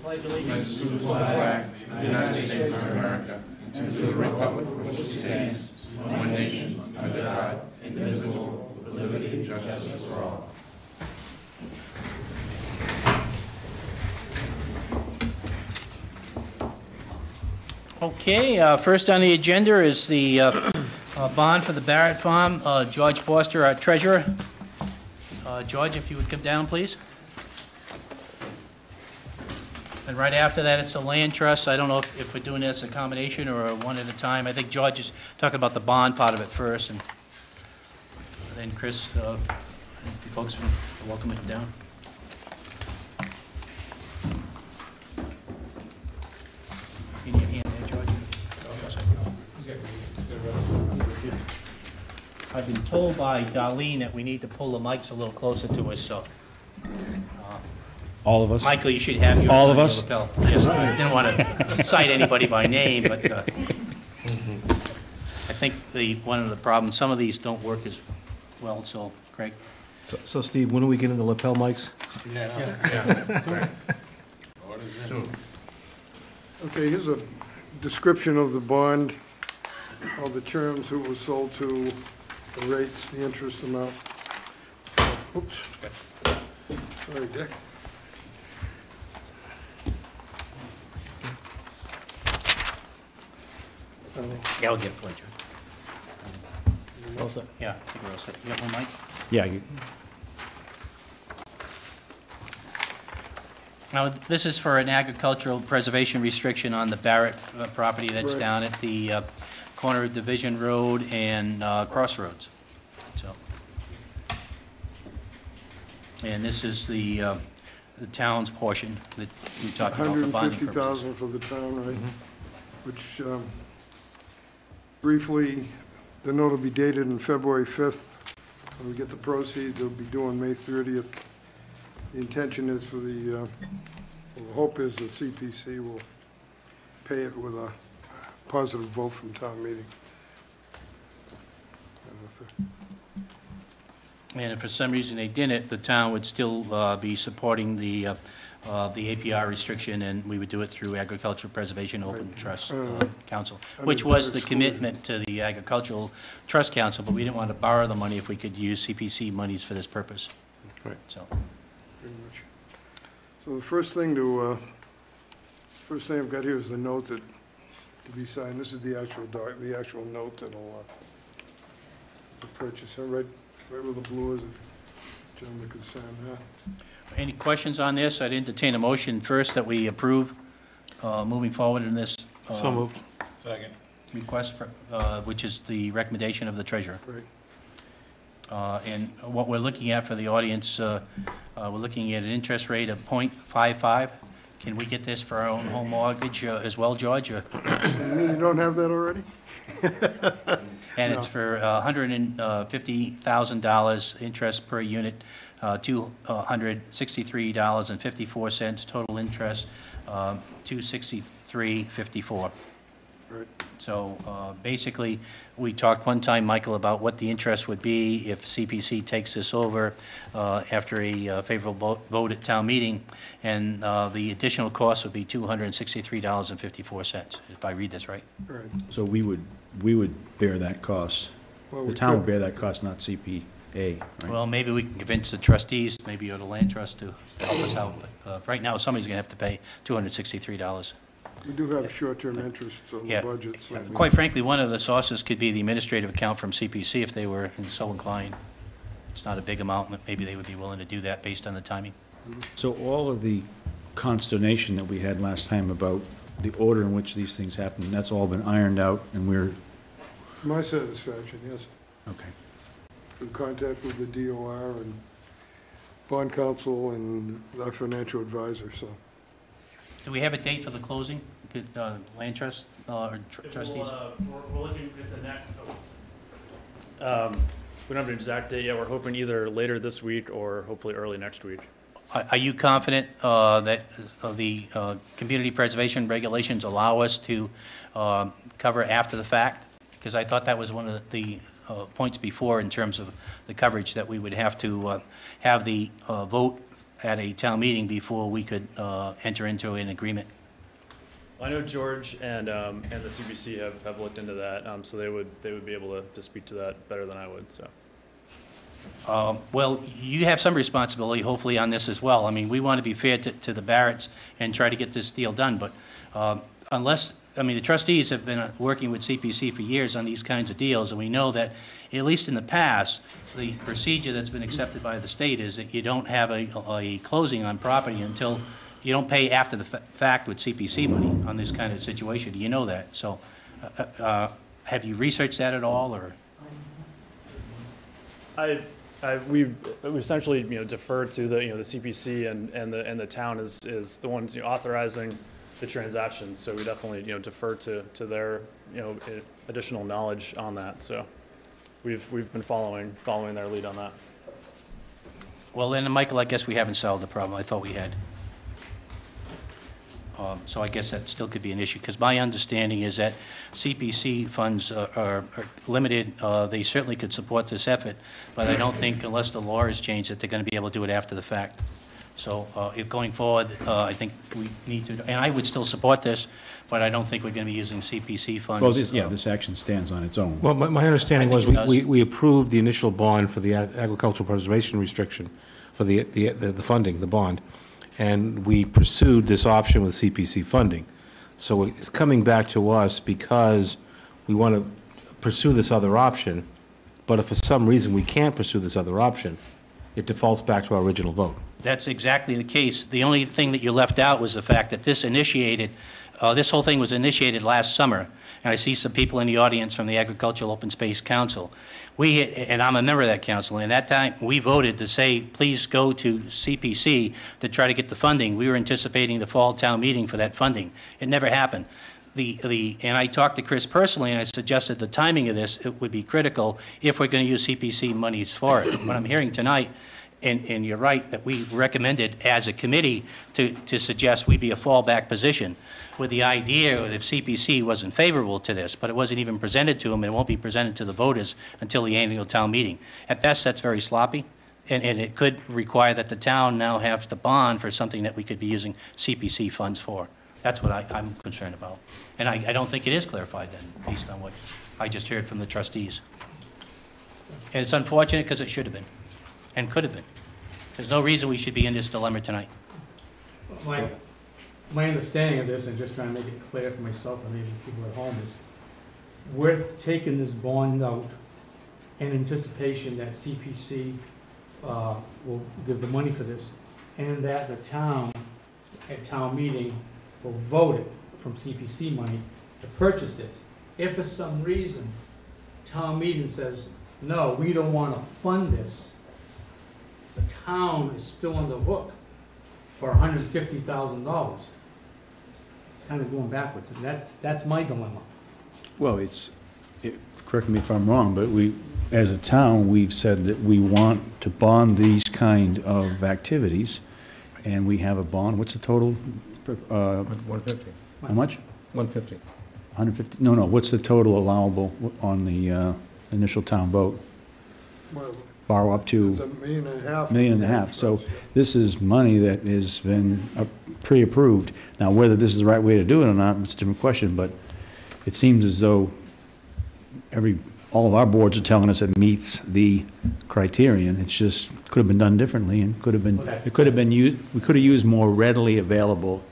pledge allegiance to the flag of the United States of America and to the republic for which it stands, one nation, under God, indivisible, with liberty and justice for all. Okay, first on the agenda is the bond for the Barrett Farm. George Foster, our treasurer. George, if you would come down, please. And right after that, it's the land trust. I don't know if we're doing this a combination or one at a time. I think George is talking about the bond part of it first, and then Chris, you folks are welcome to come down. You need a hand there, George? I've been told by Darlene that we need to pull the mics a little closer to us, so. All of us? Michael, you should have yours. All on of us? your lapel. Yes, I didn't want to cite anybody by name, but I think one of the problems, some of these don't work as well, so, Craig. So Steve, when are we getting the lapel mics? Okay, here's a description of the bond, all the terms, who it was sold to, the rates, the interest amount. Oops. Sorry, Dick. Yeah, I'll get it, George. All set. Yeah, I think we're all set. You got one mic? Yeah. Now, this is for an agricultural preservation restriction on the Barrett property that's Right. down at the corner of Division Road and Crossroads. So, and this is the town's portion that you talked about for bonding purposes. $150,000 for the town, right? Which, briefly, the note will be dated on February 5th. When we get the proceeds, it'll be due on May 30th. The intention is for the hope is that CPC will pay it with a positive vote from town meeting. And if for some reason they didn't, the town would still be supporting the APR restriction, and we would do it through Agricultural Preservation Open Trust Council, which was the commitment to the Agricultural Trust Council, but we didn't want to borrow the money if we could use CPC monies for this purpose. Right. So, Pretty much. So the first thing I've got here is the note that to be signed. This is the actual note that'll the purchase. Right where the blue is, if gentlemen could sign that. any questions on this? I'd entertain a motion first that we approve moving forward in this So moved. Second. request, for, which is the recommendation of the treasurer. Right. And what we're looking at for the audience, we're looking at an interest rate of 0.55. Can we get this for our own home mortgage as well, George? You mean you don't have that already? And it's for $150,000 interest per unit, $263.54, total interest, $263.54. Right. So basically, we talked one time, Michael, about what the interest would be if CPC takes this over after a favorable vote at town meeting, and the additional cost would be $263.54, if I read this right. Right. So we would bear that cost. Well, The we town could- would bear that cost, not CPA, right? Well, maybe we can convince the trustees, maybe or the land trust to help us out, but right now, somebody's going to have to pay $263. We do have short-term interest on the Yeah. budget. So we- Quite frankly, one of the sources could be the administrative account from CPC if they were so inclined. It's not a big amount, but maybe they would be willing to do that based on the timing. So all of the consternation that we had last time about the order in which these things happen, that's all been ironed out, and we're, My satisfaction, yes. okay. In contact with the DOR and bond counsel and our financial advisor, so. Do we have a date for the closing? Could land trust or trustees? We're looking at the next, we don't have an exact date yet. We're hoping either later this week or hopefully early next week. Are you confident that the community preservation regulations allow us to cover after the fact? Because I thought that was one of the points before in terms of the coverage, that we would have to have the vote at a town meeting before we could enter into an agreement. I know George and the CBC have looked into that, so they would be able to speak to that better than I would, so. Well, you have some responsibility, hopefully, on this as well. I mean, we want to be fair to the Barretts and try to get this deal done, but unless, I mean, the trustees have been working with CPC for years on these kinds of deals, and we know that, at least in the past, the procedure that's been accepted by the state is that you don't have a closing on property until you don't pay after the fact with CPC money on this kind of situation. You know that. So have you researched that at all, or? We essentially, defer to the, the CPC and the town is the ones, authorizing the transactions. So we definitely, defer to their, additional knowledge on that. So we've been following their lead on that. Well, then, Michael, I guess we haven't solved the problem. I thought we had. So I guess that still could be an issue, because my understanding is that CPC funds are limited. They certainly could support this effort, but I don't think, unless the law is changed, that they're going to be able to do it after the fact. So if going forward, I think we need to, and I would still support this, but I don't think we're going to be using CPC funds. Well, this action stands on its own. Well, my understanding I was think it does. we approved the initial bond for the agricultural preservation restriction for the funding, the bond, and we pursued this option with CPC funding. So it's coming back to us because we want to pursue this other option, but if for some reason we can't pursue this other option, it defaults back to our original vote. That's exactly the case. The only thing that you left out was the fact that this whole thing was initiated last summer, and I see some people in the audience from the Agricultural Open Space Council. And I'm a member of that council, and at that time, we voted to say, please go to CPC to try to get the funding. We were anticipating the fall town meeting for that funding. It never happened. And I talked to Chris personally, and I suggested the timing of this, it would be critical if we're going to use CPC monies for it. What I'm hearing tonight, and you're right, that we recommended as a committee to suggest we be a fallback position, with the idea that if CPC wasn't favorable to this, but it wasn't even presented to them, and it won't be presented to the voters until the annual town meeting. At best, that's very sloppy, and it could require that the town now have to bond for something that we could be using CPC funds for. That's what I'm concerned about. And I don't think it is clarified then, based on what I just heard from the trustees. And it's unfortunate, because it should have been, and could have been. There's no reason we should be in this dilemma tonight. My understanding of this, and just trying to make it clear for myself and maybe people at home, is we're taking this bond out in anticipation that CPC will give the money for this, and that the town, at town meeting, will vote it from CPC money to purchase this. If for some reason town meeting says, no, we don't want to fund this, the town is still on the hook for $150,000. It's kind of going backwards, and that's my dilemma. Well, correct me if I'm wrong, but as a town, we've said that we want to bond these kind of activities, and we have a bond. What's the total? 150. How much? 150. 150? No, what's the total allowable on the initial town vote? Well, Borrow up to it's $1.5 million. million and a half. So this is money that has been pre-approved. Now, whether this is the right way to do it or not, it's a different question, but it seems as though all of our boards are telling us it meets the criterion. It's just, could have been done differently, and we could have used more readily available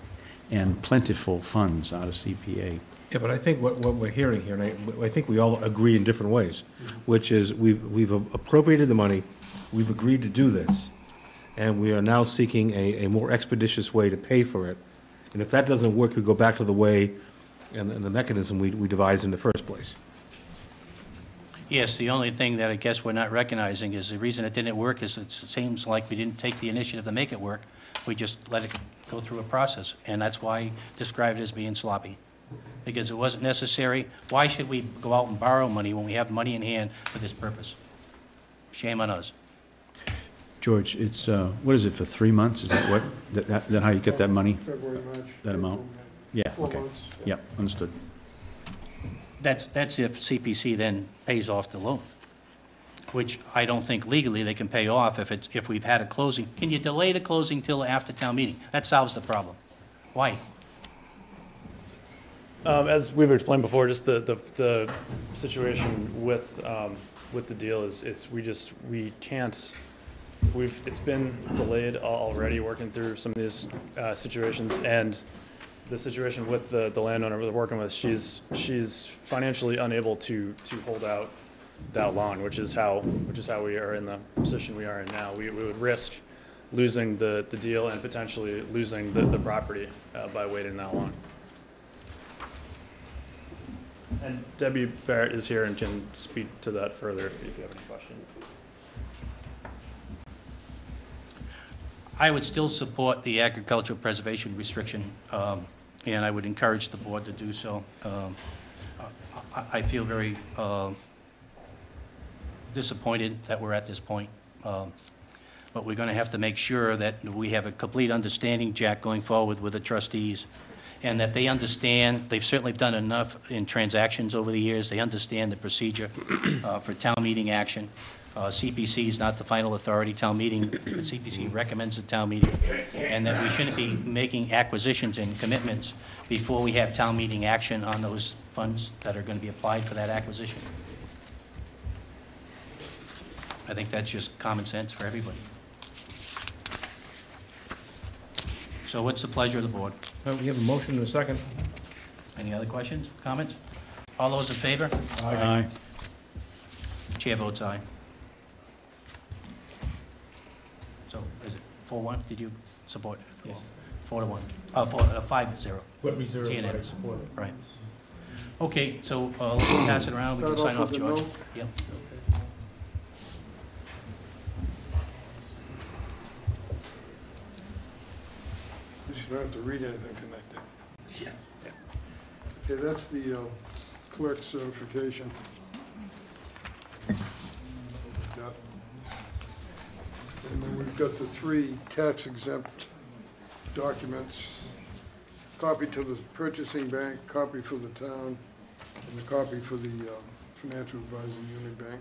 and plentiful funds out of CPA. Yeah, but I think what we're hearing here, and I think we all agree in different ways, which is we've appropriated the money, we've agreed to do this, and we are now seeking a more expeditious way to pay for it. And if that doesn't work, we go back to the way and the mechanism we devised in the first place. Yes, the only thing that I guess we're not recognizing is the reason it didn't work is it seems like we didn't take the initiative to make it work. We just let it go through a process, and that's why I described it as being sloppy. Because it wasn't necessary. Why should we go out and borrow money when we have money in hand for this purpose? Shame on us. George, it's, what is it, for 3 months? Is that that how you get that money? February, March. That amount? Yeah, 4 okay. months. Yeah, understood. That's if CPC then pays off the loan. which I don't think legally they can pay off if we've had a closing. Can you delay the closing till after town meeting? That solves the problem. Why? As we've explained before, just the situation with the deal is, we can't, it's been delayed already, working through some of these situations, and the situation with the landowner we're working with, she's financially unable to hold out that long, which is how we are in the position we are in now. We would risk losing the deal and potentially losing the property by waiting that long. And Debbie Barrett is here and can speak to that further if you have any questions. I would still support the agricultural preservation restriction, and I would encourage the board to do so. I feel very disappointed that we're at this point, but we're going to have to make sure that we have a complete understanding, Jack, going forward with the trustees, and that they understand. They've certainly done enough in transactions over the years. They understand the procedure for town meeting action. CPC is not the final authority. Town meeting, the CPC recommends a town meeting, and that we shouldn't be making acquisitions and commitments before we have town meeting action on those funds that are going to be applied for that acquisition. I think that's just common sense for everybody. So what's the pleasure of the board? We have a motion and a second. Any other questions, comments? All those in favor? Aye. Chair votes aye. So is it 4-1? Did you support? Yes. 4-1. 5-0. What reserve, It's I unanimous. support it. Right. Okay, so let's pass it around. We can Start sign off off, with the George. note. Yep. You don't have to read anything tonight, then. Yeah. Okay, that's the clerk's certification. Got- And then we've got the 3 tax exempt documents, copy to the purchasing bank, copy for the town, and the copy for the financial advisor Union Bank.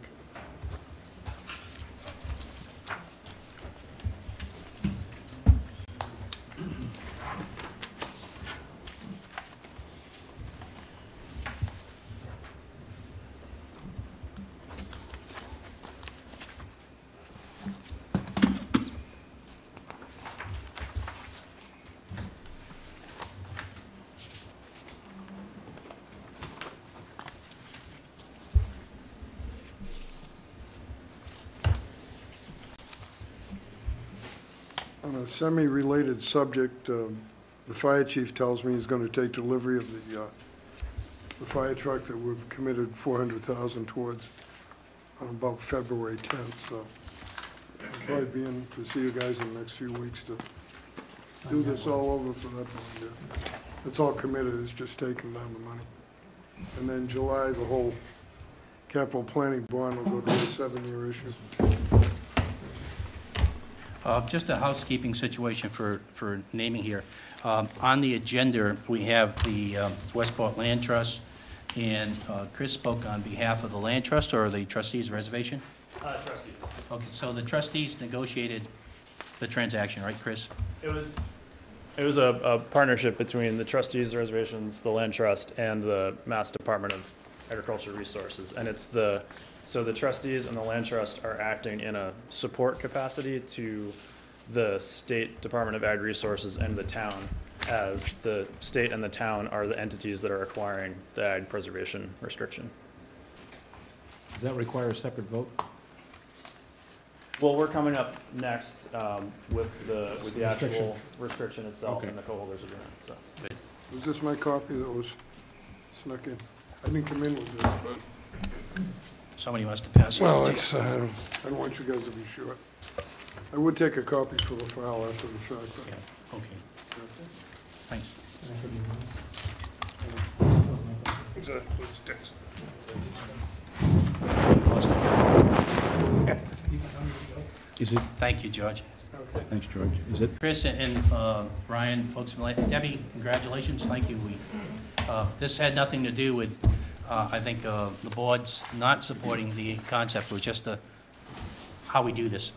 On a semi-related subject, the fire chief tells me he's going to take delivery of the fire truck that we've committed $400,000 towards on about February 10th, so I'll probably be in to see you guys in the next few weeks to do this all over for that one. Yeah. It's all committed, it's just taking down the money. And then July, the whole capital planning bond will go to a 7-year issue. Just a housekeeping situation for naming here. On the agenda, we have the Westport Land Trust, and Chris spoke on behalf of the Land Trust or the trustees' reservation? Trustees. Okay, so the trustees negotiated the transaction, right, Chris? It was a partnership between the trustees, reservations, the land trust, and the Mass Department of Agricultural Resources. And so the trustees and the land trust are acting in a support capacity to the State Department of Ag Resources and the town, as the state and the town are the entities that are acquiring the ag preservation restriction. Does that require a separate vote? Well, we're coming up next with the actual restriction itself Okay. and the co-holders agreement, so. Was this my copy that was snuck in? I didn't come in with this, but, Somebody must have passed it. well, it's, I don't want you guys to be short. I would take a copy for the file after the fact, but Yeah, okay, thanks. exactly, it's text. Is it, Thank you, George. thanks, George. Is it, Chris and Brian, folks, Debbie, congratulations, thank you. This had nothing to do with, I think, the board's not supporting the concept. It was just how we do this.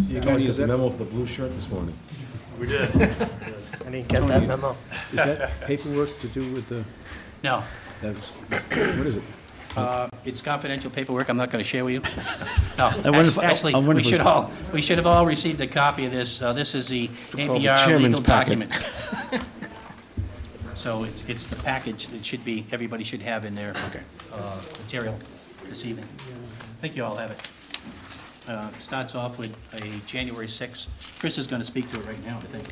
You guys get the memo for the blue shirt this morning? We did. I didn't get that memo. Is that paperwork to do with the, No, what is it? it's confidential paperwork, I'm not going to share with you. No, wonder if- actually, I wonder we if should it's- we should have all received a copy of this. This is the called the APR chairman's legal packet. document. So it's the package that should be, everybody should have in their material this evening. I think you all have it. It starts off with a January 6th. Chris is going to speak to it right now, I think.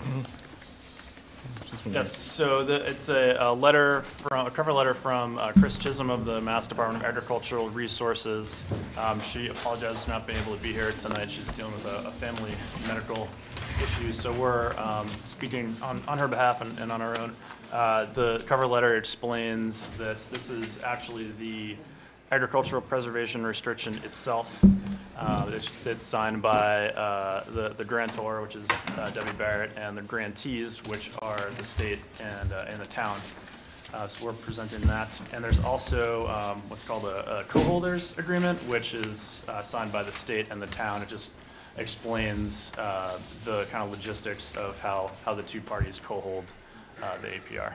Yes, so it's a letter from, a cover letter from Chris Chisholm of the Mass Department of Agricultural Resources. She apologizes for not being able to be here tonight. She's dealing with a family medical issue, so we're speaking on her behalf and on our own. The cover letter explains that this is actually the agricultural preservation restriction itself. It's signed by the grantor, which is Debbie Barrett, and the grantees, which are the state and the town. So we're presenting that. And there's also what's called a co-holders agreement, which is signed by the state and the town. It just explains the kind of logistics of how the two parties co-hold the APR.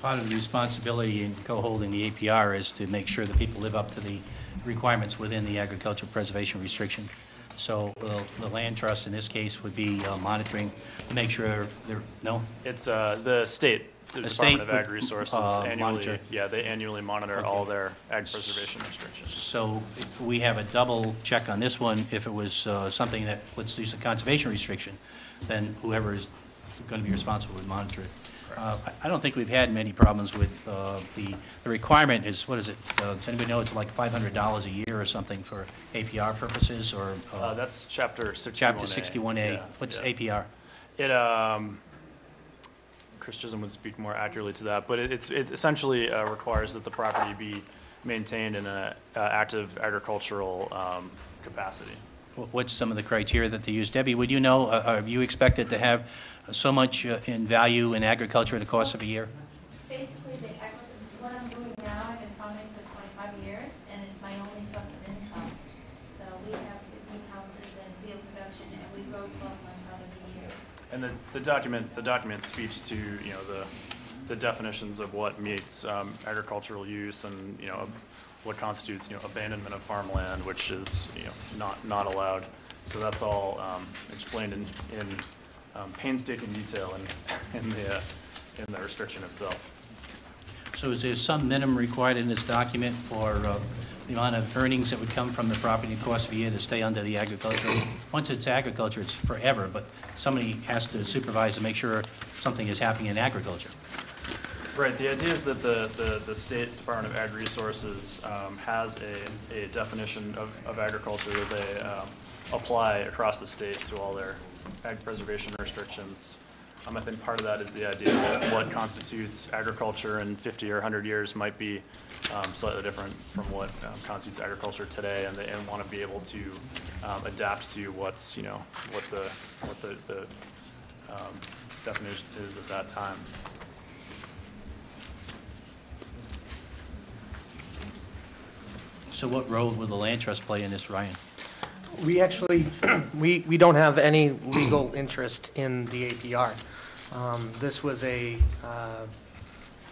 Part of the responsibility in co-holding the APR is to make sure that people live up to the requirements within the agricultural preservation restriction. So the land trust in this case would be monitoring to make sure there, no? It's the state, the The Department state of would, Ag Resources monitor. annually, yeah, they annually monitor all their ag preservation restrictions. So if we have a double check on this one. If it was something that, let's use a conservation restriction, then whoever is going to be responsible would monitor it. I don't think we've had many problems with the requirement is, what is it? Does anybody know it's like $500 a year or something for APR purposes, or? That's chapter 61A. Chapter 61A. Yeah, What's yeah. APR? It, Chris Chisholm would speak more accurately to that, but it essentially requires that the property be maintained in an active agricultural capacity. What's some of the criteria that they use? Debbie, would you know, are you expected to have so much in value in agriculture in the course of a year? Basically, what I'm doing now, I've been farming for 25 years, and it's my only source of income. So we have greenhouses and field production, and we grow 12 months out of the year. And the document speaks to, you know, the definitions of what meets agricultural use and, you know, what constitutes, you know, abandonment of farmland, which is, you know, not allowed. So that's all explained in painstaking detail in the restriction itself. So is there some minimum required in this document for the amount of earnings that would come from the property in the course of a year to stay under the agriculture? Once it's agriculture, it's forever, but somebody has to supervise and make sure something is happening in agriculture. Right, the idea is that the State Department of Ag Resources has a definition of agriculture that they apply across the state to all their ag preservation restrictions. I think part of that is the idea that what constitutes agriculture in 50 or 100 years might be slightly different from what constitutes agriculture today, and they want to be able to adapt to what's, you know, what the definition is at that time. So what role will the land trust play in this, Ryan? We actually, we don't have any legal interest in the APR. This was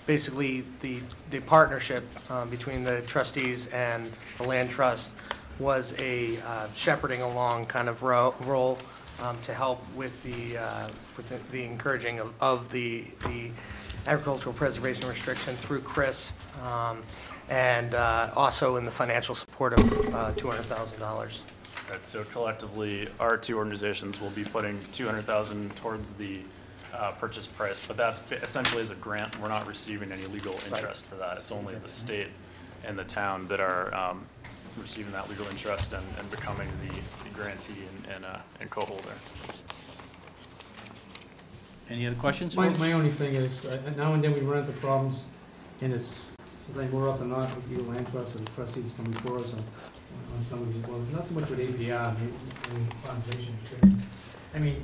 basically the partnership between the trustees and the land trust was a shepherding along kind of role to help with the encouraging of the agricultural preservation restriction through Chris, and also in the financial support of $200,000. Right, so collectively, our two organizations will be putting $200,000 towards the purchase price, but that's essentially as a grant. We're not receiving any legal interest for that. It's only the state and the town that are receiving that legal interest and becoming the grantee and co-holder. Any other questions? My folks? only thing is, now and then we run into problems, and it's something more often than not with the land trust or the trustees come before us on some of these, well, not so much with APR, maybe conservation restriction. I mean,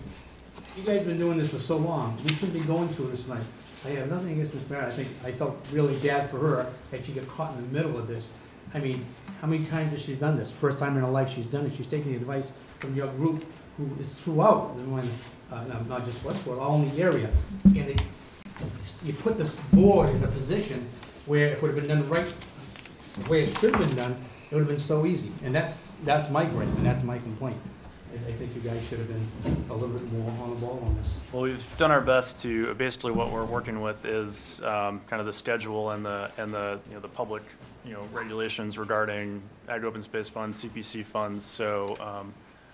you guys have been doing this for so long, we shouldn't be going through this tonight. I have nothing against Ms. Barrett. I felt really bad for her that she got caught in the middle of this. I mean, how many times has she done this? First time in her life she's done it. She's taking the advice from your group, who is throughout, not just Westport, all in the area. And you put this board in a position where if it would have been done right, the way it should have been done, it would have been so easy. And that's my gripe, and that's my complaint. I think you guys should have been a little bit more on the ball on this. Well, we've done our best to, basically what we're working with is kind of the schedule and the you know, the public, you know, regulations regarding ag open space funds, CPC funds. So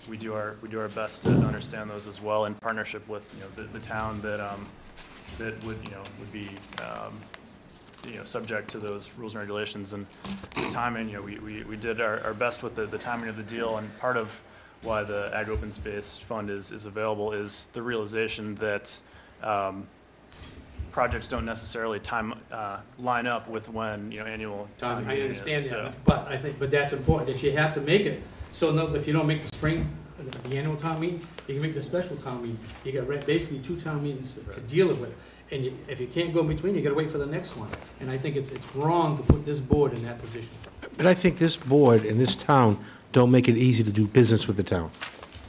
we do our best to understand those as well in partnership with, you know, the town that would, you know, would be you know, subject to those rules and regulations. And the timing, you know, we did our best with the timing of the deal, and part of why the Ag Open Space Fund is available is the realization that projects don't necessarily line up with when, you know, annual town I meeting understand is, that, but that's important, that you have to make it. So no, if you don't make the spring, the annual town meeting, you can make the special town meeting. You got basically 2 town meetings to deal with. And if you can't go in between, you gotta wait for the next one. And I think it's wrong to put this board in that position. But I think this board and this town don't make it easy to do business with the town.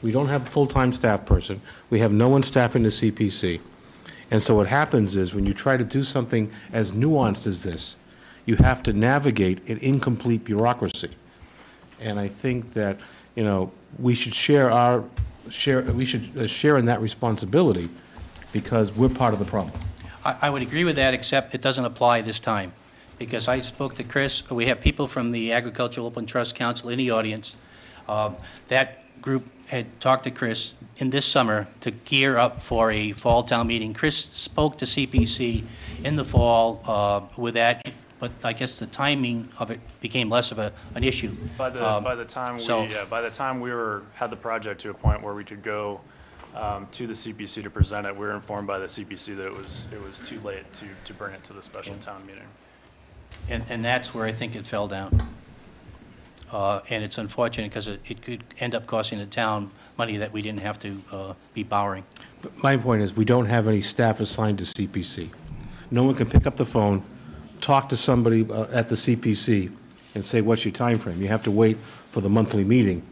We don't have a full-time staff person. We have no one staffing the CPC. And so what happens is, when you try to do something as nuanced as this, you have to navigate an incomplete bureaucracy. And I think that, you know, we should share in that responsibility, because we're part of the problem. I would agree with that, except it doesn't apply this time, because I spoke to Chris. We have people from the Agricultural Open Trust Council in the audience. That group had talked to Chris in this summer to gear up for a fall town meeting. Chris spoke to CPC in the fall with that, but I guess the timing of it became less of an issue. by the time we had the project to a point where we could go to the CPC to present it, we were informed by the CPC that it was too late to bring it to the special town meeting. And that's where I think it fell down. And it's unfortunate, because it could end up costing the town money that we didn't have to be borrowing. But my point is, we don't have any staff assigned to CPC. No one can pick up the phone, talk to somebody at the CPC, and say, what's your time frame? You have to wait for the monthly meeting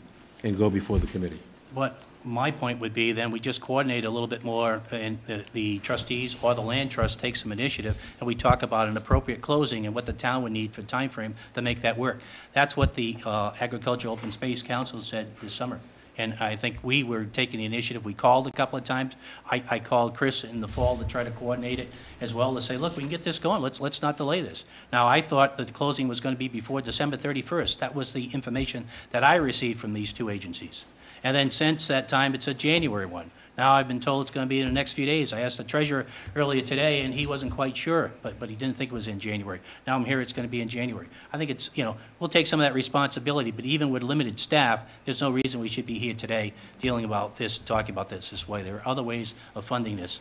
and go before the committee. What my point would be, then we just coordinate a little bit more, and the trustees or the land trust take some initiative, and we talk about an appropriate closing and what the town would need for time frame to make that work. That's what the Agricultural Open Space Council said this summer. And I think we were taking the initiative. We called a couple of times. I called Chris in the fall to try to coordinate it as well, to say, look, we can get this going. Let's not delay this. Now, I thought that the closing was going to be before December 31st. That was the information that I received from these 2 agencies. And then since that time, it's a January one. Now I've been told it's going to be in the next few days. I asked the treasurer earlier today, and he wasn't quite sure, but he didn't think it was in January. Now I'm here, it's going to be in January. I think it's, you know, we'll take some of that responsibility, but even with limited staff, there's no reason we should be here today dealing about this, talking about this way. There are other ways of funding this.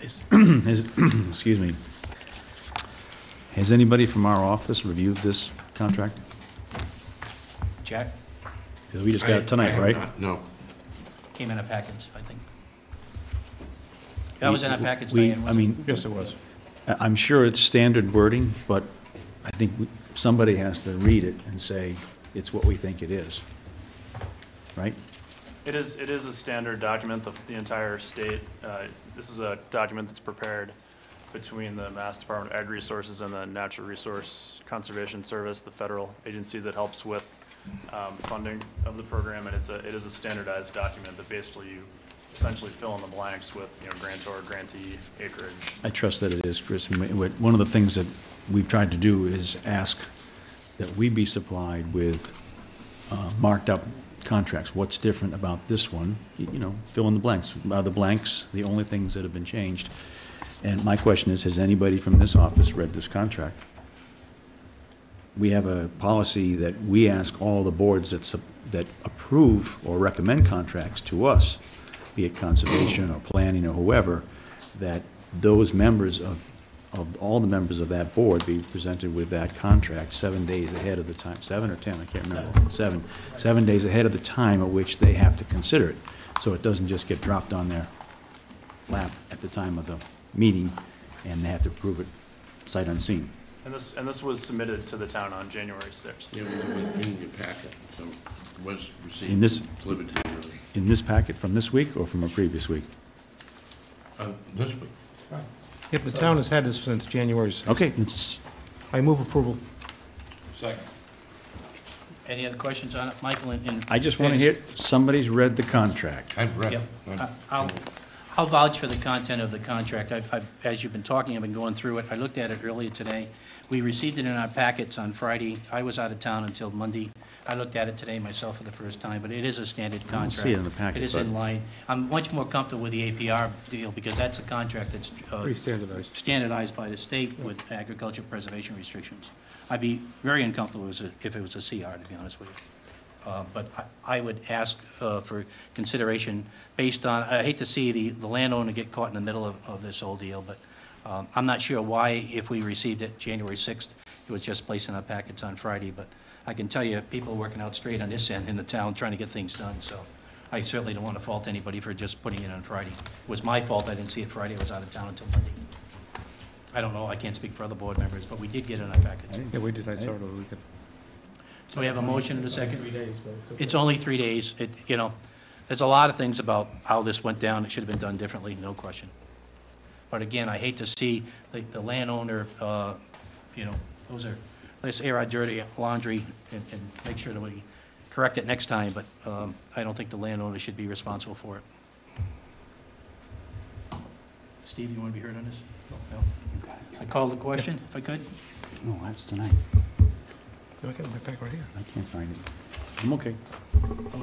Excuse me. Has anybody from our office reviewed this contract? Jack? Because we just got it tonight, right? No. Came in a package, I think. That was in a package, We- Diane, I wasn't it? mean, Yes, it was. I'm sure it's standard wording, but I think somebody has to read it and say, it's what we think it is, right? It is a standard document. The entire state, this is a document that's prepared between the Mass Department of Ag Resources and the Natural Resource Conservation Service, the federal agency that helps with funding of the program. And it is a standardized document that basically you essentially fill in the blanks with, you know, grantor, grantee, acreage. I trust that it is, Chris. And one of the things that we've tried to do is ask that we be supplied with marked up contracts. What's different about this one? You know, fill in the blanks. Are the blanks the only things that have been changed? And my question is, has anybody from this office read this contract? We have a policy that we ask all the boards that approve or recommend contracts to us, be it conservation or planning or whoever, that those members of all the members of that board be presented with that contract 7 days ahead of the time, 7 or 10, I can't remember. 7 days ahead of the time at which they have to consider it, so it doesn't just get dropped on their lap at the time of the meeting, and they have to prove it sight unseen. And this was submitted to the town on January 6th. It was in your packet, so it was received. In this- Delivered to you early. In this packet from this week or from a previous week? This week. If the town has had this since January 6th. Okay, it's, I move approval. Second. Any other questions on it, Michael? I just want to hear, somebody's read the contract. I've read Yep. it. I'll vouch for the content of the contract. As you've been talking, I've been going through it. I looked at it earlier today. We received it in our packets on Friday. I was out of town until Monday. I looked at it today myself for the first time, but it is a standard I contract. don't see it in the packet, It is but- in line. I'm much more comfortable with the APR deal because that's a contract that's Pretty standardized. standardized by the state with agriculture preservation restrictions. I'd be very uncomfortable if it was a CR, to be honest with you. But I would ask for consideration based on, I hate to see the landowner get caught in the middle of this whole deal, but I'm not sure why, if we received it January 6th, it was just placed in our packets on Friday, but I can tell you, people are working out straight on this end in the town, trying to get things done, so I certainly don't want to fault anybody for just putting it on Friday. It was my fault, I didn't see it Friday, I was out of town until Monday. I don't know, I can't speak for other board members, but we did get it in our packets. Yeah, we did, I saw it over the weekend. So we have a motion and a second. 3 days, but it's okay. It's only 3 days. There's a lot of things about how this went down. It should have been done differently, no question. But again, I hate to see the landowner, let's air our dirty laundry and make sure that we correct it next time, but I don't think the landowner should be responsible for it. Steve, you want to be heard on this? No? I call the question, if I could. No, that's tonight. Did I get my pack right here? I can't find it. I'm okay.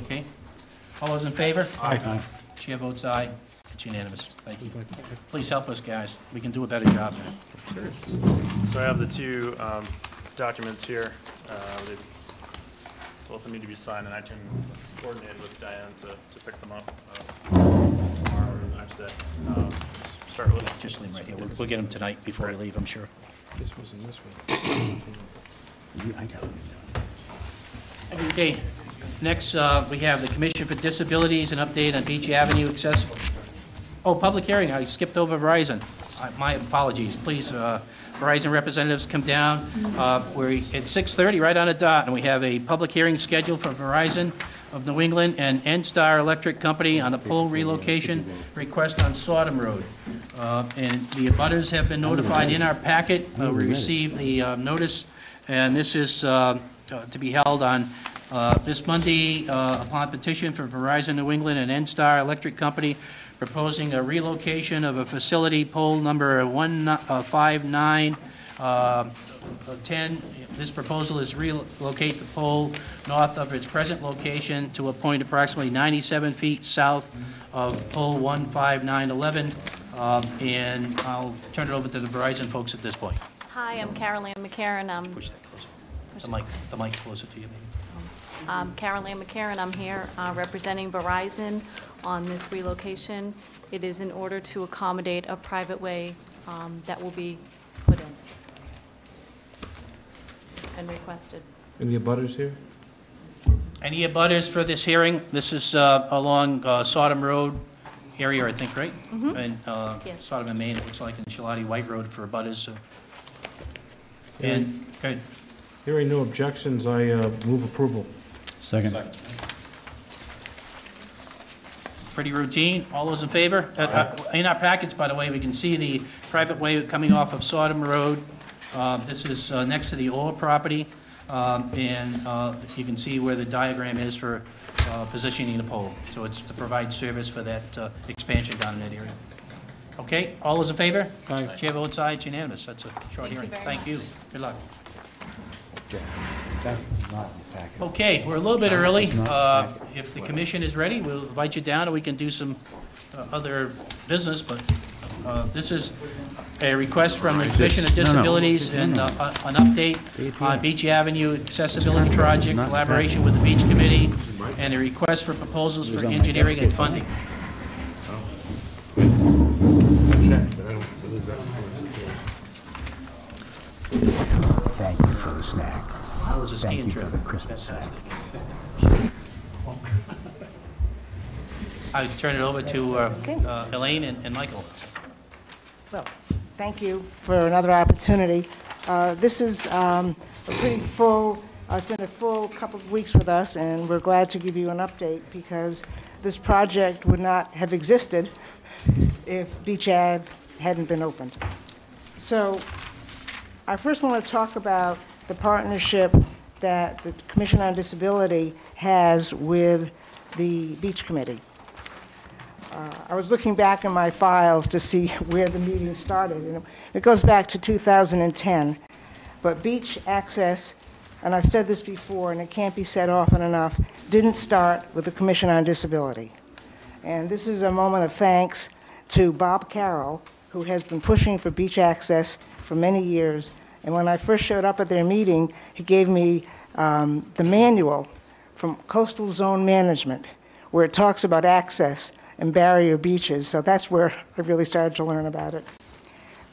Okay. All those in favor? Aye. Chair votes aye. It's unanimous. Thank you. Please help us, guys. We can do a better job. So I have the two documents here. They both need to be signed, and I can coordinate with Diane to pick them up tomorrow or the next day. Start with Just leave them right here. We'll get them tonight before we leave, I'm sure. This was in this one. I got it. Okay, next, we have the Commission for Disabilities, an update on Beach Avenue accessible. Oh, public hearing, I skipped over Verizon. My apologies. Please, Verizon representatives come down. We're at 6:30, right on the dot, and we have a public hearing scheduled for Verizon of New England and N-Star Electric Company on a pole relocation request on Sodom Road. And the abutters have been notified in our packet. We received the notice, and this is to be held on this Monday upon petition for Verizon New England and N-Star Electric Company proposing a relocation of a facility pole number 15910. This proposal is relocate the pole north of its present location to a point approximately 97 feet south of pole 15911. And I'll turn it over to the Verizon folks at this point. Hi, I'm Carol Ann McCarron. Push that closer. The mic closer to you, maybe. Carol Ann McCarron. I'm here representing Verizon on this relocation. It is in order to accommodate a private way that will be put in and requested. Any abutters here? Any abutters for this hearing? This is along Sodom Road area, I think, right? And Yes. Sodom and Main, it looks like, in Shalati White Road for abutters. And, good. Hearing no objections, I move approval. Second. Pretty routine. All those in favor? In our packets, by the way, we can see the private way coming off of Sodom Road. This is next to the Orr property, and you can see where the diagram is for positioning the pole. So it's to provide service for that expansion down in that area. Okay, all those in favor? Aye. Chair votes aye, it's unanimous. That's a short Thank you hearing. very Thank much. you. Good luck. That's not in the packet. Okay, we're a little bit early. If the commission is ready, we'll invite you down, and we can do some other business, but this is a request from the Commission of Disabilities and an update on Beach Avenue Accessibility Project, collaboration with the Beach Committee, and a request for proposals for engineering and funding. Thank you for the snack. How was the skiing Thank you trip? for the Christmas. Fantastic. I turn it over to Elaine and Michael. Well, thank you for another opportunity. This is a pretty full, it's been a full couple of weeks with us, and we're glad to give you an update because this project would not have existed if Beach Ave hadn't been opened. So I first want to talk about the partnership that the Commission on Disability has with the Beach Committee. I was looking back in my files to see where the meeting started, and it goes back to 2010. But beach access, and I've said this before, and it can't be said often enough, didn't start with the Commission on Disability. And this is a moment of thanks to Bob Carroll, who has been pushing for beach access for many years. And when I first showed up at their meeting, he gave me the manual from Coastal Zone Management, where it talks about access and barrier beaches. So that's where I really started to learn about it.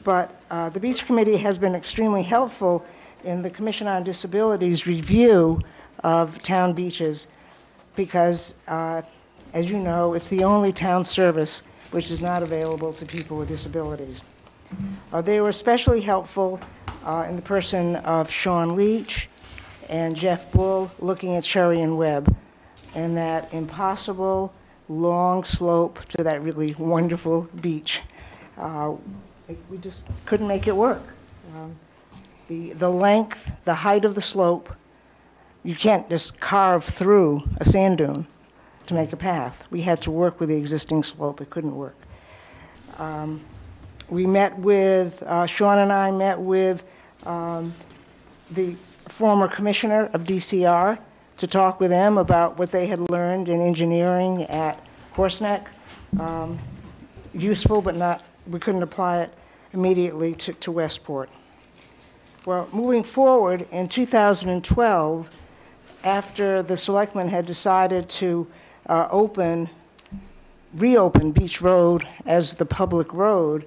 But the Beach Committee has been extremely helpful in the Commission on Disability's review of town beaches because, as you know, it's the only town service which is not available to people with disabilities. They were especially helpful in the person of Sean Leach and Jeff Bull looking at Sherry and Webb and that impossible long slope to that really wonderful beach. We just couldn't make it work. The length, the height of the slope, you can't just carve through a sand dune to make a path. We had to work with the existing slope. It couldn't work. We met with, Sean and I met with the former commissioner of DCR to talk with them about what they had learned in engineering at Horseneck. Useful, but not, we couldn't apply it immediately to Westport. Well, moving forward, in 2012, after the selectmen had decided to reopen Beach Road as the public road,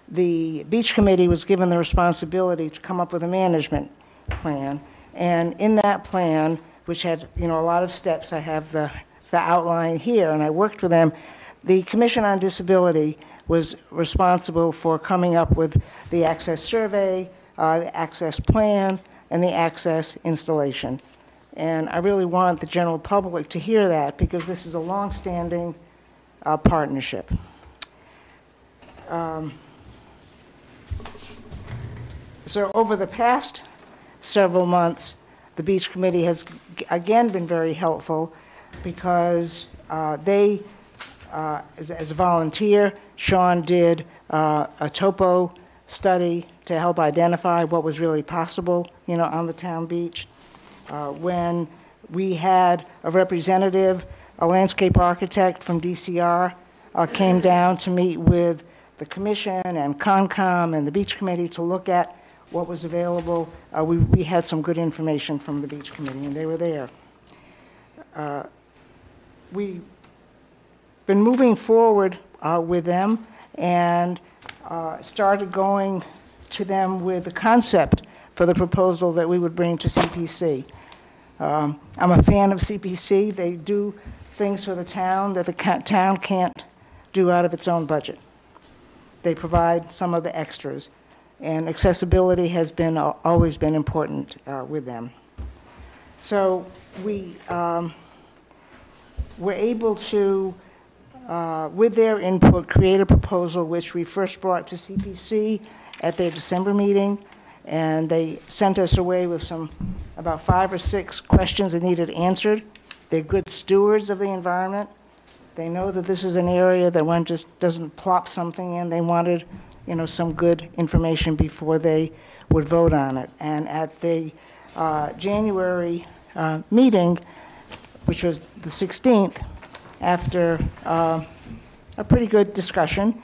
the Beach Committee was given the responsibility to come up with a management plan. And in that plan, which had, a lot of steps, I have the outline here, and I worked with them. The Commission on Disability was responsible for coming up with the access survey, the access plan, and the access installation. And I really want the general public to hear that because this is a long-standing partnership. So over the past several months, the Beach Committee has again been very helpful because they, as a volunteer, Sean did a topo study to help identify what was really possible, on the town beach. When we had a representative, a landscape architect from DCR, came down to meet with the commission and Concom and the Beach Committee to look at what was available. We had some good information from the Beach Committee, and they were there. We've been moving forward with them and started going to them with the concept for the proposal that we would bring to CPC. I'm a fan of CPC. They do things for the town that the town can't do out of its own budget. They provide some of the extras, and accessibility has been always been important with them. So we were able to, with their input, create a proposal which we first brought to CPC at their December meeting, and they sent us away with about 5 or 6 questions that needed answered. They're good stewards of the environment. They know that this is an area that one just doesn't plop something in. They wanted, some good information before they would vote on it. And at the January meeting, which was the 16th, after a pretty good discussion,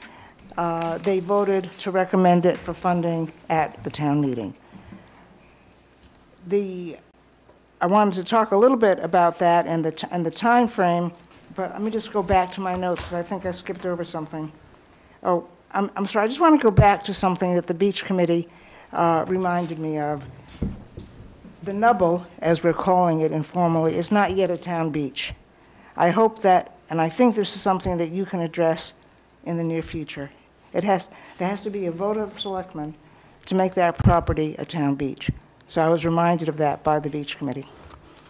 they voted to recommend it for funding at the town meeting. I wanted to talk a little bit about that and the time frame, but let me just go back to my notes because I think I skipped over something. Oh, I'm sorry. I just want to go back to something that the Beach Committee reminded me of. The Nubble, as we're calling it informally, is not yet a town beach. I hope that And I think this is something that you can address in the near future. There has to be a vote of the selectmen to make that property a town beach. So I was reminded of that by the beach committee.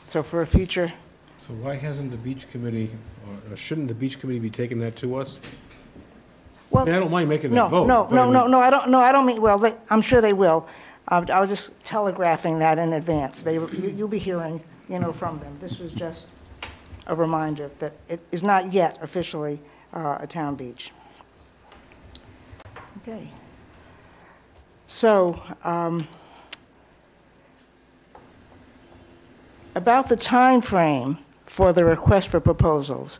So for a future, So why hasn't the beach committee, or shouldn't the beach committee be taking that to us? I well, mean, I don't mind making no, that vote. no, but I no, mean- no, I don't mean, well, I'm sure they will. I was just telegraphing that in advance. You'll be hearing, from them. This was just a reminder that it is not yet officially a town beach. Okay. So, about the time frame for the request for proposals.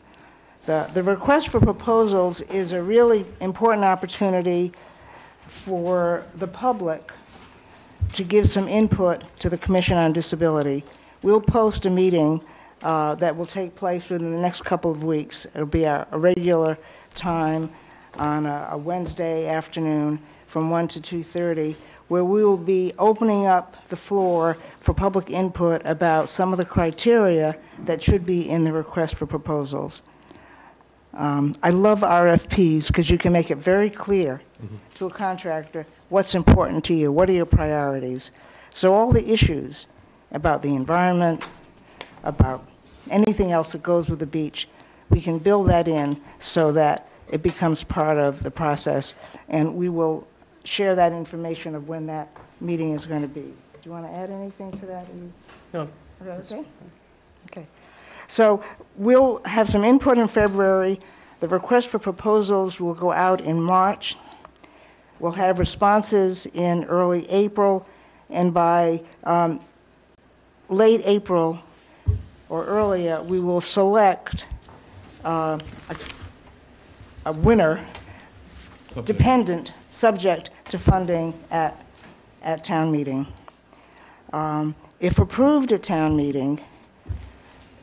The request for proposals is a really important opportunity for the public to give some input to the Commission on Disability. We'll post a meeting that will take place within the next couple of weeks. It'll be a regular time on a Wednesday afternoon from 1 to 2:30, where we will be opening up the floor for public input about some of the criteria that should be in the request for proposals. I love RFPs because you can make it very clear to a contractor what's important to you, what are your priorities. So all the issues about the environment, about anything else that goes with the beach, we can build that in so that it becomes part of the process, and we will share that information of when that meeting is going to be. Do you want to add anything to that? No. Is that okay? Okay. So we'll have some input in February. The request for proposals will go out in March. We'll have responses in early April, and by late April or earlier, we will select a winner subject to funding at town meeting. If approved at town meeting,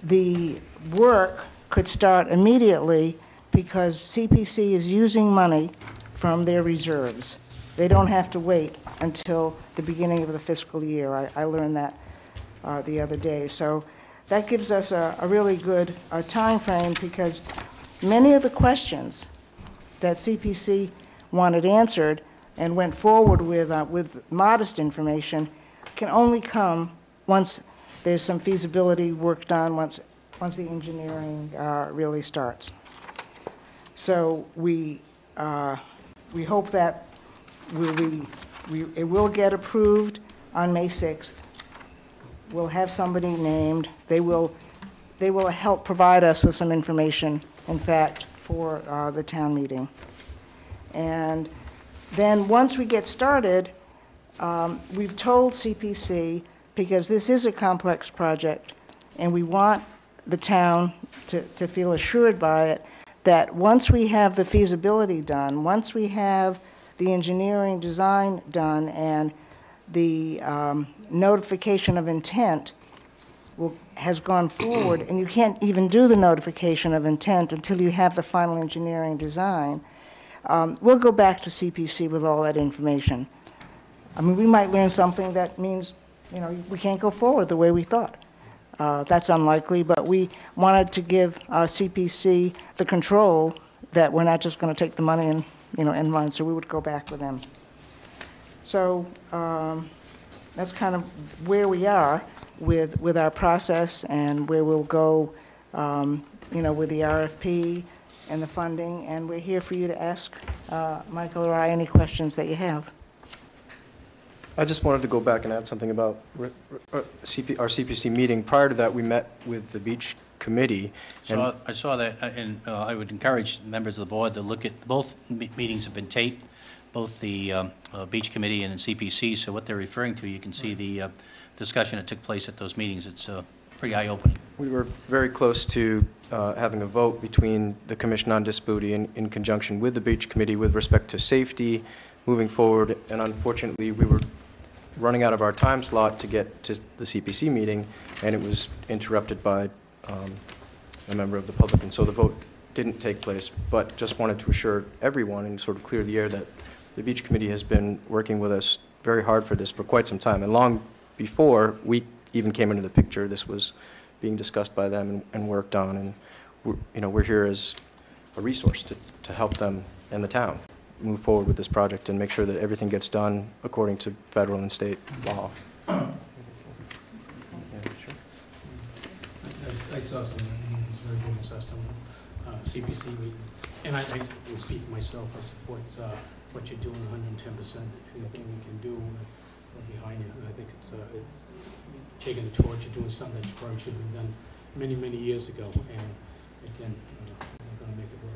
the work could start immediately because CPC is using money from their reserves. They don't have to wait until the beginning of the fiscal year. I learned that the other day. So that gives us a really good time frame, because many of the questions that CPC wanted answered and went forward with modest information can only come once there's some feasibility work done, once the engineering really starts. So we hope that it will get approved on May 6th. We'll have somebody named. They will help provide us with some information, in fact, for the town meeting. And then once we get started, we've told CPC, because this is a complex project, and we want the town to feel assured by it, that once we have the feasibility done, once we have the engineering design done, and the notification of intent has gone forward, and you can't even do the notification of intent until you have the final engineering design, we'll go back to CPC with all that information. I mean, we might learn something that means, we can't go forward the way we thought. That's unlikely, but we wanted to give CPC the control that we're not just going to take the money and run, so we would go back with them. So that's kind of where we are with our process, and where we'll go, with the RFP and the funding, and we're here for you to ask Michael or I any questions that you have. I just wanted to go back and add something about our CPC meeting. Prior to that, we met with the beach committee. So I saw that, and I would encourage members of the board to look at, both meetings have been taped, both the beach committee and the CPC, so what they're referring to, you can see the discussion that took place at those meetings. It's pretty eye-opening. We were very close to having a vote between the Commission on Disability in conjunction with the beach committee with respect to safety moving forward, and unfortunately, we were running out of our time slot to get to the CPC meeting, and it was interrupted by a member of the public, and so the vote didn't take place. But just wanted to assure everyone and sort of clear the air that the beach committee has been working with us very hard for this for quite some time, and long before we even came into the picture, this was being discussed by them and worked on, and we're here as a resource to help them and the town move forward with this project and make sure that everything gets done according to federal and state law. Yeah, sure. I saw some, it's very good, I saw some CPC meeting, and I will speak for myself, I support what you're doing 110%. Anything we can do, we're behind you, and I think it's taking the torch, you're doing something that probably should have been done many, many years ago, and again, we're going to make it work.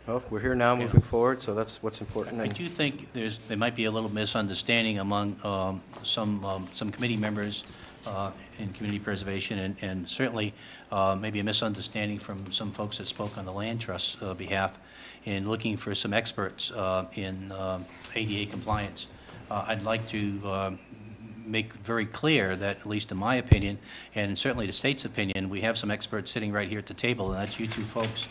Well, we're here now, moving forward, so that's what's important. I do think there might be a little misunderstanding among some committee members in community preservation, and certainly maybe a misunderstanding from some folks that spoke on the Land Trust behalf in looking for some experts in ADA compliance. I'd like to make very clear that, at least in my opinion, and certainly the state's opinion, we have some experts sitting right here at the table, and that's you two folks.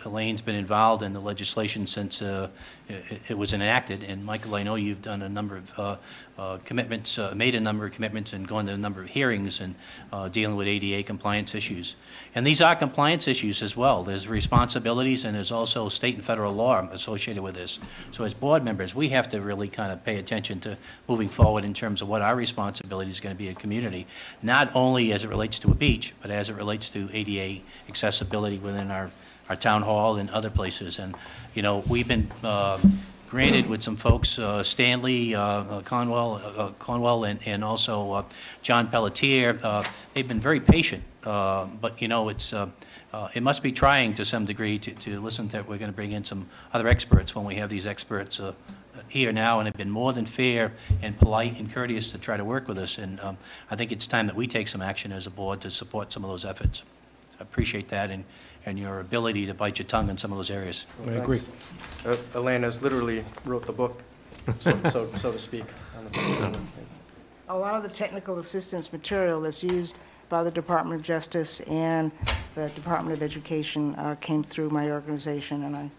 Elaine's been involved in the legislation since it was enacted, and Michael, I know you've done a number of commitments, made a number of commitments and gone to a number of hearings and dealing with ADA compliance issues. And these are compliance issues as well. There's responsibilities and there's also state and federal law associated with this. So as board members, we have to really kind of pay attention to moving forward in terms of what our responsibility is going to be in community, not only as it relates to a beach, but as it relates to ADA accessibility within our town hall and other places. And, you know, we've been granted with some folks, Stanley, Conwell, and also John Pelletier. They've been very patient, but, you know, it must be trying to some degree to listen to, we're going to bring in some other experts when we have these experts here now, and have been more than fair and polite and courteous to try to work with us. And I think it's time that we take some action as a board to support some of those efforts. I appreciate that and your ability to bite your tongue in some of those areas. Well, I agree. Elaine has literally wrote the book, so to speak. On the A lot of the technical assistance material that's used by the Department of Justice and the Department of Education came through my organization, and I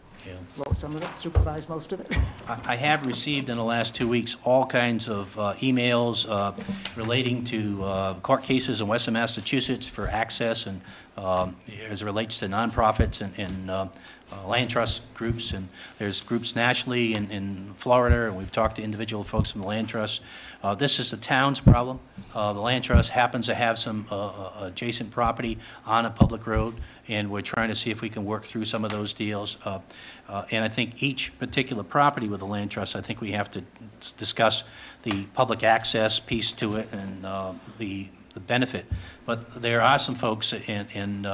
wrote some of it, supervised most of it. I have received in the last 2 weeks all kinds of emails relating to court cases in Western Massachusetts for access, and as it relates to nonprofits and land trust groups, and there's groups nationally in Florida, and we've talked to individual folks from the land trust. This is the town's problem. The land trust happens to have some adjacent property on a public road, and we're trying to see if we can work through some of those deals. And I think each particular property with the land trust, I think we have to discuss the public access piece to it and the benefit. But there are some folks, and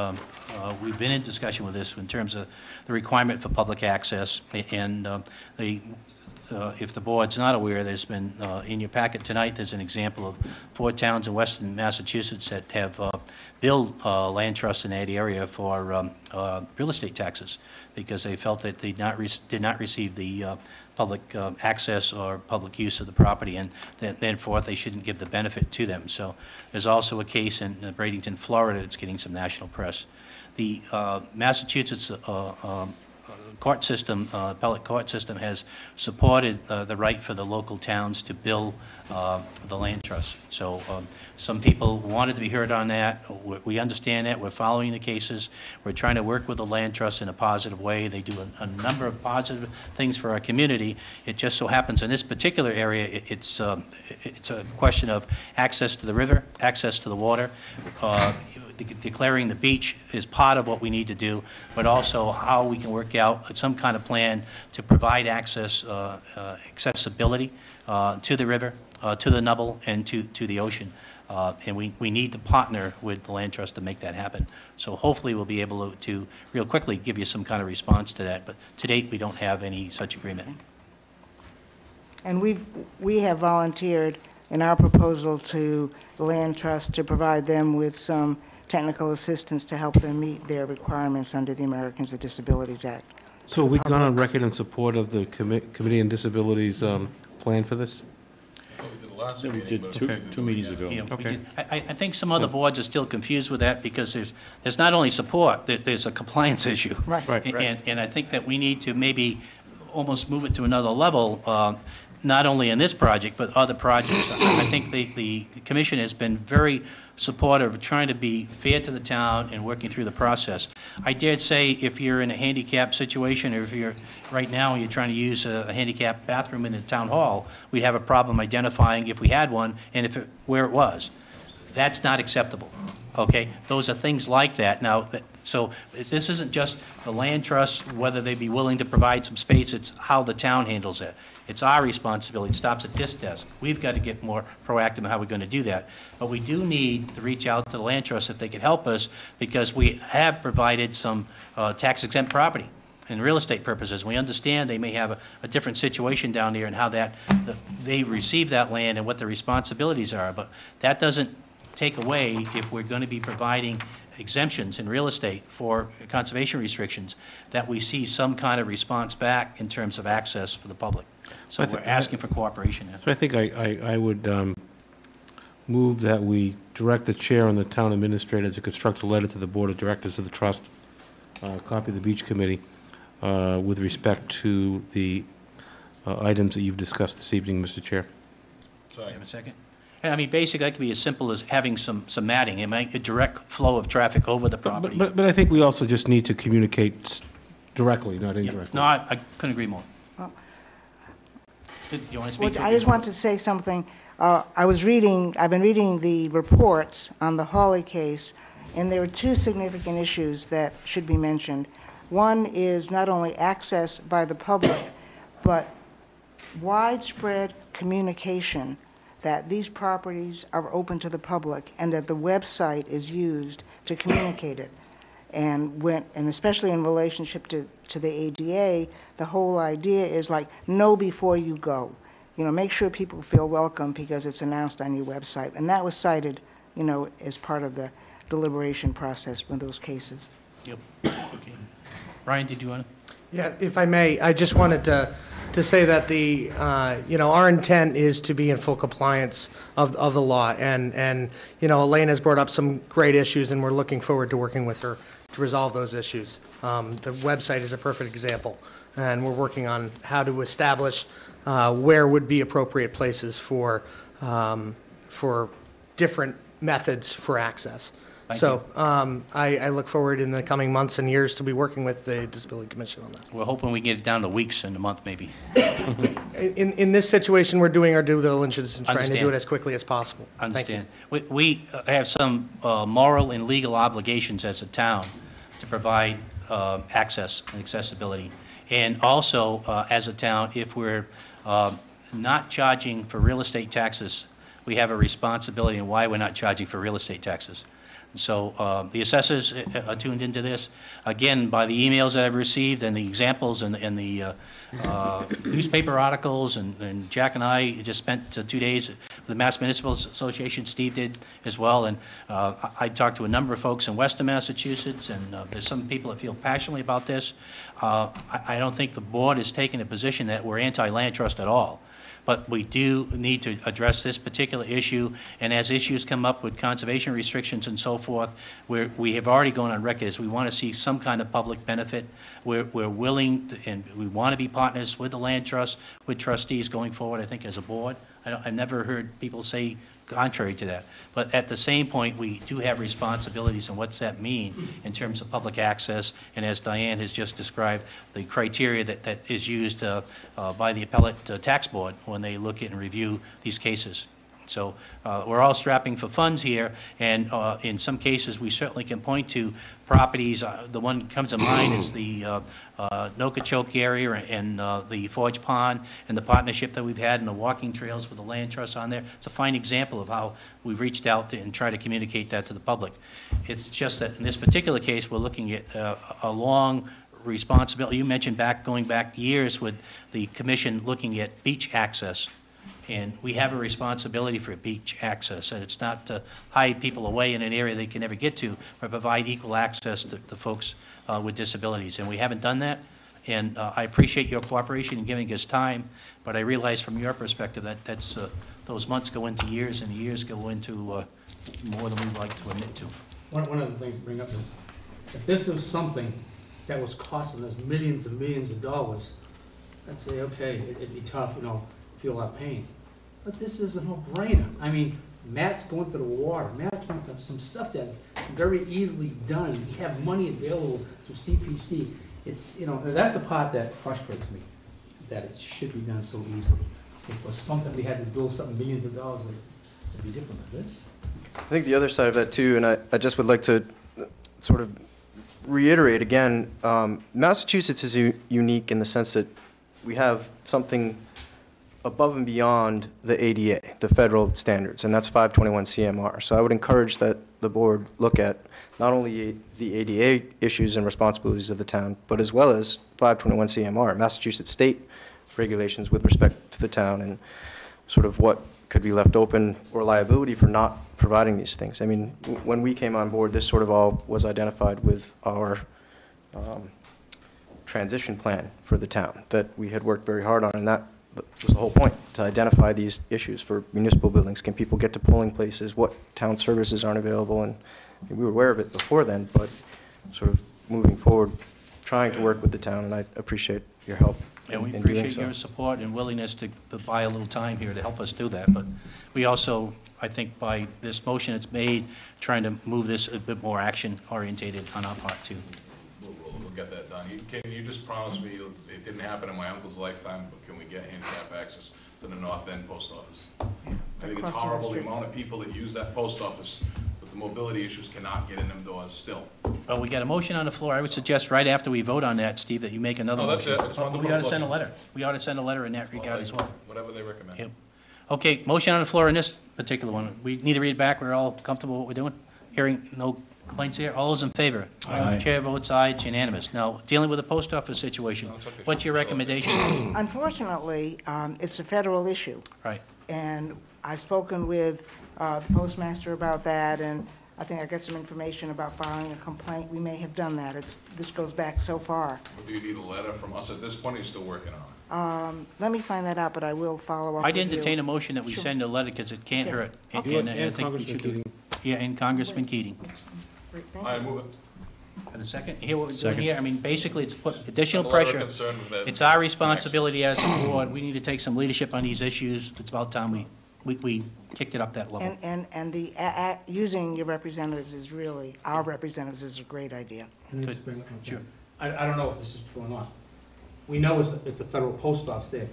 we've been in discussion with this in terms of the requirement for public access, and if the board's not aware, there's been, in your packet tonight, there's an example of 4 towns in western Massachusetts that have billed land trusts in that area for real estate taxes because they felt that they did not receive the public access or public use of the property, and therefore they shouldn't give the benefit to them. So there's also a case in Bradenton, Florida that's getting some national press. The Massachusetts court system, appellate court system, has supported the right for the local towns to bill the land trust. So some people wanted to be heard on that. We understand that. We're following the cases. We're trying to work with the land trust in a positive way. They do a number of positive things for our community. It just so happens in this particular area, it's a question of access to the river, access to the water. Declaring the beach is part of what we need to do, but also how we can work out some kind of plan to provide access, accessibility to the river, to the Nubble, and to the ocean. And we need to partner with the Land Trust to make that happen. So hopefully we'll be able to real quickly give you some kind of response to that. But to date, we don't have any such agreement. And we have volunteered in our proposal to the Land Trust to provide them with some technical assistance to help them meet their requirements under the Americans with Disabilities Act. So have we gone on record in support of the Committee on Disabilities plan for this? Yeah, we did two meetings ago. You know, Okay. I think some other boards are still confused with that because there's not only support, there's a compliance issue. Right. Right. And I think that we need to maybe almost move it to another level not only in this project, but other projects. I think the commission has been very supportive of trying to be fair to the town and working through the process. I dare say if you're in a handicap situation, or if you're, right now, you're trying to use a handicap bathroom in the town hall, we'd have a problem identifying if we had one and if where it was. That's not acceptable, okay? Those are things like that. Now, so this isn't just the land trust, whether they be willing to provide some space, it's how the town handles it. It's our responsibility. It stops at this desk. We've got to get more proactive in how we're going to do that. But we do need to reach out to the land trust if they could help us, because we have provided some tax-exempt property in real estate purposes. We understand they may have a different situation down there and how they receive that land and what the responsibilities are. But that doesn't take away if we're going to be providing exemptions in real estate for conservation restrictions, that we see some kind of response back in terms of access for the public. So we're asking for cooperation now. So I think I would move that we direct the chair and the town administrator to construct a letter to the board of directors of the trust, copy the beach committee, with respect to the items that you've discussed this evening, Mr. Chair. You have a second? I mean, basically, that could be as simple as having some matting and make a direct flow of traffic over the property. But I think we also just need to communicate directly, not Yeah. indirectly. No, I couldn't agree more. Do you want to speak to it? I just want to say something. I've been reading the reports on the Hawley case, and there are two significant issues that should be mentioned. One is not only access by the public, but widespread communication that these properties are open to the public and that the website is used to communicate it. And especially in relationship to the ADA, the whole idea is like, know before you go. You know, make sure people feel welcome because it's announced on your website. And that was cited, you know, as part of the deliberation process in those cases. Yep. Okay. Brian, did you want to? Yeah, if I may, I just wanted to say that our intent is to be in full compliance of the law. And Elaine has brought up some great issues, and we're looking forward to working with her to resolve those issues. The website is a perfect example, and we're working on how to establish where would be appropriate places for different methods for access. Thank I look forward in the coming months and years to be working with the Disability Commission on that. We're hoping we get it down to weeks in a month, maybe. In this situation, we're doing our due diligence and trying to do Understand. it as quickly as possible. Thank you. Understand. We have some moral and legal obligations as a town to provide access and accessibility. And also, as a town, if we're not charging for real estate taxes, we have a responsibility in why we're not charging for real estate taxes. So the assessors are tuned into this. Again, by the emails that I've received and the examples and the newspaper articles, and Jack and I just spent 2 days with the Mass Municipal Association. Steve did as well. And I talked to a number of folks in Western Massachusetts, and there's some people that feel passionately about this. I don't think the board has taken a position that we're anti-land trust at all. But we do need to address this particular issue, and as issues come up with conservation restrictions and so forth, we have already gone on record as we want to see some kind of public benefit. We're willing to, and we want to be partners with the land trust, with trustees going forward, I think, as a board. I've never heard people say contrary to that. But at the same point, we do have responsibilities, and what's that mean in terms of public access? And as Diane has just described, the criteria that is used by the appellate tax board when they look at and review these cases. So we're all strapping for funds here, and in some cases, we certainly can point to properties. The one that comes to mind is the Nokachoke area and the Forge Pond, and the partnership that we've had in the walking trails with the land trust on there. It's a fine example of how we've reached out and tried to communicate that to the public. It's just that in this particular case, we're looking at a long responsibility. You mentioned going back years with the commission looking at beach access. And we have a responsibility for beach access, and it's not to hide people away in an area they can never get to, but provide equal access to folks with disabilities. And we haven't done that, and I appreciate your cooperation in giving us time, but I realize from your perspective that those months go into years, and the years go into more than we'd like to admit to. One of the things to bring up is, if this was something that was costing us millions and millions of dollars, I'd say, okay, it'd be tough, feel our pain. But this is a no-brainer. I mean, Matt's going to the water. Matt's doing some stuff that's very easily done. We have money available through CPC. It's, you know, that's the part that frustrates me, that it should be done so easily. If it was something we had to build something millions of dollars, it'd be different than this. I think the other side of that too, and I just would like to sort of reiterate again, Massachusetts is unique in the sense that we have something above and beyond the ADA, the federal standards, and that's 521 CMR. So I would encourage that the board look at not only the ADA issues and responsibilities of the town, but as well as 521 CMR, Massachusetts state regulations with respect to the town, and sort of what could be left open or liability for not providing these things. I mean, when we came on board, this sort of all was identified with our transition plan for the town that we had worked very hard on, and that was the whole point, to identify these issues for municipal buildings. Can people get to polling places? What town services aren't available? And we were aware of it before then, but sort of moving forward, trying to work with the town, and I appreciate your help And we in doing appreciate so. your support and willingness to buy a little time here to help us do that. But we also, I think by this motion it's made, trying to move this a bit more action-orientated on our part, too. We'll get that done. Can you just promise me, it didn't happen in my uncle's lifetime, but can we get handicap access to the North End Post Office? I think it's horrible, the amount of people that use that post office, but the mobility issues cannot get in them doors still. Well, we got a motion on the floor. I would suggest right after we vote on that, Steve, that you make another No, that's motion. it. I just wanted to We ought to send a look. letter. We ought to send a letter in that regard as well. Whatever they recommend. Yep. Okay, motion on the floor in this particular one. We need to read it back. We're all comfortable with what we're doing? Hearing no complaints here. All those in favor? Aye. Chair votes aye, it's unanimous. Now, dealing with the post office situation, what's your recommendation? Unfortunately, it's a federal issue. Right. And I've spoken with the postmaster about that, and I think I got some information about filing a complaint. We may have done that. This goes back so far. Do you need a letter from us at this point, or are you still working on it? Let me find that out, but I will follow up with I'd you. entertain a motion that we Sure. send a letter, because it can't Yeah. hurt. Okay. And I And think we Congressman should do- Keating. Yeah, and Congressman Keating. Great, thank I you. move it. And a second, hear what we're doing Second. here? I mean, basically, it's put additional I'm a little pressure. concerned with that. It's our responsibility as a board. We need to take some leadership on these issues. It's about time we kicked it up that level. And the, using your representatives is really, our representatives is a great idea. Can I Good. just bring up one Sure. thing? I don't know if this is true or not. We know it's a federal post office there.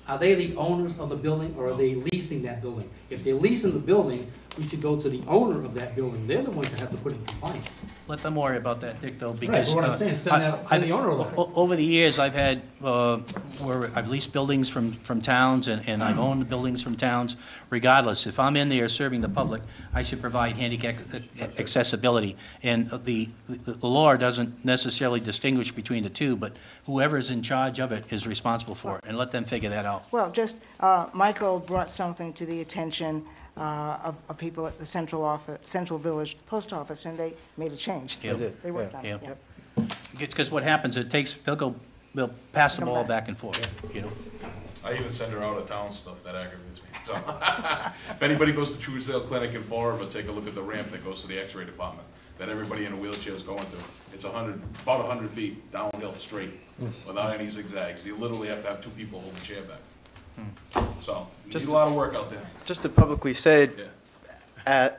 Are they the owners of the building, or are they leasing that building? If they're leasing the building, we should go to the owner of that building. They're the ones that have to put it in compliance. Let them worry about that, Dick, though, Right, because. but what I'm saying, send the owner a letter. Over the years, I've had, where I've leased buildings from towns, and I've owned buildings from towns. Regardless, if I'm in there serving the public, I should provide handicap accessibility. And the law doesn't necessarily distinguish between the two, but whoever's in charge of it is responsible for it, and let them figure that out. Well, just, Michael brought something to the attention of people at the Central Village Post Office, and they made a change. Yeah. They worked on it, Yeah. yep. Because what happens, they'll pass the Come ball back. back and forth, you know? I even send her out of town stuff, that aggravates me. So, if anybody goes to Truesdale Clinic in Fall River, take a look at the ramp that goes to the x-ray department, that everybody in a wheelchair is going to. It's about 100 feet downhill straight, without any zigzags. You literally have to have two people hold the chair back. So, Just need a lot of work out there. Just to publicly say, Yeah.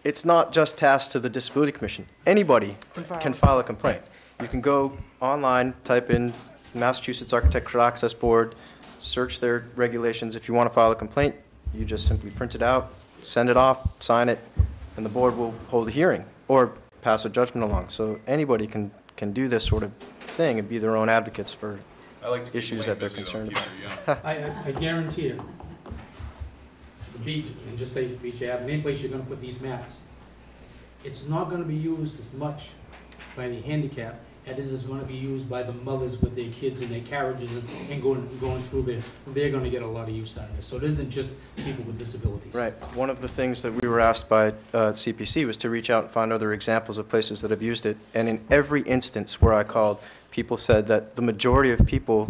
it's not just tasked to the Disability Commission. Anybody can file a complaint. You can go online, type in Massachusetts Architectural Access Board, search their regulations. If you want to file a complaint, you just simply print it out, send it off, sign it, and the board will hold a hearing or pass a judgment along. So anybody can do this sort of thing and be their own advocates for I like to keep issues Elaine that they're busy, though, concerned keeps about. her young. I guarantee you, the beach, and just say Beach Ave, any place you're gonna put these mats, it's not gonna be used as much by the handicapped as it is gonna be used by the mothers with their kids in their carriages and going through there. They're gonna get a lot of use out of it. So it isn't just people with disabilities. Right. One of the things that we were asked by CPC was to reach out and find other examples of places that have used it. And in every instance where I called, people said that the majority of people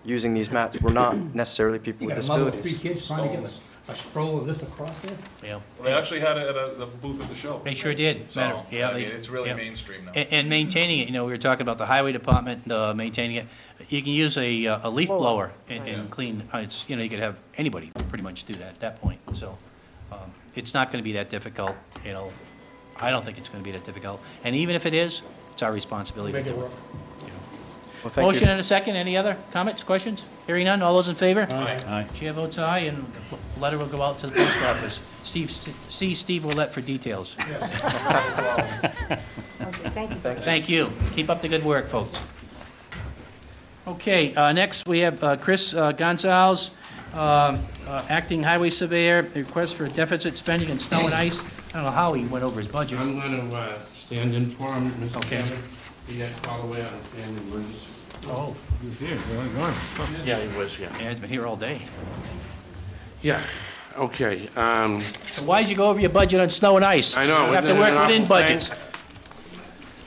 using these mats were not necessarily people You with got a mother with disabilities. 3 kids trying to get a stroll of this across there? Yeah. Well, they actually had it at the booth at the show. They sure did. So, Yeah, I they- mean, it's really yeah. mainstream now. And maintaining it, you know, we were talking about the highway department maintaining it. You can use a leaf blower and clean, it's, you know, you could have anybody pretty much do that at that point. So it's not going to be that difficult, you know. I don't think it's going to be that difficult. And even if it is, it's our responsibility to Make it do it. work. Well, thank you. Motion and a second. Any other comments, questions? Hearing none. All those in favor? Aye. Chair votes aye, and the letter will go out to the post office. See Steve Willett for details. Okay, thank you. Thank you. Keep up the good work, folks. Okay, next we have Chris Gonzalez, acting highway surveyor, request for deficit spending in snow and ice. I don't know how he went over his budget. I'm going to stand in for him, Mr. Okay. Chairman. He got called away on a family emergency. Oh, He's here, really gone. Yeah, he was, yeah. yeah, he's been here all day. Yeah, okay. So why'd you go over your budget on snow and ice? I know. You have to isn't it work an within awful thing?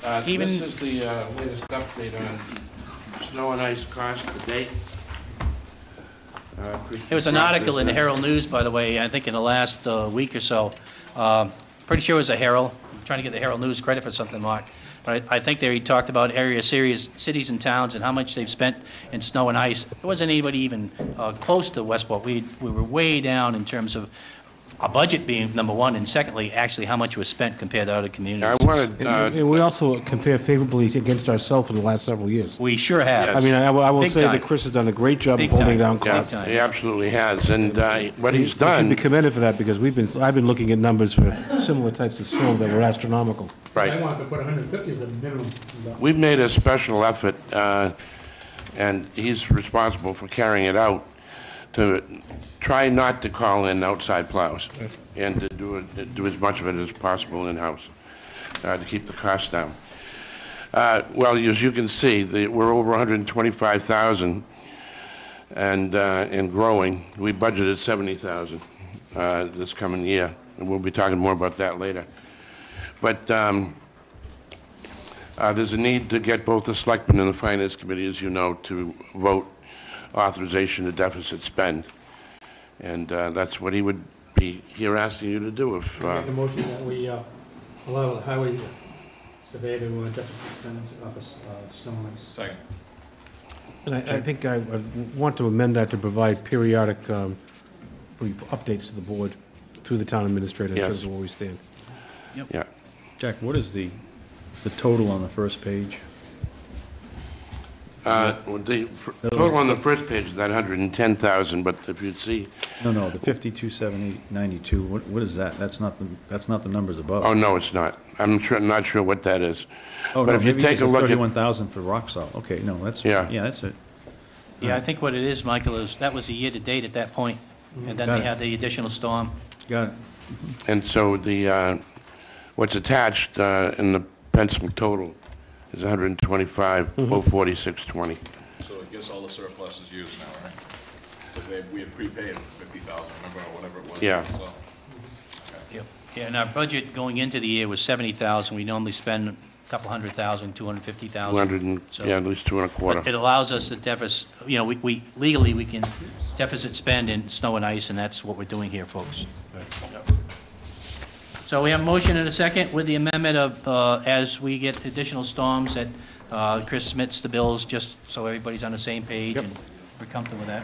budgets. Even- This is the latest update on snow and ice cost to date. There was an article in the Herald News, by the way, I think in the last week or so. Pretty sure it was a Herald. I'm trying to get the Herald News credit for something, Mark. But I think there he talked about area series, cities and towns and how much they've spent in snow and ice. There wasn't anybody even close to Westport. We were way down in terms of our budget being number one, and secondly, actually how much was spent compared to other communities. I wanted, And we also compare favorably against ourselves in the last several years. We sure have. I mean, I will Big say time. that Chris has done a great job of Big holding time. down costs. Big time. he absolutely has, and what he's He should done, be commended for that, because I've been looking at numbers for similar types of snow that were astronomical. right. I wanted to put 150 as a minimum. We've made a special effort, and he's responsible for carrying it out, to try not to call in outside plows, and to do as much of it as possible in-house, to keep the costs down. Well, as you can see, we're over 125,000, and growing. We budgeted 70,000 this coming year, and we'll be talking more about that later. But there's a need to get both the Selectmen and the Finance Committee, as you know, to vote authorization to deficit spend. And that's what he would be here asking you to do if, Make a motion that we allow the highway surveyor to deficit spend office snow and ice. Second. And I think I want to amend that to provide periodic updates to the board through the town administrator in Yes. terms of where we stand. yeah. Jack, what is the total on the first page? The total on the first page is that 110,000, but if you see, No, the 52,792, what is that? That's not the numbers above. oh, no, it's not. Not sure what that is. Oh, but no, if you maybe take it's a look at- 31,000 for rock salt. Okay, no, that's, Yeah. yeah, that's it. Yeah, I think what it is, Michael, is that was a year-to-date at that point, and then Got they it. had the additional storm. Got it. And so what's attached in the pencil total is 125,046.20. So I guess all the surplus is used now, right? Because we had prepaid 50,000, remember, or whatever it was. Yeah. So, Yep. Yeah, and our budget going into the year was 70,000. We normally spend a couple 100,000, 250,000. 200 and, So- yeah, at least 2.25. But it allows us to deficit, you know, we legally, we can deficit spend in snow and ice, and that's what we're doing here, folks. So we have a motion and a second with the amendment of, as we get additional storms, that Chris submits the bills, just so everybody's on the same page, and we're comfortable with that.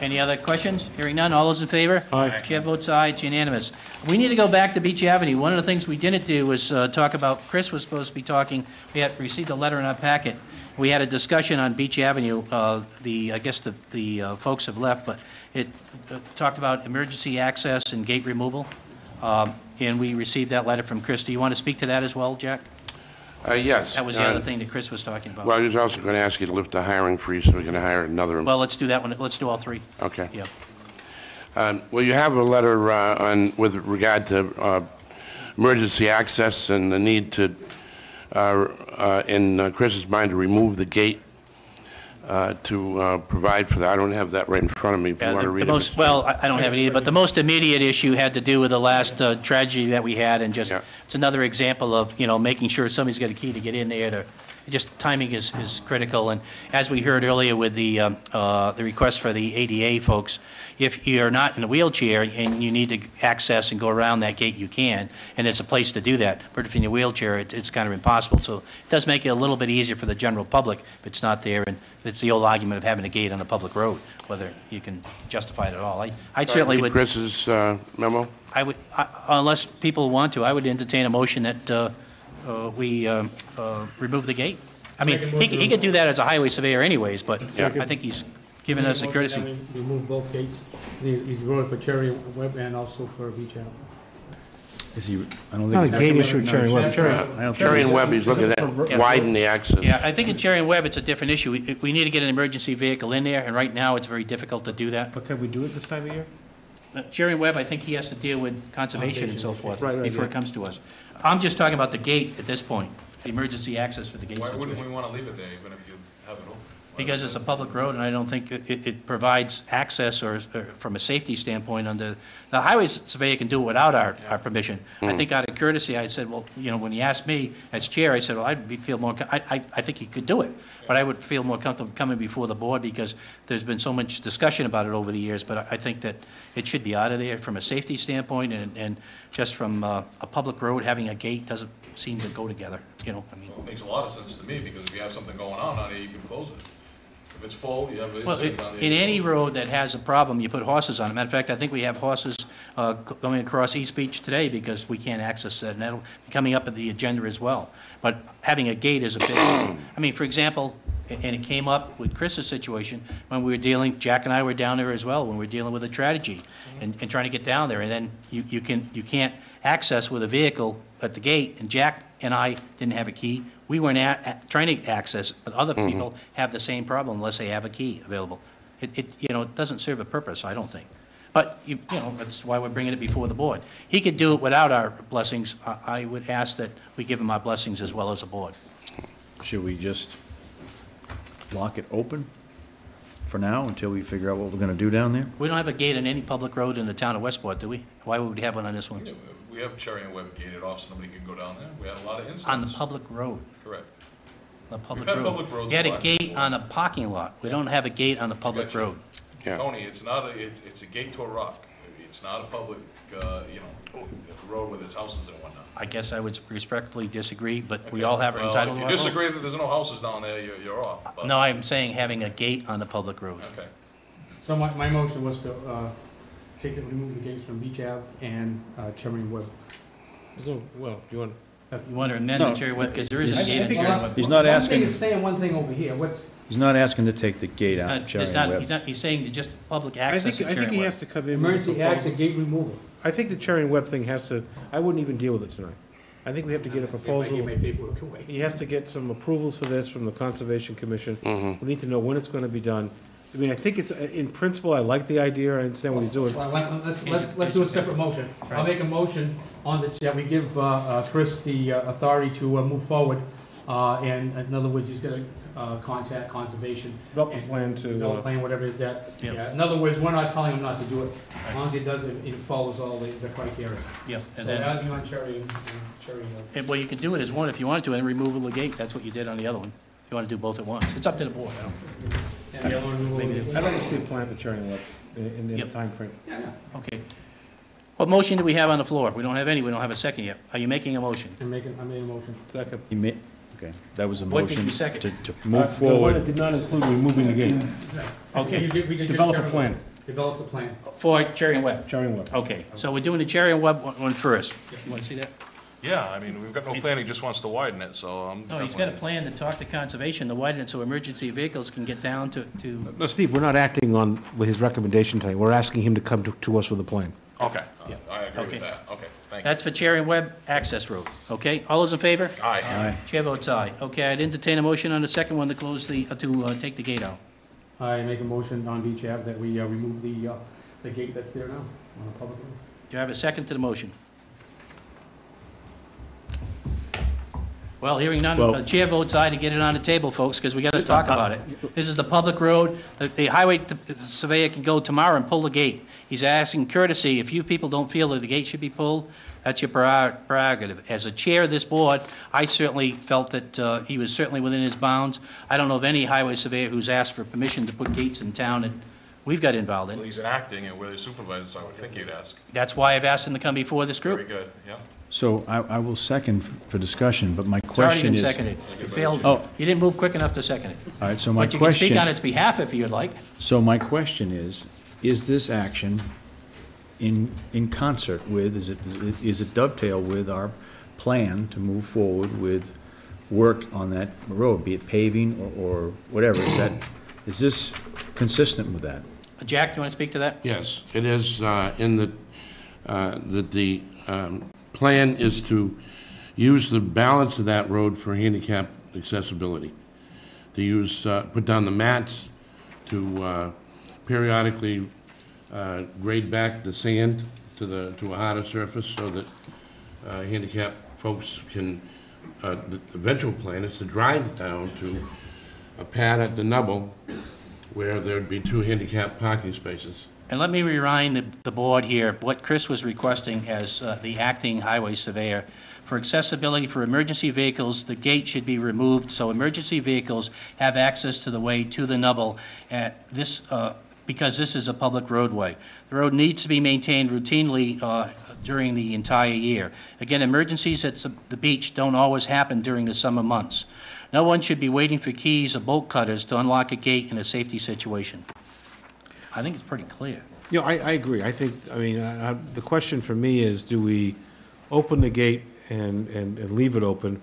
Any other questions? Hearing none, all those in favor? Aye. Chair votes aye, it's unanimous. We need to go back to Beach Avenue. One of the things we didn't do was talk about, Chris was supposed to be talking, we had received a letter in our packet. We had a discussion on Beach Avenue. I guess the folks have left, but it talked about emergency access and gate removal. And we received that letter from Chris. Do you want to speak to that as well, Jack? Yes. That was the other thing that Chris was talking about. Well, he was also going to ask you to lift the hiring freeze, so we're going to hire another. Well, let's do that one. Let's do all three. Okay. Yeah. Well, you have a letter with regard to emergency access and the need to, in Chris's mind, to remove the gate to provide for that. I don't have that right in front of me. If you Yeah, want to the read most, it. well, I don't have it either, but the most immediate issue had to do with the last tragedy that we had, and just, Yeah. it's another example of, making sure somebody's got a key to get in there to, just timing is critical. And as we heard earlier with the request for the ADA folks, if you're not in a wheelchair and you need to access and go around that gate, you can, and it's a place to do that. But if you're in a wheelchair, it's kind of impossible. So it does make it a little bit easier for the general public if it's not there. And it's the old argument of having a gate on a public road, whether you can justify it at all. I certainly Read would. Chris's memo. Unless people want to, I would entertain a motion that we remove the gate. I mean, he could do that as a highway surveyor anyways, but I think he's given us a courtesy. We remove both gates. He's voted for Cherry Web and also for Beach Ave. Is he, I don't Not think. a gate issue, Cherry Web. That's Cherry, right. I don't Cherry think and Webb, he's looking at widen the access. Yeah, I think in Cherry and Webb, it's a different issue. We need to get an emergency vehicle in there, and right now, it's very difficult to do that. but can we do it this time of year? Cherry and Webb, I think he has to deal with conservation and so forth Right, before it yeah. comes to us. I'm just talking about the gate at this point, the emergency access for the gate Why wouldn't situation. we want to leave it there, even if you have it open? Because it's a public road, and I don't think it provides access or from a safety standpoint under, the highway surveyor can do it without our permission. I think out of courtesy, I said, well, when he asked me as chair, I said, well, feel more, I think he could do it, but I would feel more comfortable coming before the board because there's been so much discussion about it over the years, but I think that it should be out of there from a safety standpoint, and just from a public road, having a gate doesn't seem to go together, I mean. Well, it makes a lot of sense to me, because if you have something going on there, you can close it. If it's full, you have it. Well, in any road that has a problem, you put horses on it. Matter of fact, I think we have horses going across East Beach today because we can't access that, and that'll be coming up at the agenda as well. But having a gate is a big, I mean, for example, and it came up with Chris's situation, when we were dealing, Jack and I were down there as well, when we were dealing with a tragedy, and trying to get down there, and then you can't access with a vehicle at the gate, and Jack and I didn't have a key. We weren't trying to access, but other people have the same problem unless they have a key available. It doesn't serve a purpose, I don't think. But, that's why we're bringing it before the board. He could do it without our blessings. I would ask that we give him our blessings as well as a board. Should we just lock it open for now until we figure out what we're gonna do down there? We don't have a gate on any public road in the town of Westport, do we? Why would we have one on this one? Yeah, we have Cherry and Webb gated off, so nobody can go down there. We had a lot of incidents. On the public road. Correct. The public We've had road. public roads You had a blocked gate before. on a parking lot. We don't have a gate on a public Gotcha. road. Yeah. Tony, it's not it's a gate to a rock. It's not a public, road with its houses and whatnot. I guess I would respectfully disagree, but we all have our Well, entitlement. if you disagree that there's no houses down there, you're off. but- No, I'm saying having a gate on the public road. Okay. So my motion was to remove the gates from Beach Ave and Cherry Web. Well, you want, You want to amend the No. Cherry Web, because there is I a gate in think- Cherry Web. He's not One asking, thing is saying one thing over here, he's not asking to take the gate out, Cherry There's and not, Webb. he's saying to just public I access think at Cherry he Web. has to come in. with a emergency acts proposal. and gate removal. I think the Cherry and Webb thing has to, I wouldn't even deal with it tonight. I think we have to get a proposal. Get my paperwork away. He has to get some approvals for this from the Conservation Commission. We need to know when it's gonna be done. I mean, I think it's, in principle, I like the idea, I understand what he's doing. Well, let's do a separate motion. I'll make a motion on that we give Chris the authority to move forward. And in other words, he's gonna contact conservation. Develop a plan to, Develop a plan, whatever it is that. Yeah. Yeah, in other words, we're not telling him not to do it. As long as he does it, it follows all the criteria. Yeah, So and then, that'd be on Cherry, Cherry. well, you can do it as one if you wanted to, and removal of the gate. That's what you did on the other one. If you want to do both at once. It's up to the board. I don't. And the other one, removal of the- I'd like to see a plan for Cherry and Webb in the Yep. timeframe. Okay. What motion do we have on the floor? We don't have any. We don't have a second yet. Are you making a motion? I made a motion. Second. He made, okay, that was a What did motion you second? to move forward. did not include removing the gate. Okay. We did just Develop a Cherry- plan, Develop the plan. For Cherry and Webb. Cherry and Webb. Okay, so we're doing the Cherry and Webb one first. You want to see that? Yeah, I mean, we've got no plan, he just wants to widen it, so I'm. No, he's got a plan to talk to conservation to widen it so emergency vehicles can get down to, No, Steve, we're not acting on his recommendation tonight. We're asking him to come to us with a plan. Okay, I agree Okay. with that, okay, thank you. that's for Cherry and Webb access road. Okay, all those in favor? Aye. Aye. Chair votes aye. Okay, I'd entertain a motion on the second one to close the, to take the gate out. I make a motion on Beach Ave that we remove the gate that's there now on a public road. Do I have a second to the motion? Well, hearing none, Well- the chair votes aye to get it on the table, folks, because we got to talk about it. This is the public road. The highway surveyor can go tomorrow and pull the gate. He's asking courtesy, if you people don't feel that the gate should be pulled, that's your prerogative. As a chair of this board, I certainly felt that he was certainly within his bounds. I don't know of any highway surveyor who's asked for permission to put gates in town that we've got involved Well, in. he's acting, and we're the supervisor, so I would think he'd ask. That's why I've asked him to come before this Very group. good, yeah. So I will second for discussion, but my It's already question been is... seconded. You failed, Oh. you didn't move quick enough to second it. All right, so my But you can speak question, on its behalf if you'd like. so my question is this action in concert with, is it dovetail with our plan to move forward with work on that road, be it paving or whatever? Is this consistent with that? Jack, do you want to speak to that? Yes, it is in the plan is to use the balance of that road for handicap accessibility. To use, put down the mats, to periodically grade back the sand to a harder surface so that handicap folks can, the eventual plan is to drive down to a pad at the Nubble where there'd be 2 handicap parking spaces. And let me remind the board here, what Chris was requesting as the acting highway surveyor. For accessibility for emergency vehicles, the gate should be removed so emergency vehicles have access to the way to the Nubble because this is a public roadway. The road needs to be maintained routinely during the entire year. Again, emergencies at the beach don't always happen during the summer months. No one should be waiting for keys or bolt cutters to unlock a gate in a safety situation. I think it's pretty clear. Yeah, I agree. I think, I mean, the question for me is, do we open the gate and leave it open,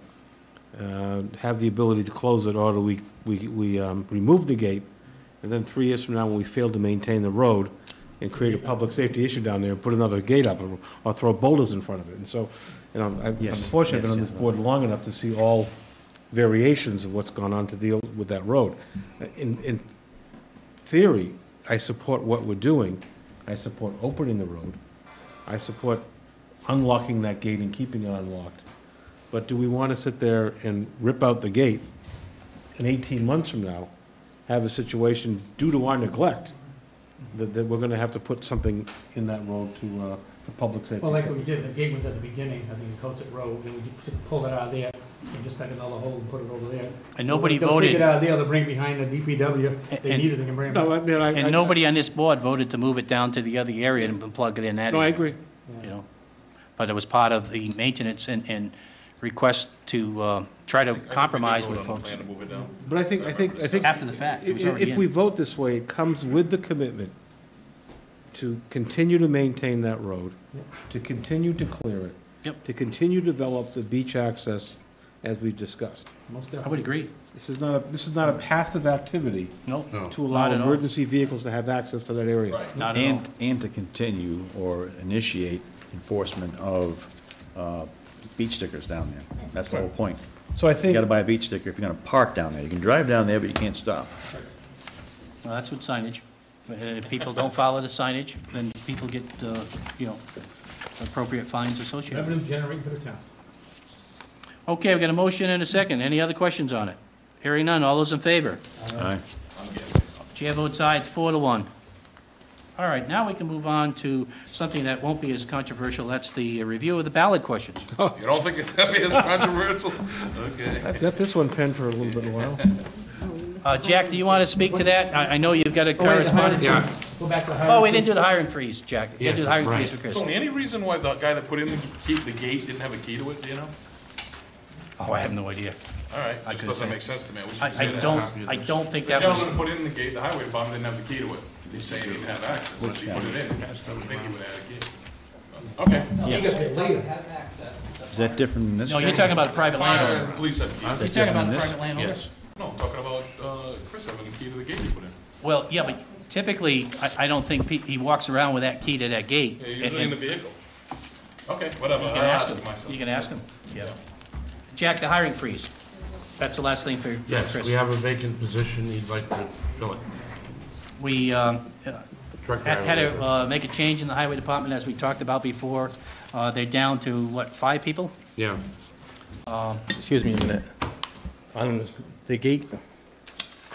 have the ability to close it, or do we remove the gate, and then 3 years from now, when we fail to maintain the road and create a public safety issue down there, and put another gate up, or throw boulders in front of it? And so, you know, I'm Yes, fortunate I've been on yes, this board long enough to see all variations of what's gone on to deal with that road. In theory, I support what we're doing. I support opening the road. I support unlocking that gate and keeping it unlocked. But do we want to sit there and rip out the gate and 18 months from now have a situation due to our neglect that we're going to have to put something in that road for public safety? Well, like what we did, the gate was at the beginning, I think, in Coates Road, and we just pulled it out of there and just dug another hole and put it over there. And nobody They'll take voted, it out of there, they'll bring it behind the DPW, they And- need it, they can bring it No, back. I mean, and nobody on this board voted to move it down to the other area and plug it in that. No, I area, agree. You know, but it was part of the maintenance and request to try to compromise with folks. Plan to move it down. But I think After the fact, it was already if we in. vote this way, it comes with the commitment to continue to maintain that road, to continue to clear it. Yep. To continue to develop the beach access as we've discussed. Most I would definitely. agree. This is not a passive activity No, No. to allow Not at all. emergency vehicles to have access to that area. Right. not at all. And to continue or initiate enforcement of beach stickers down there. That's the whole point. So I You think, gotta buy a beach sticker if you're gonna park down there. You can drive down there, but you can't stop. Well, that's what signage. If people don't follow the signage, then people get, appropriate fines associated. Revenue generating for the town. Okay, we've got a motion and a second. Any other questions on it? Hearing none. All those in favor? Aye. I'm getting, Chair votes aye. It's 4-1. All right, now we can move on to something that won't be as controversial. That's the review of the ballot questions. you don't think it's gonna be as controversial? Okay. I've got this one penned for a little bit while. Jack, do you want to speak to that? I know you've got a correspondence. Yeah. Go back to the Oh, we didn't do the hiring freeze, Jack. We didn't do the hiring Yes, freeze for Chris. Tony, any reason why the guy that put in the gate didn't have a key to it, do you know? Oh, I have no idea. All right, I just couldn't doesn't say. make sense to me. wish you I could say that. I don't think The that was, gentleman put in the gate, the highway department didn't have the key to it. He's saying he didn't have access, unless he put it in. I think he would have a key. Okay. Is that different than this? no, you're talking about a private Fire landowner. and police have the key. You're talking about a this? private landowner? Yes. No, I'm talking about, Chris having the key to the gate he put in. Well, yeah, but typically, I don't think he walks around with that key to that gate. Yeah, usually in the vehicle. Okay, whatever. You I'll can ask ask him. myself. You can ask him, yeah. Jack, the hiring freeze. That's the last thing for Yes, Chris. we have a vacant position, he'd like to fill it. We Truck had driver. to make a change in the highway department, as we talked about before. They're down to, what, 5 people? Yeah, Excuse me a minute. On the gate,